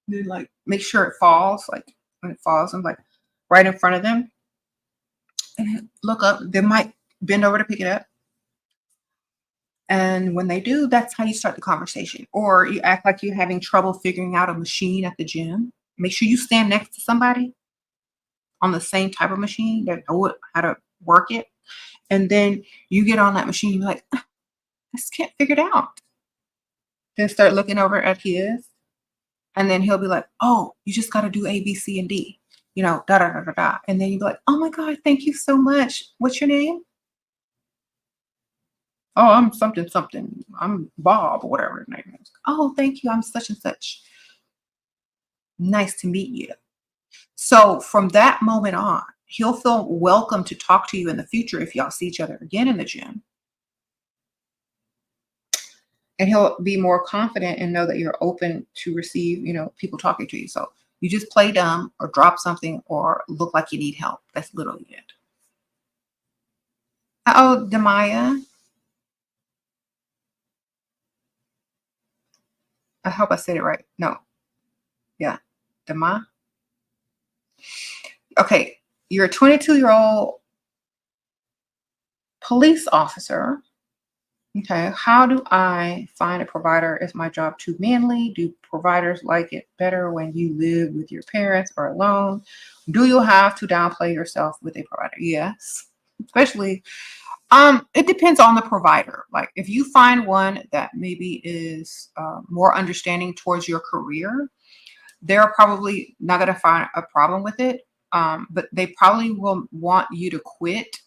Then like make sure it falls, like when it falls, and like right in front of them. And look up. They might bend over to pick it up. And when they do, that's how you start the conversation. Or you act like you're having trouble figuring out a machine at the gym. Make sure you stand next to somebody on the same type of machine that know how to work it. And then you get on that machine, you're like, "Ah, I just can't figure it out." Then start looking over at his. And then he'll be like, "Oh, you just got to do A, B, C, and D, da, da, da, da, da." And then you'd be like, "Oh my God, thank you so much. What's your name?" "Oh, I'm something, something. I'm Bob," or whatever his name is. "Oh, thank you. I'm such and such. Nice to meet you." So from that moment on, he'll feel welcome to talk to you in the future if y'all see each other again in the gym. And he'll be more confident and know that you're open to receive, people talking to you. So you just play dumb or drop something or look like you need help. That's literally it. Oh, Demaya. I hope I said it right. No. Yeah. Dema. Okay. You're a 22-year-old police officer. Okay. How do I find a provider? Is my job too manly? Do providers like it better when you live with your parents or alone? Do you have to downplay yourself with a provider? Yes. Especially, it depends on the provider. Like if you find one that maybe is more understanding towards your career, they're probably not going to find a problem with it. But they probably will want you to quit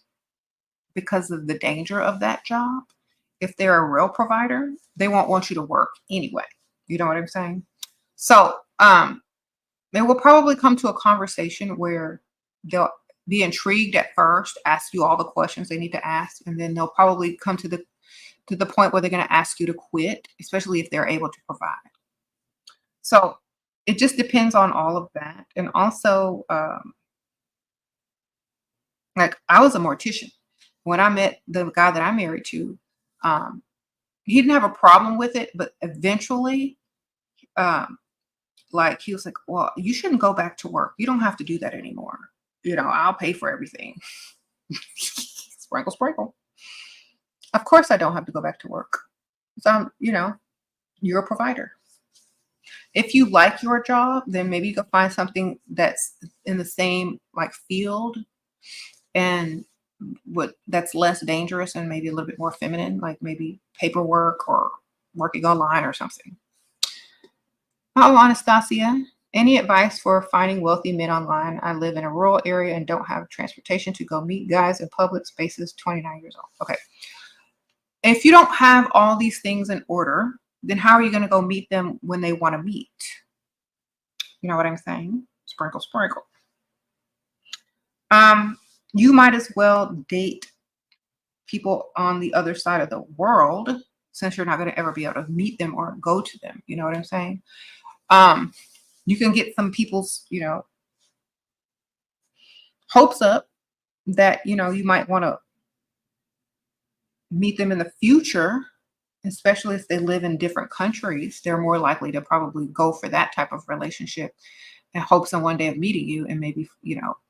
because of the danger of that job. If they're a real provider, they won't want you to work anyway. You know what I'm saying? So they will probably come to a conversation where they'll be intrigued at first, ask you all the questions they need to ask, and then they'll probably come to the point where they're going to ask you to quit, especially if they're able to provide. So it just depends on all of that. And also, like I was a mortician. When I met the guy that I'm married to, um, he didn't have a problem with it, but eventually, um, like he was like, "Well, you shouldn't go back to work. You don't have to do that anymore. I'll pay for everything." Sprinkle, sprinkle. Of course, I don't have to go back to work. So, you're a provider. If you like your job, then maybe you can find something that's in the same like field and that's less dangerous and maybe a little bit more feminine, like maybe paperwork or working online or something. Oh, Anastasia, any advice for finding wealthy men online? I live in a rural area and don't have transportation to go meet guys in public spaces, 29 years old. Okay. If you don't have all these things in order, then how are you going to go meet them when they want to meet? You know what I'm saying? Sprinkle, sprinkle. You might as well date people on the other side of the world since you're not going to ever be able to meet them or go to them. You know what I'm saying? You can get some people's, hopes up that, you might want to meet them in the future, especially if they live in different countries. They're more likely to probably go for that type of relationship in hopes of one day of meeting you and maybe,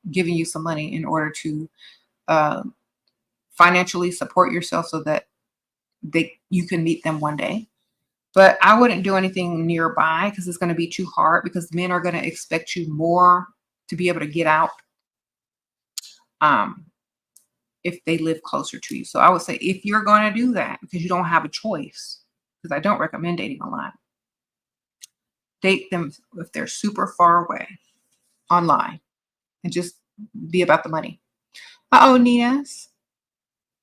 giving you some money in order to financially support yourself so that you can meet them one day. But I wouldn't do anything nearby because it's going to be too hard because men are going to expect you more to be able to get out if they live closer to you. So I would say if you're going to do that because you don't have a choice, because I don't recommend dating online, date them if they're super far away online and just be about the money. Uh-oh, Nina's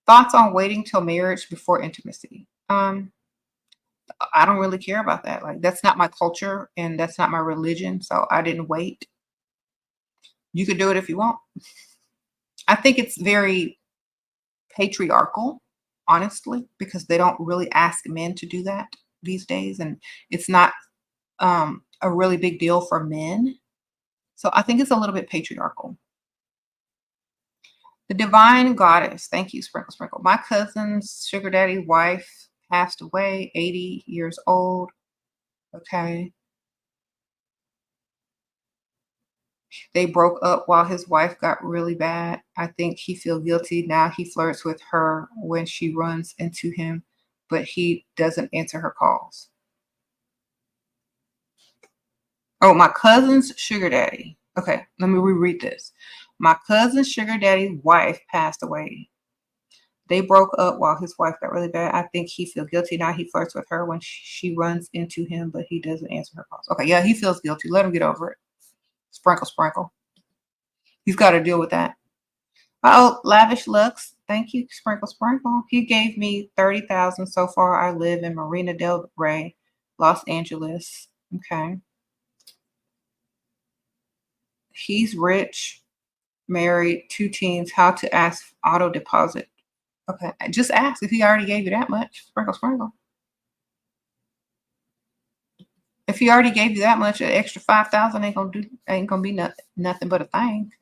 thoughts on waiting till marriage before intimacy. I don't really care about that. Like that's not my culture and that's not my religion. So I didn't wait. You could do it if you want. I think it's very patriarchal, honestly, because they don't really ask men to do that these days. And it's not a really big deal for men. So I think it's a little bit patriarchal. The divine goddess. Thank you, Sprinkle Sprinkle. My cousin's sugar daddy wife passed away, 80 years old. Okay. They broke up while his wife got really bad. I think he feels guilty. Now he flirts with her when she runs into him, but he doesn't answer her calls. Oh, my cousin's sugar daddy. Okay, let me reread this. My cousin's sugar daddy's wife passed away. They broke up while his wife got really bad. I think he feels guilty. Now he flirts with her when she runs into him, but he doesn't answer her calls. Okay, yeah, he feels guilty. Let him get over it. Sprinkle, sprinkle. He's got to deal with that. Oh, lavish looks. Thank you, Sprinkle Sprinkle. He gave me $30,000 so far. I live in Marina del Rey, Los Angeles. Okay. He's rich, married, 2 teens. How to ask auto deposit? Okay, just ask if he already gave you that much. Sprinkle, sprinkle. If he already gave you that much, an extra 5,000 ain't gonna be nothing but a thing.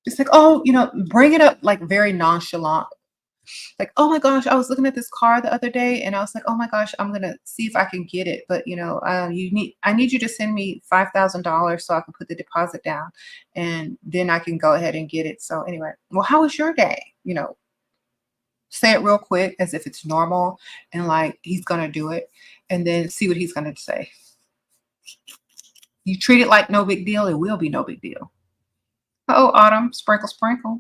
It's like, oh, bring it up like very nonchalant. Like, oh my gosh, I was looking at this car the other day and I was like, oh my gosh, I'm gonna see if I can get it. But I need you to send me $5,000 so I can put the deposit down and then I can go ahead and get it. So anyway, well, how was your day? Say it real quick as if it's normal and like he's gonna do it, and then see what he's gonna say. You treat it like no big deal, it will be no big deal. Oh, Autumn, sprinkle, sprinkle.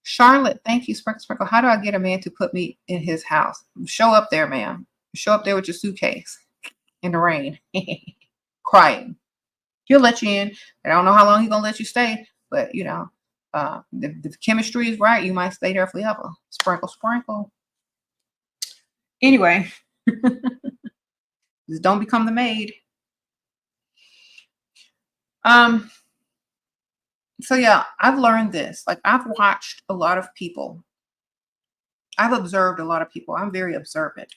Charlotte, thank you, Sprinkle Sprinkle. How do I get a man to put me in his house? Show up there, ma'am. Show up there with your suitcase in the rain, crying. He'll let you in. I don't know how long he's gonna let you stay, but if the chemistry is right, you might stay there forever. Sprinkle, sprinkle. Anyway, just don't become the maid. So yeah, I've learned this. Like I've watched a lot of people. I've observed a lot of people. I'm very observant.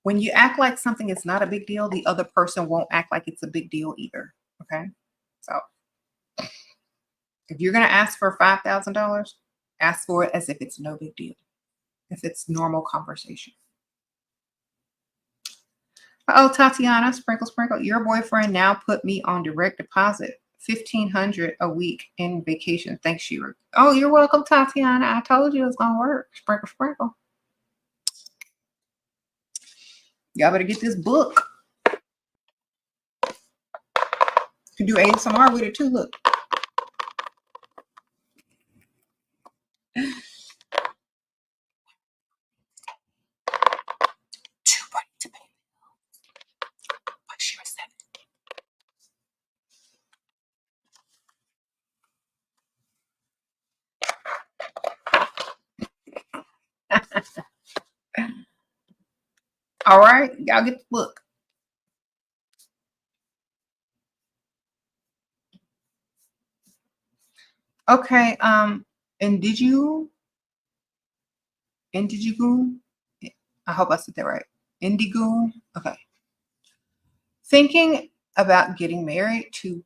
When you act like something is not a big deal, the other person won't act like it's a big deal either. Okay. So if you're going to ask for $5,000, ask for it as if it's no big deal, if it's normal conversation. Oh, Tatiana, sprinkle, sprinkle. Your boyfriend now put me on direct deposit, $1,500 a week in vacation. Thanks, SHERA. Oh, you're welcome, Tatiana. I told you it was going to work. Sprinkle, sprinkle. Y'all better get this book. You can do ASMR with it too. Look. Too money to pay. By SHERASeven. All right, y'all get the book. Okay, Indigo? I hope I said that right. Indigo? Okay. Thinking about getting married to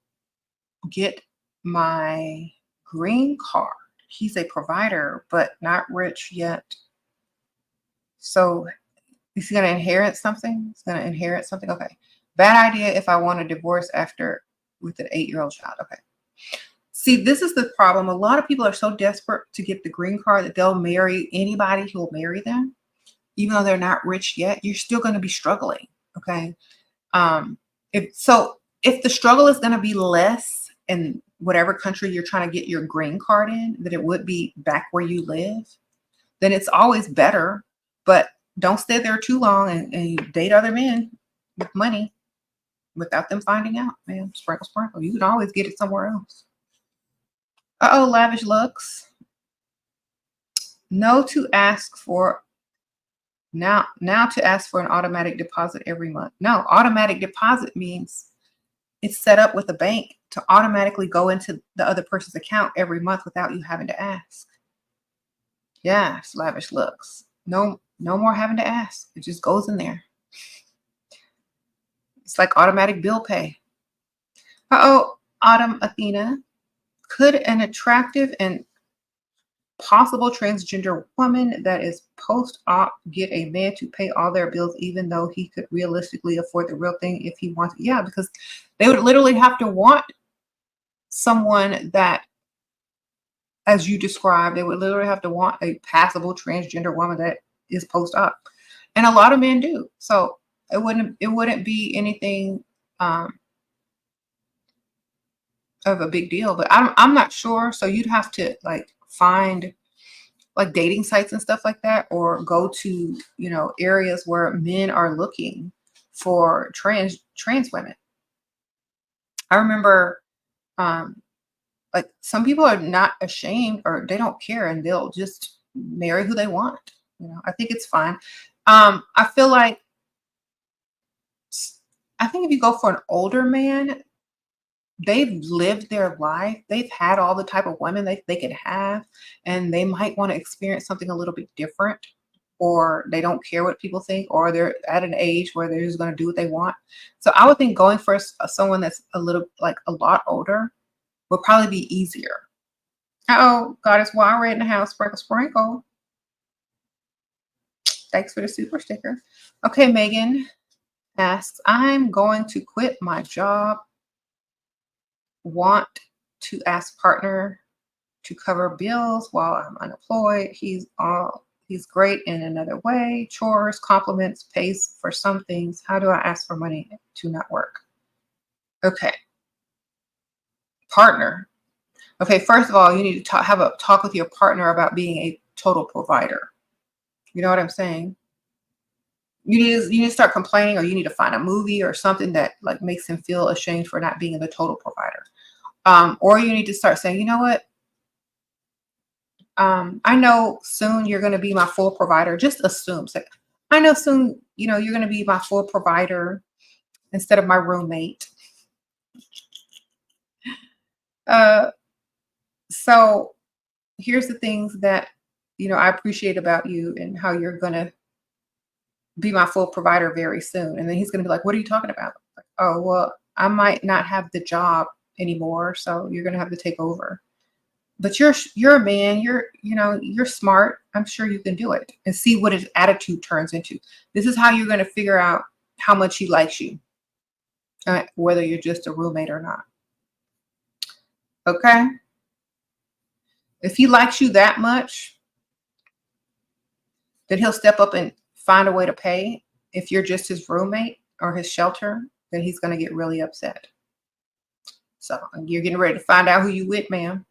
get my green card. He's a provider, but not rich yet. So is he going to inherit something? He's going to inherit something? Okay. Bad idea if I want a divorce with an 8-year-old child. Okay. See, this is the problem. A lot of people are so desperate to get the green card that they'll marry anybody who will marry them. Even though they're not rich yet, you're still going to be struggling. Okay. If the struggle is going to be less in whatever country you're trying to get your green card in than it would be back where you live, then it's always better. But don't stay there too long and date other men with money without them finding out, man. Sprinkle, sprinkle. You can always get it somewhere else. Uh-oh, lavish looks. No to ask for now to ask for an automatic deposit every month. No, automatic deposit means it's set up with a bank to automatically go into the other person's account every month without you having to ask. Yes, lavish looks. No more having to ask. It just goes in there. It's like automatic bill pay. Uh-oh, Autumn Athena. Could an attractive and possible transgender woman that is post-op get a man to pay all their bills, even though he could realistically afford the real thing if he wants. Yeah, because they would literally have to want someone that, as you described, they would literally have to want a passable transgender woman that is post-op, and a lot of men do. So it wouldn't be anything of a big deal. But I'm not sure. So you'd have to like find like dating sites and stuff like that, or go to, you know, areas where men are looking for trans women. I remember like some people are not ashamed, or they don't care, and they'll just marry who they want. You know, I think it's fine. I feel like I think if you go for an older man, they've lived their life. They've had all the type of women they could have, and they might want to experience something a little bit different, or they don't care what people think, or they're at an age where they're just going to do what they want. So I would think going for someone that's a little, like a lot older, would probably be easier. Oh, Goddess Wild in the house. Sprinkle, sprinkle. Thanks for the super sticker. Okay, Megan asks, I'm going to quit my job. Want to ask partner to cover bills while I'm unemployed. He's great in another way. Chores, compliments, pays for some things. How do I ask for money to not work? Okay. Partner. Okay, first of all, you need to have a talk with your partner about being a total provider. You know what I'm saying? You need to start complaining, or you need to find a movie or something that like makes him feel ashamed for not being the total provider. Or you need to start saying, you know what? I know soon you're going to be my full provider. Just assume. Say, I know soon, you know, you're going to be my full provider instead of my roommate. So here's the things that, you know, I appreciate about you, and how you're going to be my full provider very soon. And then he's going to be like, what are you talking about? Like, oh, well, I might not have the job anymore, so you're going to have to take over. But you're a man, you're smart. I'm sure you can do it, and see what his attitude turns into. This is how you're going to figure out how much he likes you, whether you're just a roommate or not. Okay. If he likes you that much, then he'll step up and find a way to pay. If you're just his roommate or his shelter, then he's going to get really upset. So you're getting ready to find out who you with, ma'am.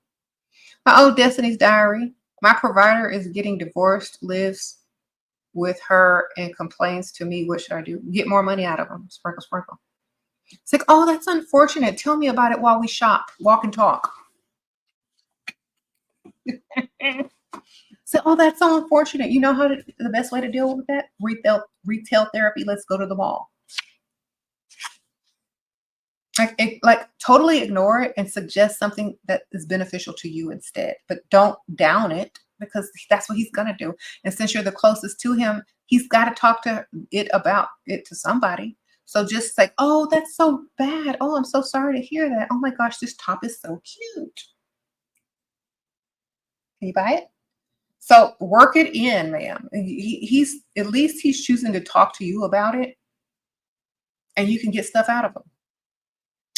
Oh, Destiny's Diary. My provider is getting divorced, lives with her, and complains to me. What should I do? Get more money out of him. Sprinkle, sprinkle. It's like, oh, that's unfortunate. Tell me about it while we shop, walk and talk. So, oh, that's so unfortunate. You know the best way to deal with that? Retail therapy. Let's go to the mall. Like totally ignore it and suggest something that is beneficial to you instead. But don't down it, because that's what he's gonna do. And since you're the closest to him, he's got to talk about it to somebody. So just like, oh, that's so bad. Oh, I'm so sorry to hear that. Oh my gosh, this top is so cute. Can you buy it? So work it in, ma'am. He's at least he's choosing to talk to you about it, and you can get stuff out of him.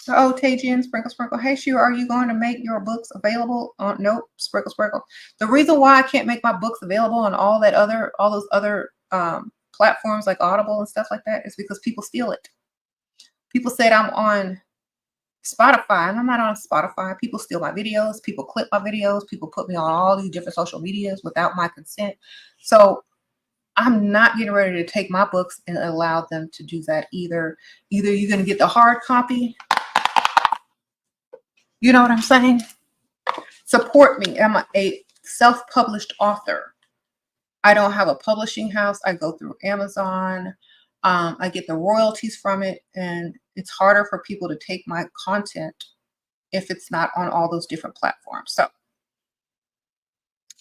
Oh, Tajian, sprinkle, sprinkle. Hey, Shira, are you going to make your books available? Nope, sprinkle, sprinkle. The reason why I can't make my books available on all those other platforms like Audible and stuff like that is because people steal it. People said I'm on Spotify, and I'm not on Spotify. People steal my videos. People clip my videos. People put me on all these different social medias without my consent. So I'm not getting ready to take my books and allow them to do that either. Either you're going to get the hard copy. You know what I'm saying? Support me. I'm a self-published author. I don't have a publishing house. I go through Amazon. I get the royalties from it, and it's harder for people to take my content if it's not on all those different platforms. So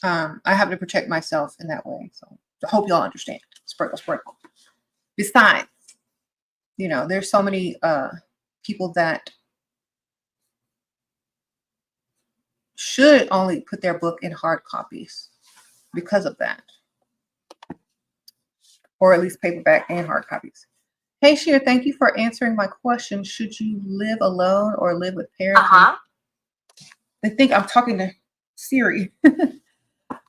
I have to protect myself in that way. So I hope y'all understand. Sprinkle, sprinkle. Besides, you know, there's so many people that should only put their book in hard copies because of that, or at least paperback and hard copies. Hey, Shira, thank you for answering my question. Should you live alone or live with parents? They think I'm talking to Siri.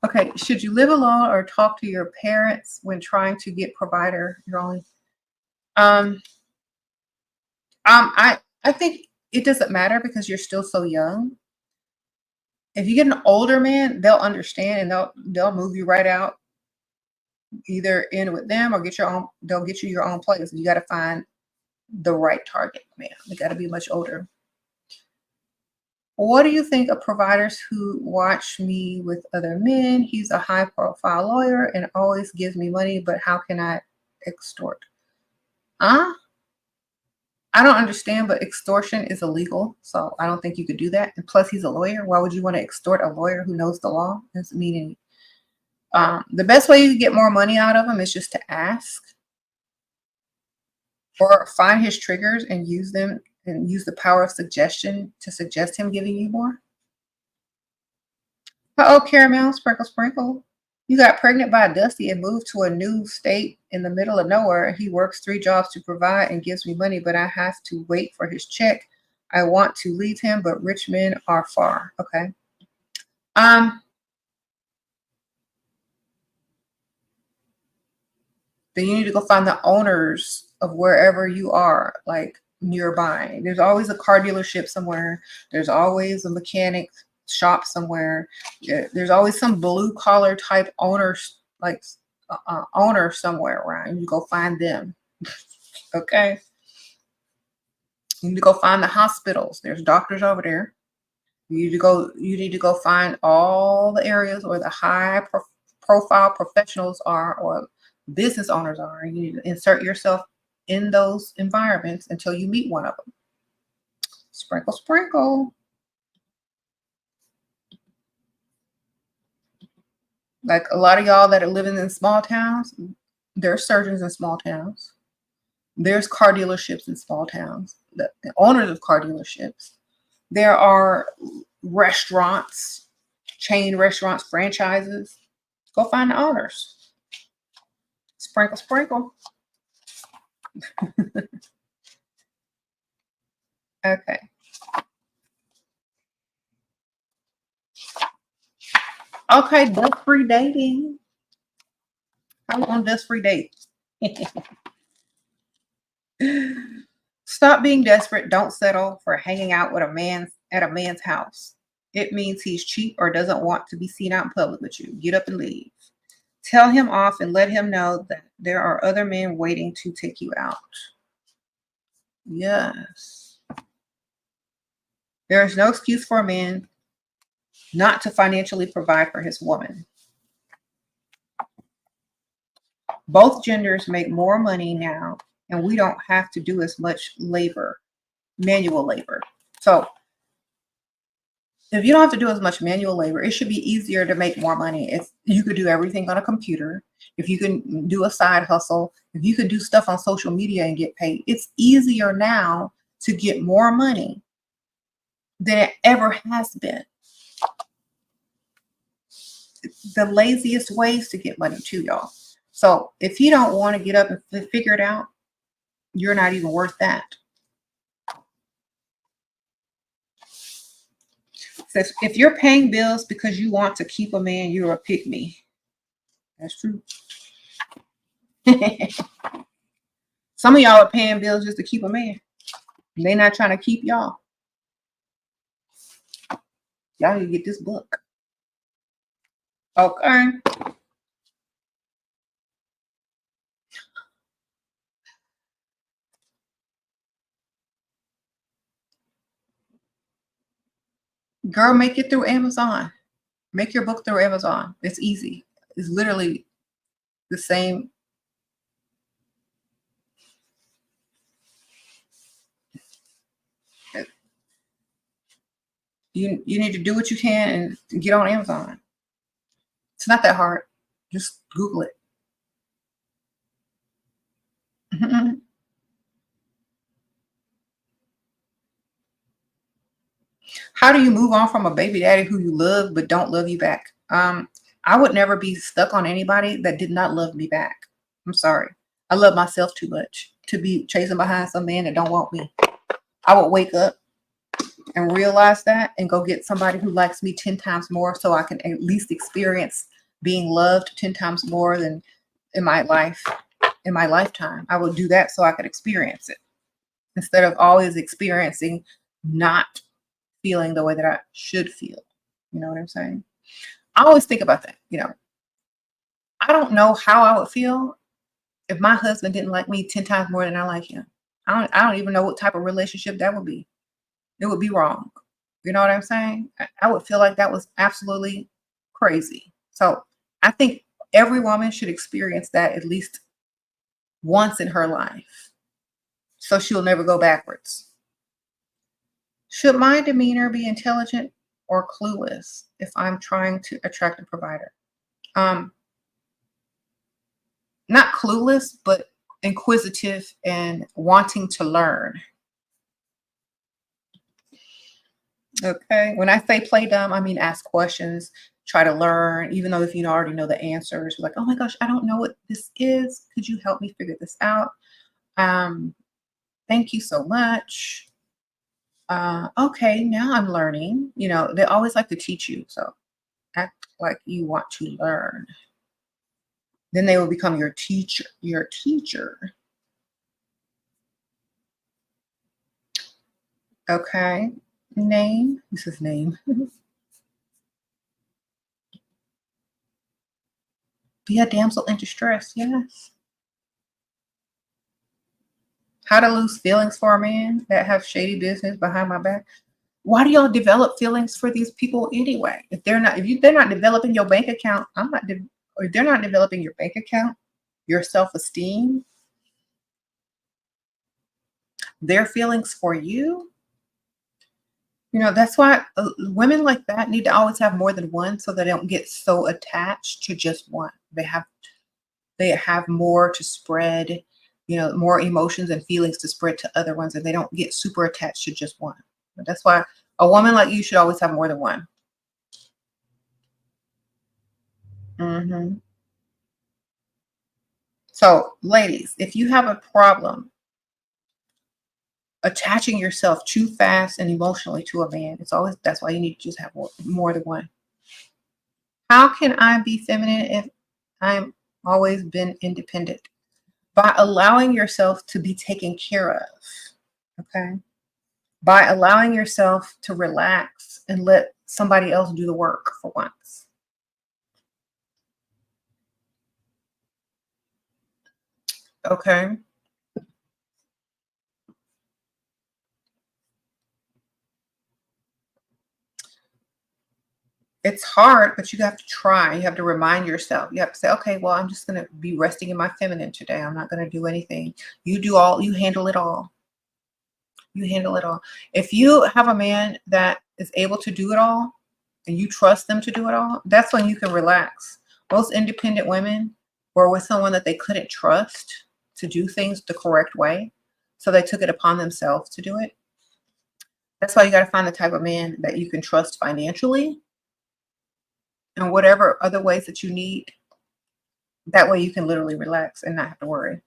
Okay, should you live alone or talk to your parents when trying to get provider? You're only I think it doesn't matter because you're still so young. If you get an older man, they'll understand and they'll move you right out, either in with them or get your own. They'll get you your own place. You got to find the right target man. They got to be much older. What do you think of providers who watch me with other men? He's a high-profile lawyer and always gives me money, but how can I extort? I don't understand, but extortion is illegal, so I don't think you could do that. And plus, he's a lawyer. Why would you want to extort a lawyer who knows the law? It doesn't mean any. The best way you can get more money out of him is just to ask, or find his triggers and use them, and use the power of suggestion to suggest him giving you more. Uh-oh, Caramel, Sprinkle, Sprinkle. You got pregnant by Dusty and moved to a new state in the middle of nowhere. He works 3 jobs to provide and gives me money, but I have to wait for his check. I want to leave him, but rich men are far. Okay. Then you need to go find the owners of wherever you are, like nearby. There's always a car dealership somewhere. There's always a mechanic shop somewhere. There's always some blue collar type owners, like owner somewhere around. You go find them. Okay. You need to go find the hospitals. There's doctors over there. You need to go find all the areas where the high profile professionals are, or business owners are. You need to insert yourself in those environments until you meet one of them. Sprinkle, sprinkle. Like a lot of y'all that are living in small towns, there's surgeons in small towns. There's car dealerships in small towns, the owners of car dealerships. There are restaurants, chain restaurants, franchises. Go find the owners. Sprinkle, sprinkle. Okay. Okay, debt-free dating. How long debt-free date? Stop being desperate. Don't settle for hanging out with at a man's house. It means he's cheap or doesn't want to be seen out in public with you. Get up and leave. Tell him off and let him know that there are other men waiting to take you out. Yes. There is no excuse for a man not to financially provide for his woman. Both genders make more money now, and we don't have to do as much labor, manual labor. So if you don't have to do as much manual labor, it should be easier to make more money. If you could do everything on a computer, if you can do a side hustle, if you could do stuff on social media and get paid, it's easier now to get more money than it ever has been. The laziest ways to get money too, y'all. So if you don't want to get up and figure it out, you're not even worth that. Says if you're paying bills because you want to keep a man, you're a pick-me. That's true. Some of y'all are paying bills just to keep a man. They're not trying to keep y'all. Y'all need to get this book. Okay. Girl, make it through Amazon. Make your book through Amazon. It's easy. It's literally the same. You need to do what you can and get on Amazon. It's not that hard. Just Google it. How do you move on from a baby daddy who you love but don't love you back? I would never be stuck on anybody that did not love me back. I'm sorry. I love myself too much to be chasing behind some man that don't want me. I would wake up and realize that and go get somebody who likes me 10 times more so I can at least experience being loved 10 times more than in my life, in my lifetime. I would do that so I could experience it instead of always experiencing not feeling the way that I should feel. You know what I'm saying? I always think about that. I don't know how I would feel if my husband didn't like me 10 times more than I like him. I don't even know what type of relationship that would be. It would be wrong. You know what I'm saying? I would feel like that was absolutely crazy. So I think every woman should experience that at least once in her life, so she'll never go backwards. Should my demeanor be intelligent or clueless if I'm trying to attract a provider? Not clueless, but inquisitive and wanting to learn. Okay. When I say play dumb, I mean ask questions, try to learn, even though if you already know the answers, like, oh my gosh, I don't know what this is. Could you help me figure this out? Thank you so much. Okay, now I'm learning. They always like to teach you. So act like you want to learn. Then they will become your teacher. Okay. Name. This is name. Be a damsel in distress. Yes. How to lose feelings for a man that have shady business behind my back. Why do y'all develop feelings for these people anyway? If they're not developing your bank account, or they're not developing your bank account, your self-esteem, their feelings for you. That's why women like that need to always have more than one so they don't get so attached to just one. They have more to spread, more emotions and feelings to spread to other ones, and they don't get super attached to just one. But that's why a woman like you should always have more than one. So, ladies, if you have a problem attaching yourself too fast and emotionally to a man, that's why you need to just have more than one. How can I be feminine if I'm always been independent? By allowing yourself to be taken care of. Okay. By allowing yourself to relax and let somebody else do the work for once. Okay. It's hard, but you have to try. You have to remind yourself. You have to say, okay, well, I'm just going to be resting in my feminine today. I'm not going to do anything. You handle it all. You handle it all. If you have a man that is able to do it all and you trust them to do it all, that's when you can relax. Most independent women were with someone that they couldn't trust to do things the correct way. So they took it upon themselves to do it. That's why you got to find the type of man that you can trust financially and whatever other ways that you need. That way you can literally relax and not have to worry.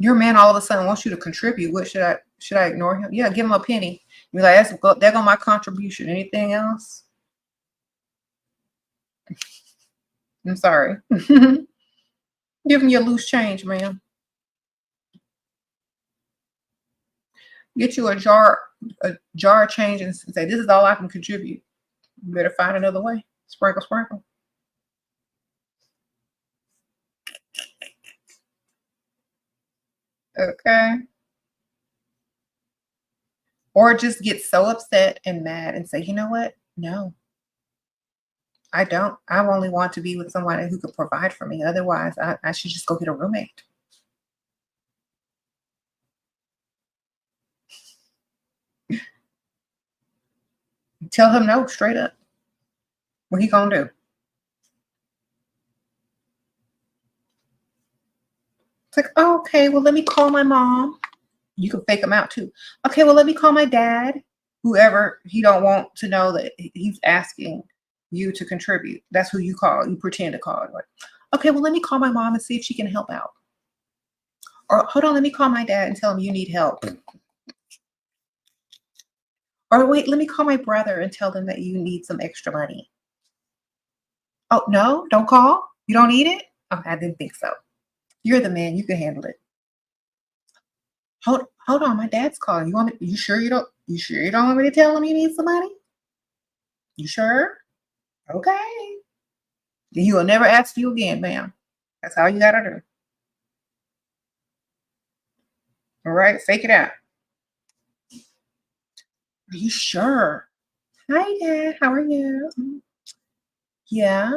Your man all of a sudden wants you to contribute. What should I ignore him? Yeah, give him a penny. Be like, there go my contribution. Anything else? I'm sorry. Give him your loose change, man. Get you a jar of change and say, this is all I can contribute. You better find another way. Sprinkle, sprinkle. Okay. Or just get so upset and mad and say, you know what? No, I don't. I only want to be with someone who could provide for me. Otherwise, I should just go get a roommate. Tell him no straight up. What he gonna do? It's like, oh, okay, well, let me call my mom You can fake them out too. Okay, well, let me call my dad. Whoever he don't want to know that he's asking you to contribute. That's who you call. You pretend to call. Like, okay, well, let me call my mom and see if she can help out. Or hold on, let me call my dad and tell him you need help. Or wait, let me call my brother and tell them that you need some extra money. Oh, no, don't call. You don't need it? Okay, I didn't think so. You're the man. You can handle it. Hold on, my dad's calling. You sure you don't want me to tell him you need some money? You sure? Okay. Then he will never ask you again, ma'am. That's all you gotta do. All right, fake it out. Are you sure? Hi, Dad. How are you? Yeah.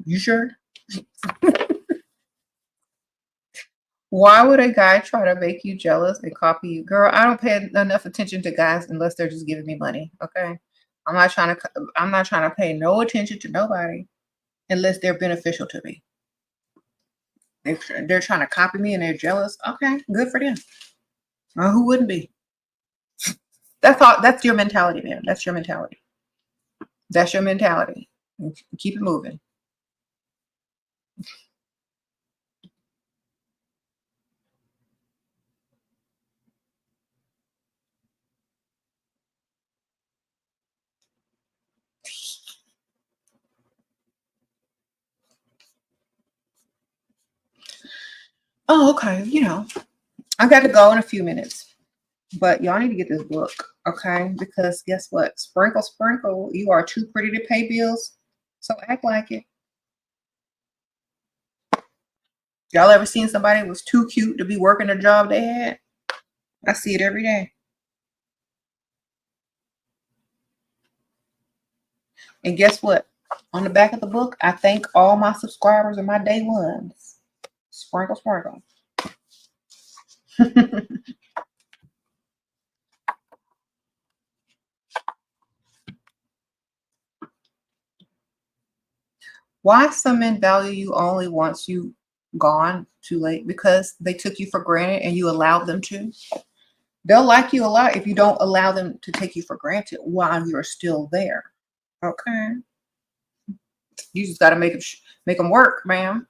You sure? Why would a guy try to make you jealous and copy you? Girl, I don't pay enough attention to guys unless they're just giving me money. Okay. I'm not trying to pay no attention to nobody unless they're beneficial to me. They're trying to copy me and they're jealous. Okay, good for them. Well, who wouldn't be? That's all. That's your mentality, man. That's your mentality. That's your mentality. Keep it moving. Oh, okay. I got to go in a few minutes, but y'all need to get this book, okay? Because guess what? Sprinkle, sprinkle. You are too pretty to pay bills, so act like it. Y'all ever seen somebody who was too cute to be working a job they had? I see it every day. And guess what? On the back of the book, I thank all my subscribers and my day ones. Sprinkle, sprinkle. Why some men value you only once you gone too late? Because they took you for granted and you allowed them to. They'll like you a lot if you don't allow them to take you for granted while you're still there. Okay. You just got to make them work, ma'am.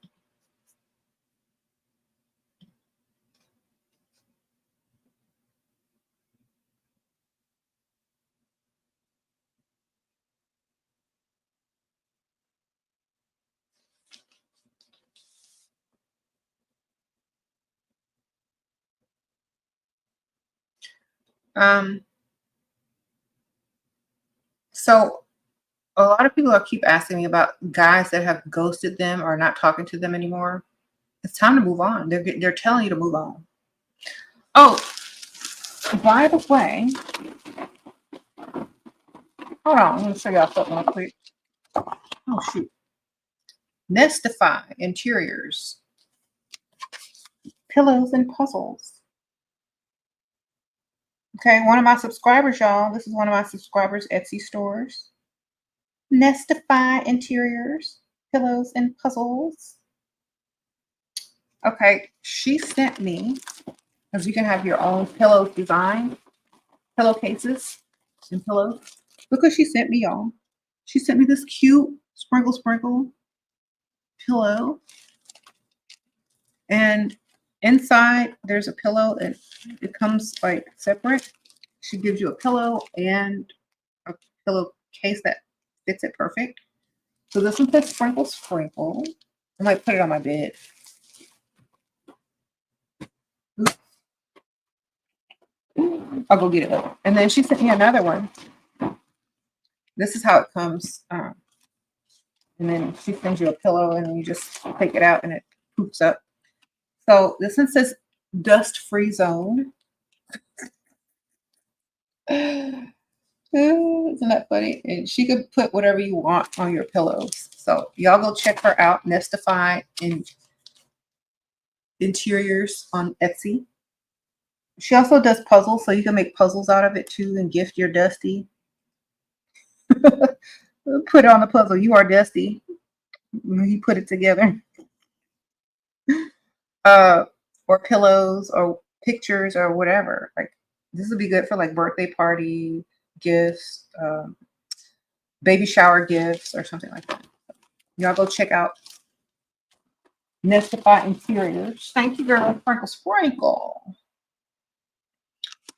So a lot of people keep asking me about guys that have ghosted them or not talking to them anymore. It's time to move on. They're telling you to move on. Oh, by the way, hold on. I'm going to show y'all something real quick. Oh, shoot. Nestify interiors, pillows, and puzzles. Okay, one of my subscribers, y'all. This is one of my subscribers' Etsy stores. Nestify interiors, pillows, and puzzles. Okay, she sent me, because you can have your own pillows design, pillowcases and pillows. Look what she sent me, y'all. She sent me this cute sprinkle sprinkle pillow. And inside there's a pillow and it comes like separate. She gives you a pillow and a pillowcase that fits it perfect. So this one says sprinkle sprinkle. I might put it on my bed. I'll go get it. And then she sent me another one. This is how it comes. And then she sends you a pillow and you just take it out and it poops up. So this one says dust-free zone. Isn't that funny? And she could put whatever you want on your pillows. So y'all go check her out. Nestify in interiors on Etsy. She also does puzzles, so you can make puzzles out of it too and gift your Dusty. Put it on the puzzle. You are Dusty. You put it together. Or pillows or pictures or whatever. Like this would be good for like birthday party gifts, baby shower gifts, or something like that. Y'all go check out Nestify Interiors. Thank you, girl. Sprinkle, sprinkle.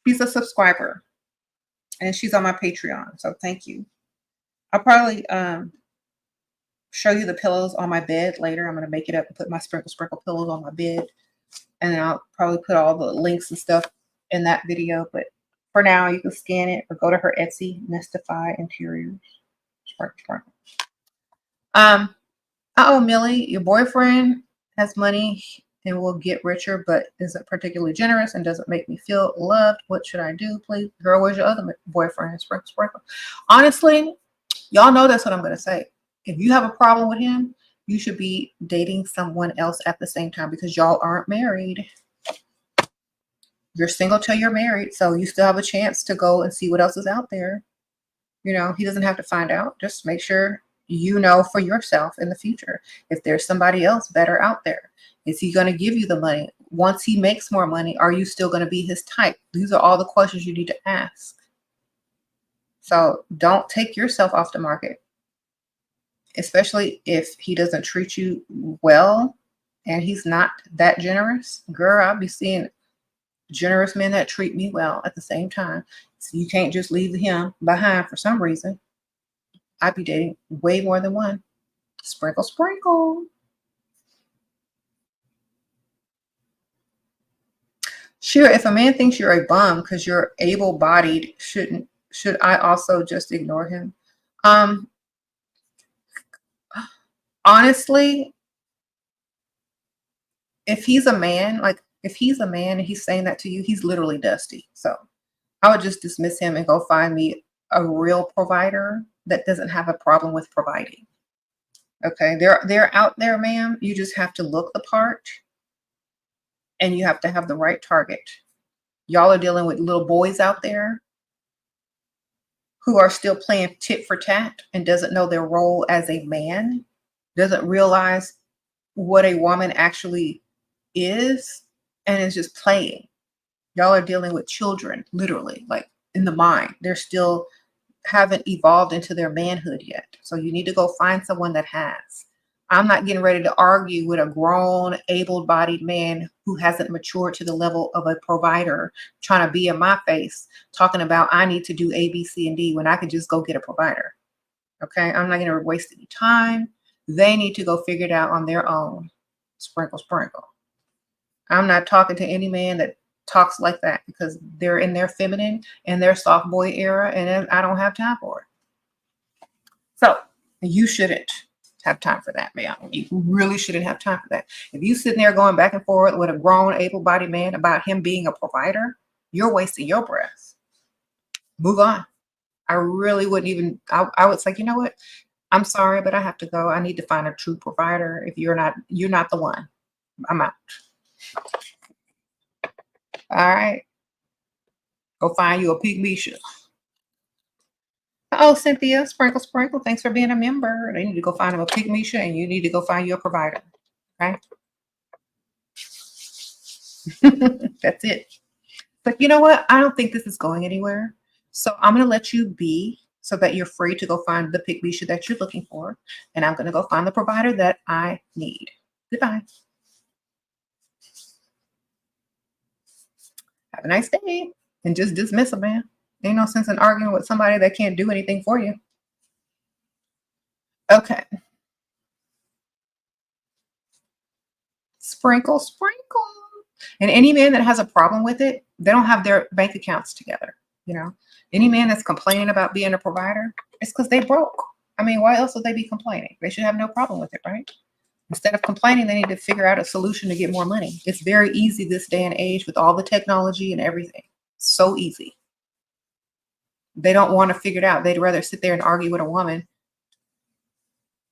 She's a subscriber, and she's on my Patreon. So thank you. I'll probably show you the pillows on my bed later. I'm going to make it up and put my sprinkle pillows on my bed. And then I'll probably put all the links and stuff in that video. But for now, you can scan it or go to her Etsy, Nestify Interiors. Sprinkle. Millie, your boyfriend has money and will get richer, but isn't particularly generous and doesn't make me feel loved. What should I do, please? Girl, where's your other boyfriend? Sprinkle. Honestly, y'all know that's what I'm going to say. If you have a problem with him, you should be dating someone else at the same time because y'all aren't married. You're single till you're married, so you still have a chance to go and see what else is out there. You know, he doesn't have to find out. Just make sure you know for yourself in the future if there's somebody else better out there. Is he going to give you the money? Once he makes more money, are you still going to be his type? These are all the questions you need to ask. So don't take yourself off the market, especially if he doesn't treat you well and he's not that generous. Girl, I'll be seeing generous men that treat me well at the same time. So you can't just leave him behind for some reason. I'd be dating way more than one. Sprinkle. Sure, if a man thinks you're a bum because you're able-bodied, should I also just ignore him? Honestly, if he's a man and he's saying that to you, he's literally dusty. So I would just dismiss him and go find me a real provider that doesn't have a problem with providing. Okay, they're out there, ma'am. You just have to look the part and you have to have the right target. Y'all are dealing with little boys out there who are still playing tit for tat and doesn't know their role as a man, doesn't realize what a woman actually is, and is just playing. Y'all are dealing with children, literally, like in the mind. They're still haven't evolved into their manhood yet. So you need to go find someone that has. I'm not getting ready to argue with a grown, able-bodied man who hasn't matured to the level of a provider trying to be in my face, talking about I need to do A, B, C, and D when I can just go get a provider. Okay, I'm not going to waste any time. They need to go figure it out on their own. Sprinkle. I'm not talking to any man that talks like that because they're in their feminine and their soft boy era, and I don't have time for it. So you shouldn't have time for that, man. You really shouldn't have time for that. If you sitting there going back and forth with a grown, able-bodied man about him being a provider, you're wasting your breath. Move on. I really wouldn't even. I would say, you know what? I'm sorry, but I have to go. I need to find a true provider. If you're not the one. I'm out. All right. Go find you a pygmisha. Oh, Cynthia, sprinkle. Thanks for being a member. They need to go find him a pygmisha, and you need to go find you a provider. Right? That's it. But you know what? I don't think this is going anywhere. So I'm going to let you be so that you're free to go find the pygmisha that you're looking for. And I'm going to go find the provider that I need. Goodbye. Have a nice day. And just dismiss a man. Ain't no sense in arguing with somebody that can't do anything for you. Okay. Sprinkle. And any man that has a problem with it, they don't have their bank accounts together. You know, any man that's complaining about being a provider, it's because they broke. I mean, why else would they be complaining? They should have no problem with it, right? Instead of complaining, they need to figure out a solution to get more money. It's very easy this day and age with all the technology and everything. So easy. They don't want to figure it out. They'd rather sit there and argue with a woman,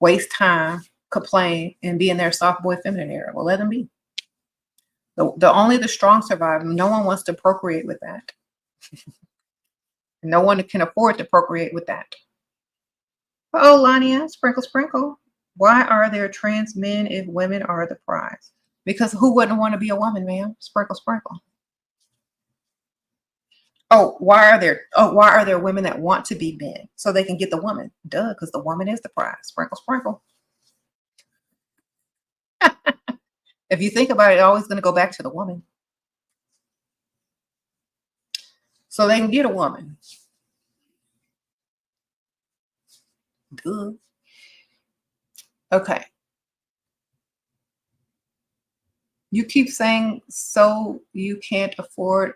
waste time, complain, and be in their soft boy feminine era. Well, let them be. The only the strong survive. No one wants to procreate with that. No one can afford to procreate with that. Oh, Lania, sprinkle. Why are there trans men if women are the prize? Because who wouldn't want to be a woman, ma'am? Sprinkle, sprinkle. Oh, why are there women that want to be men so they can get the woman? Duh, because the woman is the prize. Sprinkle, sprinkle. If you think about it, it's always going to go back to the woman. So they can get a woman. Duh. Okay. You keep saying, so you can't afford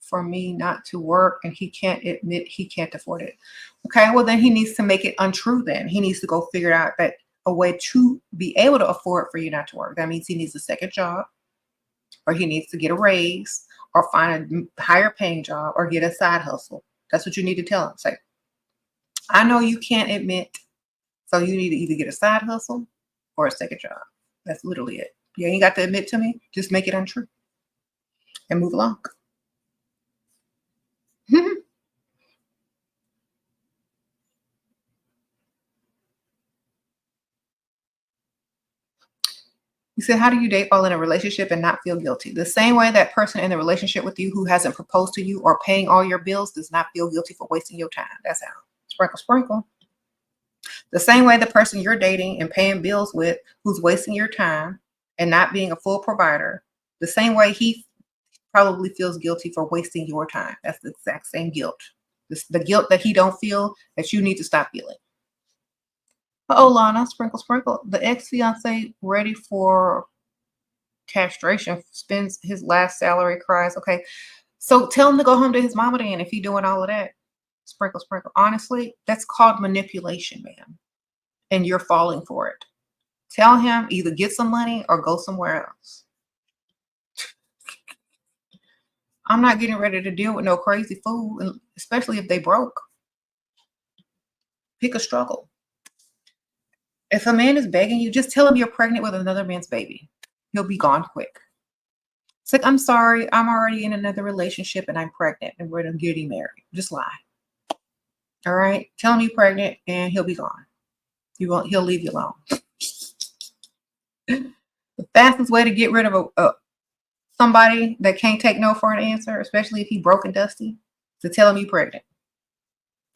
for me not to work, and he can't admit he can't afford it. Okay, well then he needs to make it untrue then. He needs to go figure out that a way to be able to afford for you not to work. That means he needs a second job, or he needs to get a raise, or find a higher paying job, or get a side hustle. That's what you need to tell him. Say, I know you can't admit, so you need to either get a side hustle or a second job. That's literally it. You ain't got to admit to me. Just make it untrue and move along. You said, how do you date while in a relationship and not feel guilty? The same way that person in the relationship with you who hasn't proposed to you or paying all your bills does not feel guilty for wasting your time. That's how. Sprinkle, sprinkle. The same way the person you're dating and paying bills with who's wasting your time and not being a full provider, the same way he probably feels guilty for wasting your time. That's the exact same guilt. The guilt that he don't feel that you need to stop feeling. Oh, Lana, sprinkle, sprinkle. The ex-fiance ready for castration spends his last salary, cries. Okay, so tell him to go home to his mama then if he doing all of that. Sprinkle, sprinkle. Honestly, that's called manipulation, man. And you're falling for it. Tell him either get some money or go somewhere else. I'm not getting ready to deal with no crazy fool, especially if they broke. Pick a struggle. If a man is begging you, just tell him you're pregnant with another man's baby. He'll be gone quick. It's like, I'm sorry, I'm already in another relationship and I'm pregnant and we're getting married. Just lie. All right? Tell him you're pregnant and he'll be gone. He'll leave you alone. The fastest way to get rid of somebody that can't take no for an answer, especially if he broke and dusty, to tell him you're pregnant.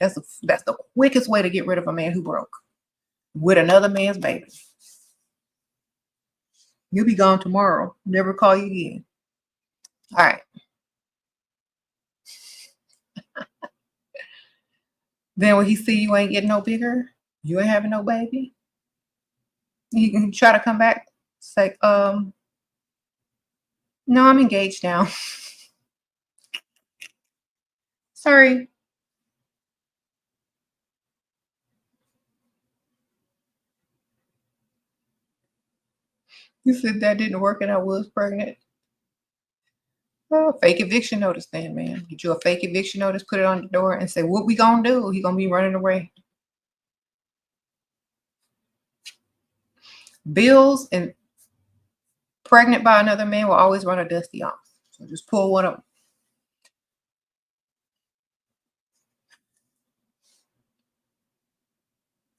That's the quickest way to get rid of a man who broke with another man's baby. You'll be gone tomorrow. Never call you again. All right. Then when he see you ain't getting no bigger, you ain't having no baby, you can try to come back. It's like, no, I'm engaged now. Sorry. You said that didn't work and I was pregnant. Oh, fake eviction notice then, man. Get you a fake eviction notice, put it on the door and say, what we gonna do? He gonna be running away. Bills and pregnant by another man will always run a dusty off. So just pull one up.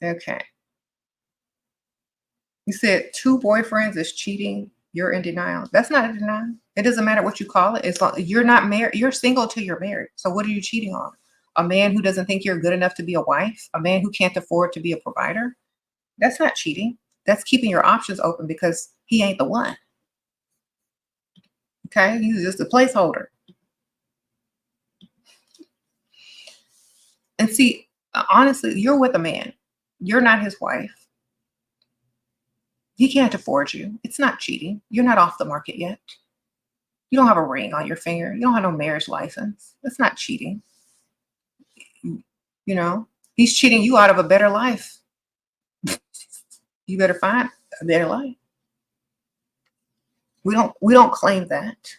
Okay. You said 2 boyfriends is cheating. You're in denial. That's not a denial. It doesn't matter what you call it. It's like you're not married. You're single till you're married. So what are you cheating on? A man who doesn't think you're good enough to be a wife? A man who can't afford to be a provider? That's not cheating. That's keeping your options open because he ain't the one. Okay? He's just a placeholder. And see, honestly, you're with a man. You're not his wife. He can't afford you. It's not cheating. You're not off the market yet. You don't have a ring on your finger. You don't have no marriage license. That's not cheating. You know, he's cheating you out of a better life. You better find a better life. We don't claim that.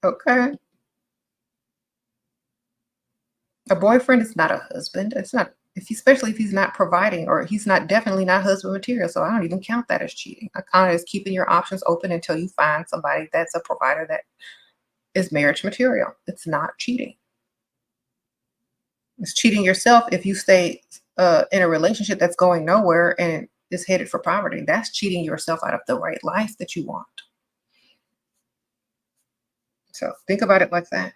Okay. A boyfriend is not a husband. It's not, especially if he's not providing or he's not definitely not husband material. So I don't even count that as cheating. I count it as keeping your options open until you find somebody that's a provider that is marriage material. It's not cheating. It's cheating yourself if you stay in a relationship that's going nowhere and is headed for poverty. That's cheating yourself out of the right life that you want. So think about it like that.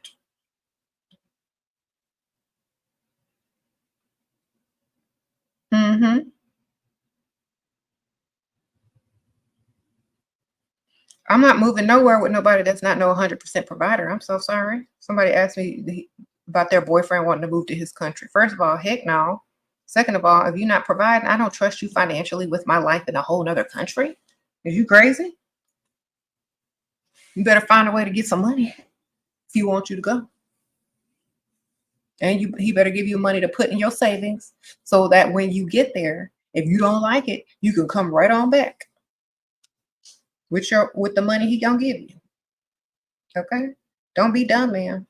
Hmm. I'm not moving nowhere with nobody that's not no 100% provider. I'm so sorry. Somebody asked me about their boyfriend wanting to move to his country. First of all, heck no. Second of all, if you're not providing, I don't trust you financially with my life in a whole nother country. Is you crazy? You better find a way to get some money if he wants you to go. And he better give you money to put in your savings so that when you get there, if you don't like it, you can come right on back with the money he gonna give you. Okay? Don't be dumb, man.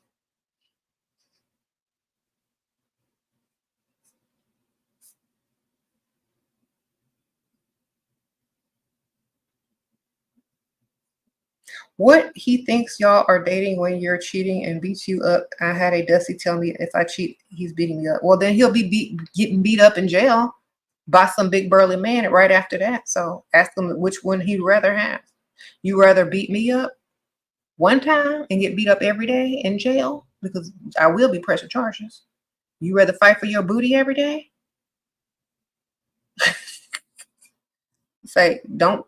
What he thinks y'all are dating when you're cheating and beats you up. I had a Dusty tell me if I cheat, he's beating me up. Well, then he'll be getting beat up in jail by some big burly man right after that. So ask him which one he'd rather have. You rather beat me up one time and get beat up every day in jail, because I will be pressing charges. You rather fight for your booty every day? Say, don't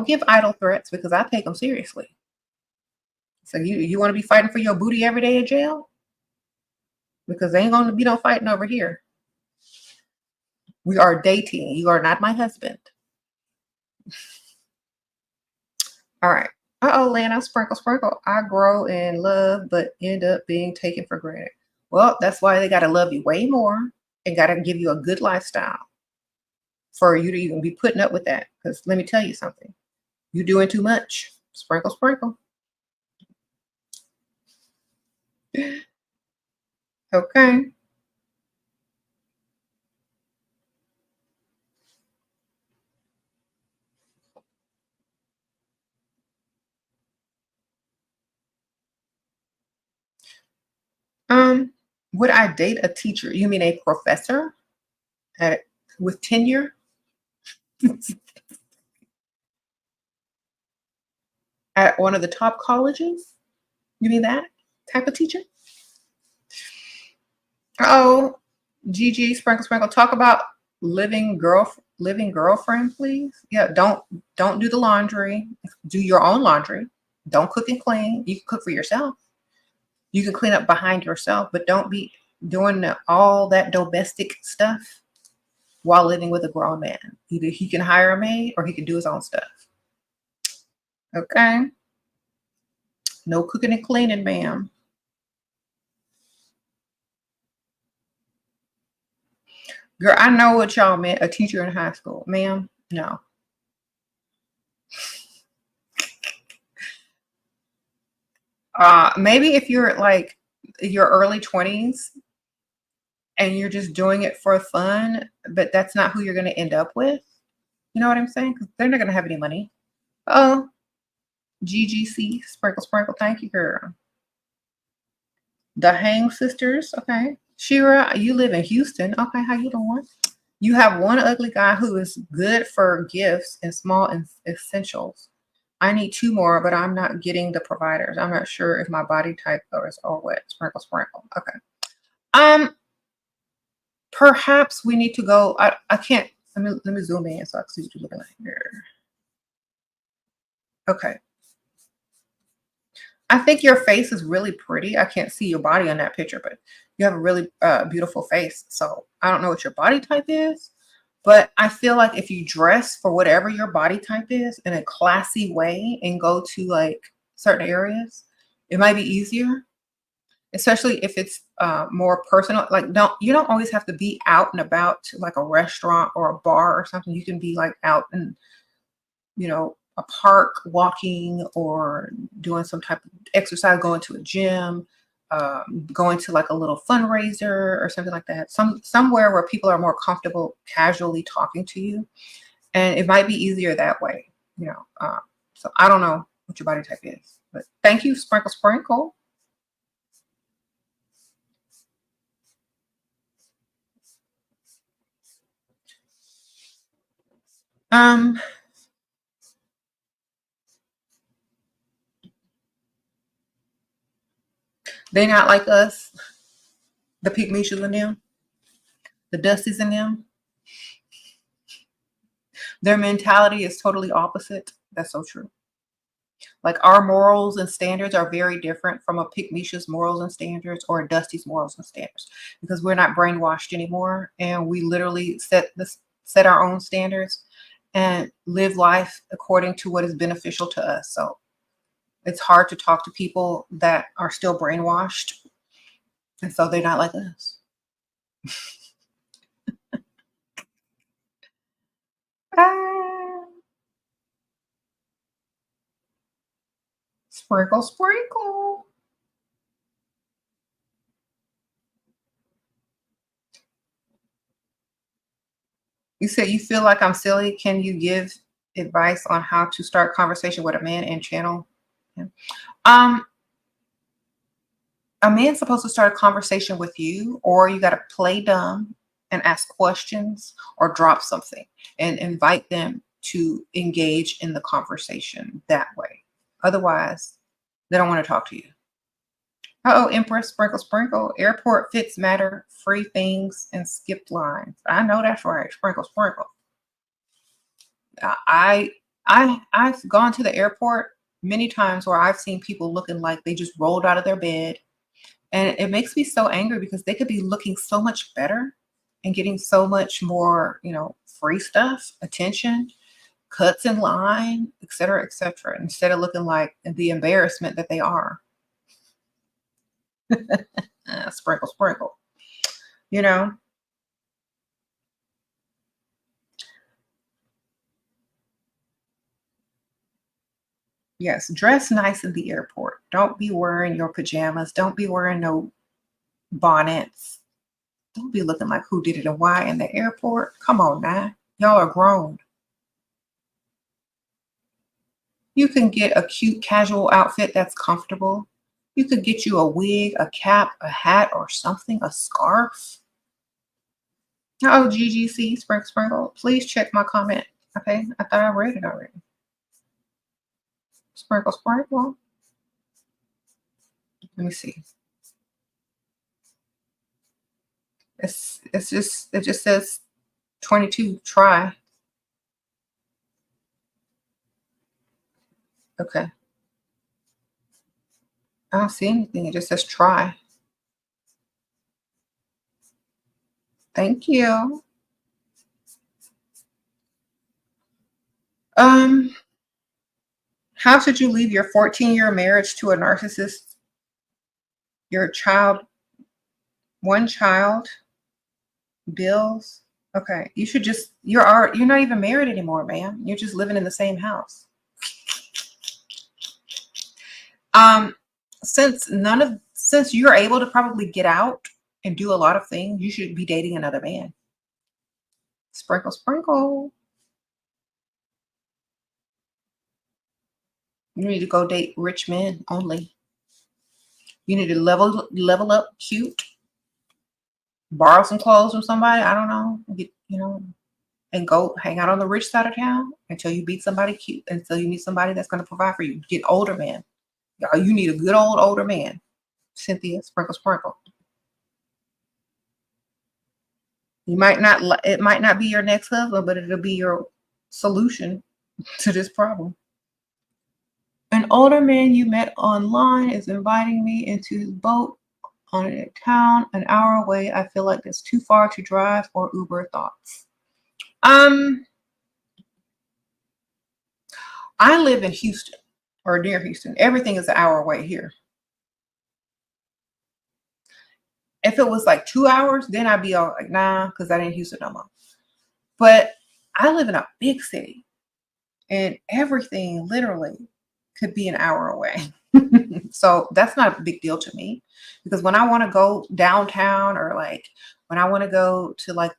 give idle threats, because I take them seriously. So you want to be fighting for your booty every day in jail? Because there ain't gonna be no fighting over here. We are dating. You are not my husband. All right. Uh-oh, Lana, sprinkle, sprinkle. I grow in love, but end up being taken for granted. Well, that's why they gotta love you way more and gotta give you a good lifestyle for you to even be putting up with that. Because let me tell you something. You doing too much. Sprinkle, sprinkle. Okay. Um, would I date a teacher? You mean a professor at with tenure at one of the top colleges? You mean that type of teacher? Oh, Gigi, sprinkle, sprinkle. Talk about living girlfriend, please. Yeah, don't do the laundry. Do your own laundry. Don't cook and clean. You can cook for yourself. You can clean up behind yourself, but don't be doing all that domestic stuff while living with a grown man. Either he can hire a maid or he can do his own stuff. Okay? No cooking and cleaning, ma'am. Girl, I know what y'all meant, a teacher in high school. Ma'am, no. Maybe if you're like your early 20s and you're just doing it for fun, but that's not who you're going to end up with. You know what I'm saying? Because they're not going to have any money. Oh, GGC, sprinkle, sprinkle. Thank you, girl. The Hang sisters. Okay. Shira, you live in Houston. Okay, how you doing? You have one ugly guy who is good for gifts and small essentials. I need two more, but I'm not getting the providers. I'm not sure if my body type is all wet. Sprinkle, sprinkle. Okay. Um, Perhaps we need to go. I can't. Let me zoom in so I can see what you're looking at here. Okay. I think your face is really pretty. I can't see your body on that picture, but you have a really beautiful face. So I don't know what your body type is, but I feel like if you dress for whatever your body type is in a classy way and go to like certain areas, it might be easier, especially if it's more personal. Like you don't always have to be out and about to like a restaurant or a bar or something. You can be like out and a park walking or doing some type of exercise, going to a gym, going to like a little fundraiser or something like that. Somewhere where people are more comfortable casually talking to you, and it might be easier that way. So I don't know what your body type is, but thank you, sprinkle, sprinkle. Um, they not like us, the pygmies in them, the dusties in them. Their mentality is totally opposite. That's so true. Like our morals and standards are very different from a pygmy's morals and standards or a dusty's morals and standards, because we're not brainwashed anymore, and we literally set our own standards and live life according to what is beneficial to us. So it's hard to talk to people that are still brainwashed, and so they're not like us. Ah, sprinkle, sprinkle. You said you feel like I'm silly. Can you give advice on how to start conversation with a man and channel him? Um, a man's supposed to start a conversation with you, or you got to play dumb and ask questions or drop something and invite them to engage in the conversation that way. Otherwise, they don't want to talk to you. Uh-oh, Empress, sprinkle, sprinkle. Airport fits matter, free things, and skipped lines. I know that's right. Sprinkle, sprinkle. I I've gone to the airport many times where I've seen people looking like they just rolled out of their bed. And it makes me so angry because they could be looking so much better and getting so much more, free stuff, attention, cuts in line, et cetera, instead of looking like the embarrassment that they are. Sprinkle, sprinkle. You know, yes, dress nice in the airport. Don't be wearing your pajamas. Don't be wearing no bonnets. Don't be looking like who did it and why in the airport. Come on now. Y'all are grown. You can get a cute casual outfit that's comfortable. You could get you a wig, a cap, a hat, or something, a scarf. Oh, GGC, sprinkle, sprinkle. Please check my comment. Okay, I thought I read it already. Sprinkle, sprinkle. Let me see. It just says 22. Try. Okay. I don't see anything. It just says try. Thank you. Um, how should you leave your 14-year marriage to a narcissist? Your child, one child, bills. Okay, you should just you're not even married anymore, ma'am. You're just living in the same house. Um, since you're able to probably get out and do a lot of things, you should be dating another man. Sprinkle, sprinkle. You need to go date rich men only. You need to level up cute, borrow some clothes from somebody. I don't know. And go hang out on the rich side of town until you meet somebody cute, until you meet somebody that's going to provide for you. Get older man. You need a good old older man. Cynthia, sprinkle, sprinkle. It might not be your next husband, but it'll be your solution to this problem. An older man you met online is inviting me into his boat on a town an hour away. I feel like it's too far to drive or Uber. Thoughts. I live in Houston or near Houston. Everything is an hour away here. If it was like 2 hours, then I'd be all like, nah, because I didn't Houston no more. But I live in a big city and everything literally could be an hour away. So that's not a big deal to me, because when I want to go downtown, or like when I want to go to like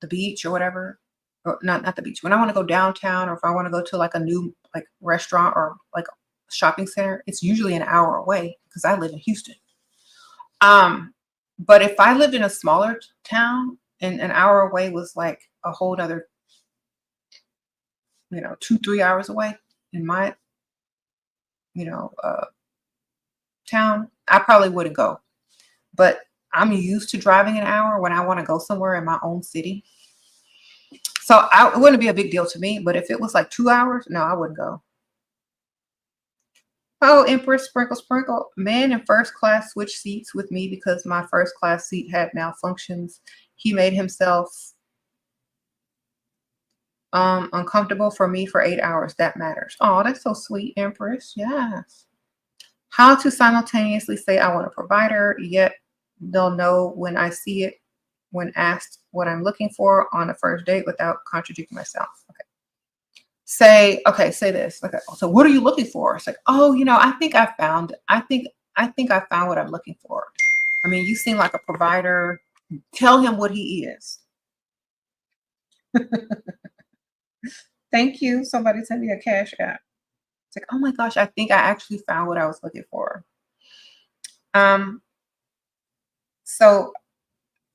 the beach or whatever, or not the beach, when I want to go downtown, or if I want to go to like a new like restaurant or like shopping center, it's usually an hour away because I live in Houston. But if I lived in a smaller town and an hour away was like a whole nother you know, 2-3 hours away in my, you know, town, I probably wouldn't go. But I'm used to driving an hour when I want to go somewhere in my own city. So it wouldn't be a big deal to me. But if it was like 2 hours, no, I wouldn't go. Oh, Empress Sprinkle Sprinkle. Man in first class switched seats with me because my first class seat had malfunctions. He made himself uncomfortable for me for 8 hours. That matters. Oh, that's so sweet, Empress. Yes. How to simultaneously say I want a provider, yet they'll know when I see it when asked what I'm looking for on a first date without contradicting myself. Okay. Say this. Okay. So what are you looking for? It's like, oh, you know, I think I found what I'm looking for. I mean, you seem like a provider. Tell him what he is. Thank you. Somebody sent me a cash app. It's like, oh my gosh, I think I actually found what I was looking for. So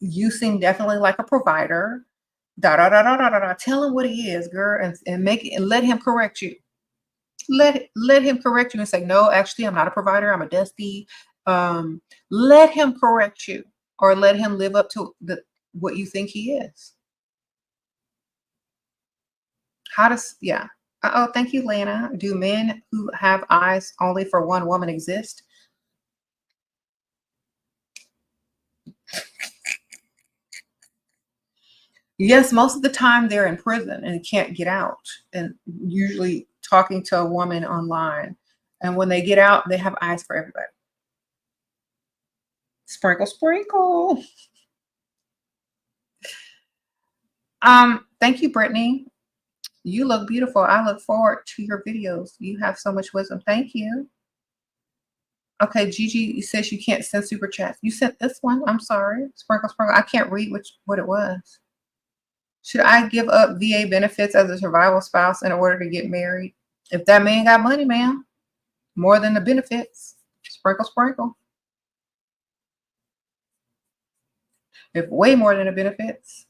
you seem definitely like a provider. Da da da da da da da. Tell him what he is, girl, and make it and let him correct you. Let him correct you and say, no, actually, I'm not a provider. I'm a dusty. Let him correct you, or let him live up to what you think he is. How does yeah? Oh, thank you, Lana. Do men who have eyes only for one woman exist? Yes, most of the time they're in prison and can't get out, and usually talking to a woman online. And when they get out, they have eyes for everybody. Sprinkle, sprinkle. Thank you, Brittany. You look beautiful. I look forward to your videos. You have so much wisdom. Thank you. Okay, Gigi says you can't send super chats. You sent this one. I'm sorry. Sprinkle, sprinkle. I can't read what it was. Should I give up VA benefits as a survival spouse in order to get married? If that man got money, ma'am, more than the benefits. Sprinkle, sprinkle. If way more than the benefits.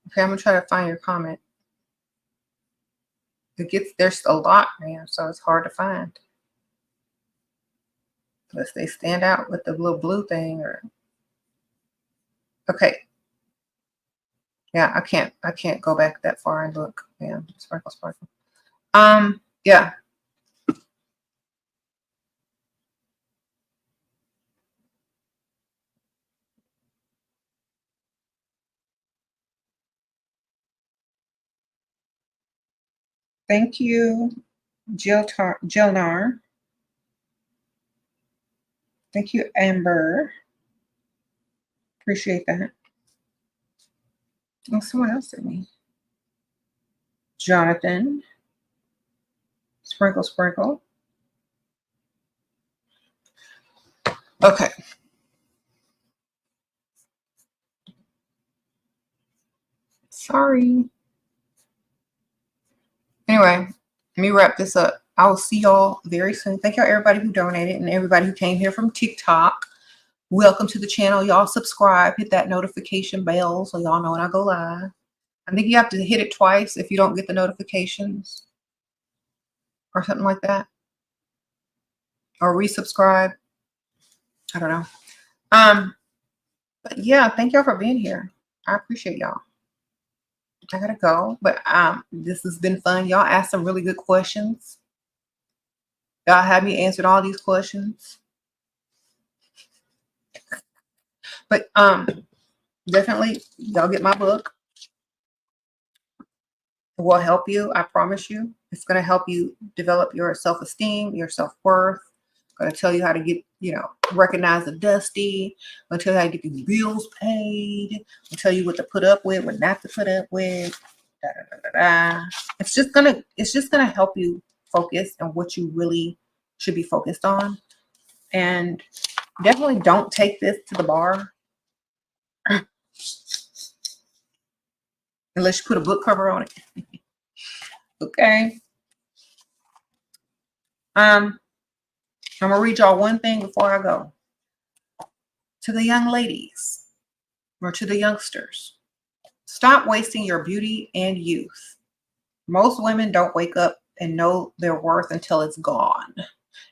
Okay, I'm gonna try to find your comment. There's a lot, man, so it's hard to find. Unless they stand out with the little blue thing or okay. Yeah, I can't go back that far and look. Yeah, sprinkle, sprinkle. Yeah. Thank you, Jilnar. Thank you, Amber. Appreciate that. Oh, someone else did me. Jonathan. Sprinkle, sprinkle. Okay. Sorry. Anyway, let me wrap this up. I will see y'all very soon. Thank y'all everybody who donated and everybody who came here from TikTok. Welcome to the channel. Y'all subscribe, hit that notification bell so y'all know when I go live. I think you have to hit it twice if you don't get the notifications or something like that. Or resubscribe. I don't know. But yeah, thank y'all for being here. I appreciate y'all. I gotta go, but this has been fun. Y'all asked some really good questions. Y'all had me answered all these questions. But definitely y'all get my book. It will help you. I promise you. It's going to help you develop your self-esteem, your self-worth. Going to tell you how to get, recognize the dusty. Going to tell you how to get these bills paid. I'll tell you what to put up with, what not to put up with. Da, da, da, da, da. It's just gonna help you focus on what you really should be focused on. And definitely don't take this to the bar. Unless you put a book cover on it. Okay. I'm gonna read y'all one thing before I go. To the young ladies or to the youngsters, Stop wasting your beauty and youth. Most women don't wake up and know their worth until it's gone.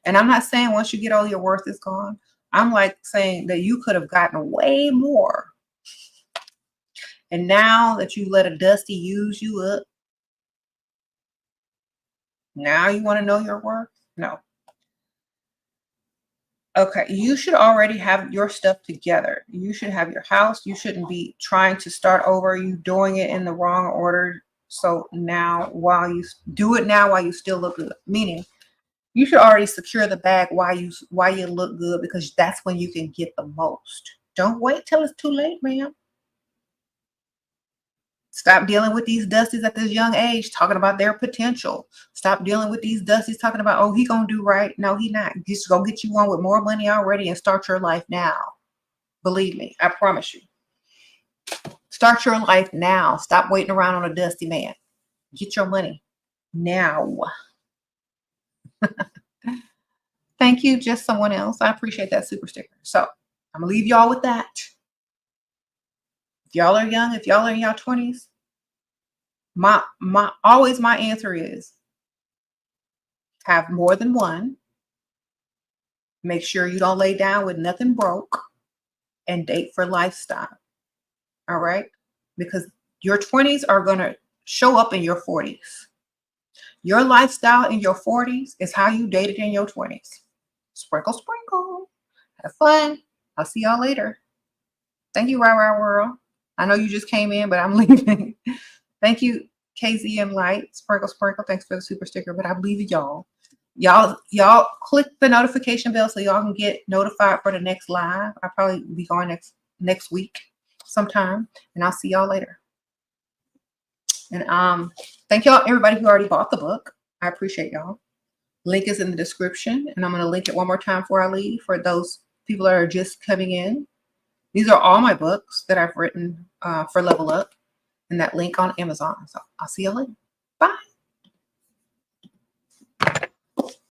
And I'm not saying once you get all your worth is gone. I'm like saying that you could have gotten way more. And now that you let a dusty use you up, now you want to know your worth? No. Okay, you should already have your stuff together. You should have your house. You shouldn't be trying to start over. You doing it in the wrong order. So now while you do it now while you still look good, meaning you should already secure the bag while you look good, because that's when you can get the most. Don't wait till it's too late, ma'am. Stop dealing with these dusties at this young age, talking about their potential. Stop dealing with these dusties talking about, oh, he gonna do right. No, he not. Just go get you one with more money already and start your life now. Believe me, I promise you. Start your life now. Stop waiting around on a dusty man. Get your money now. Thank you, just someone else. I appreciate that super sticker. So I'm gonna leave y'all with that. If y'all are young, if y'all are in y'all 20s, my answer is have more than one. Make sure you don't lay down with nothing broke, and date for lifestyle. All right? Because your 20s are going to show up in your 40s. Your lifestyle in your 40s is how you dated in your 20s. Sprinkle, sprinkle. Have fun. I'll see y'all later. Thank you, Rah World. I know you just came in, but I'm leaving. Thank you, KZM Light. Sprinkle, sprinkle. Thanks for the super sticker, but I'm leaving y'all. Y'all click the notification bell so y'all can get notified for the next live. I'll probably be going next week sometime, and I'll see y'all later. And thank y'all, everybody who already bought the book. I appreciate y'all. Link is in the description, and I'm going to link it one more time before I leave for those people that are just coming in. These are all my books that I've written for Level Up, and that link on Amazon. So I'll see y'all later. Bye.